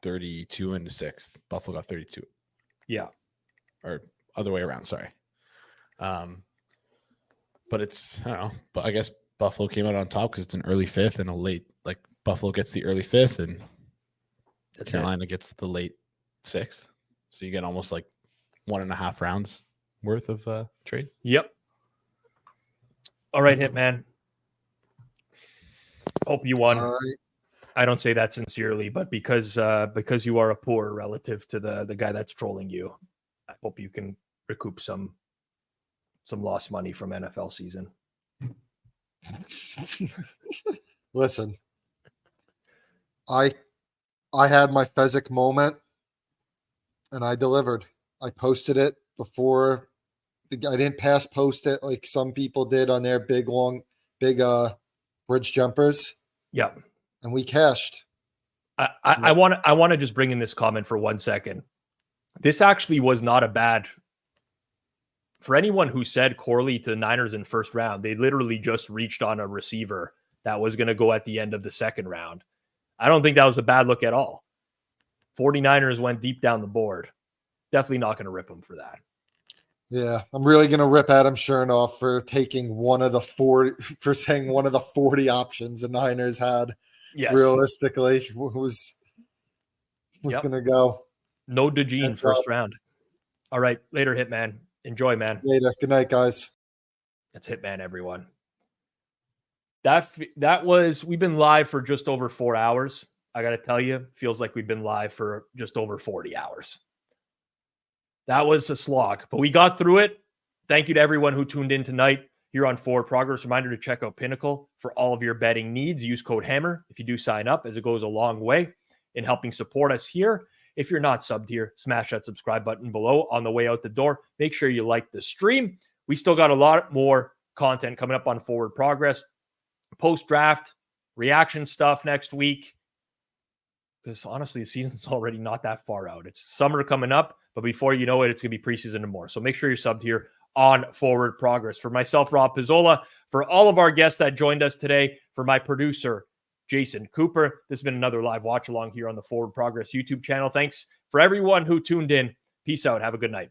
32 and a 6th. Buffalo got 32. Yeah. Or other way around. Sorry. But it's, I don't know. But I guess Buffalo came out on top because it's an early 5th and a late. Like Buffalo gets the early 5th and Carolina gets the late 6th. So you get almost like 1.5 rounds worth of trade. Yep. All right, Hitman. Hope you won. All right. I don't say that sincerely, but because you are a poor relative to the guy that's trolling you, I hope you can recoup some lost money from NFL season. Listen, I had my Fezzik moment, and I delivered. I posted it before. I didn't pass post it like some people did on their big bridge jumpers. Yeah, and we cashed. I want to just bring in this comment for 1 second. This actually was not a bad. For anyone who said Corley to the Niners in first round, they literally just reached on a receiver that was going to go at the end of the second round. I don't think that was a bad look at all. 49ers went deep down the board. Definitely not going to rip them for that. Yeah, I'm really going to rip Adam Chernoff for taking saying one of the 40 options the Niners had. Yes. Realistically, was going to go. No DeJean first round. All right, later, Hitman. Enjoy, man. Later. Good night, guys. That's Hitman, everyone. That was, we've been live for just over 4 hours. I got to tell you, feels like we've been live for just over 40 hours. That was a slog, but we got through it. Thank you to everyone who tuned in tonight here on Forward Progress. Reminder to check out Pinnacle for all of your betting needs. Use code HAMMER if you do sign up, as it goes a long way in helping support us here. If you're not subbed here, smash that subscribe button below on the way out the door. Make sure you like the stream. We still got a lot more content coming up on Forward Progress. Post-draft, reaction stuff next week. Because honestly, the season's already not that far out. It's summer coming up, but before you know it, it's going to be preseason and more. So make sure you're subbed here on Forward Progress. For myself, Rob Pizzola, for all of our guests that joined us today, for my producer, Jason Cooper, this has been another live watch along here on the Forward Progress YouTube channel. Thanks for everyone who tuned in. Peace out. Have a good night.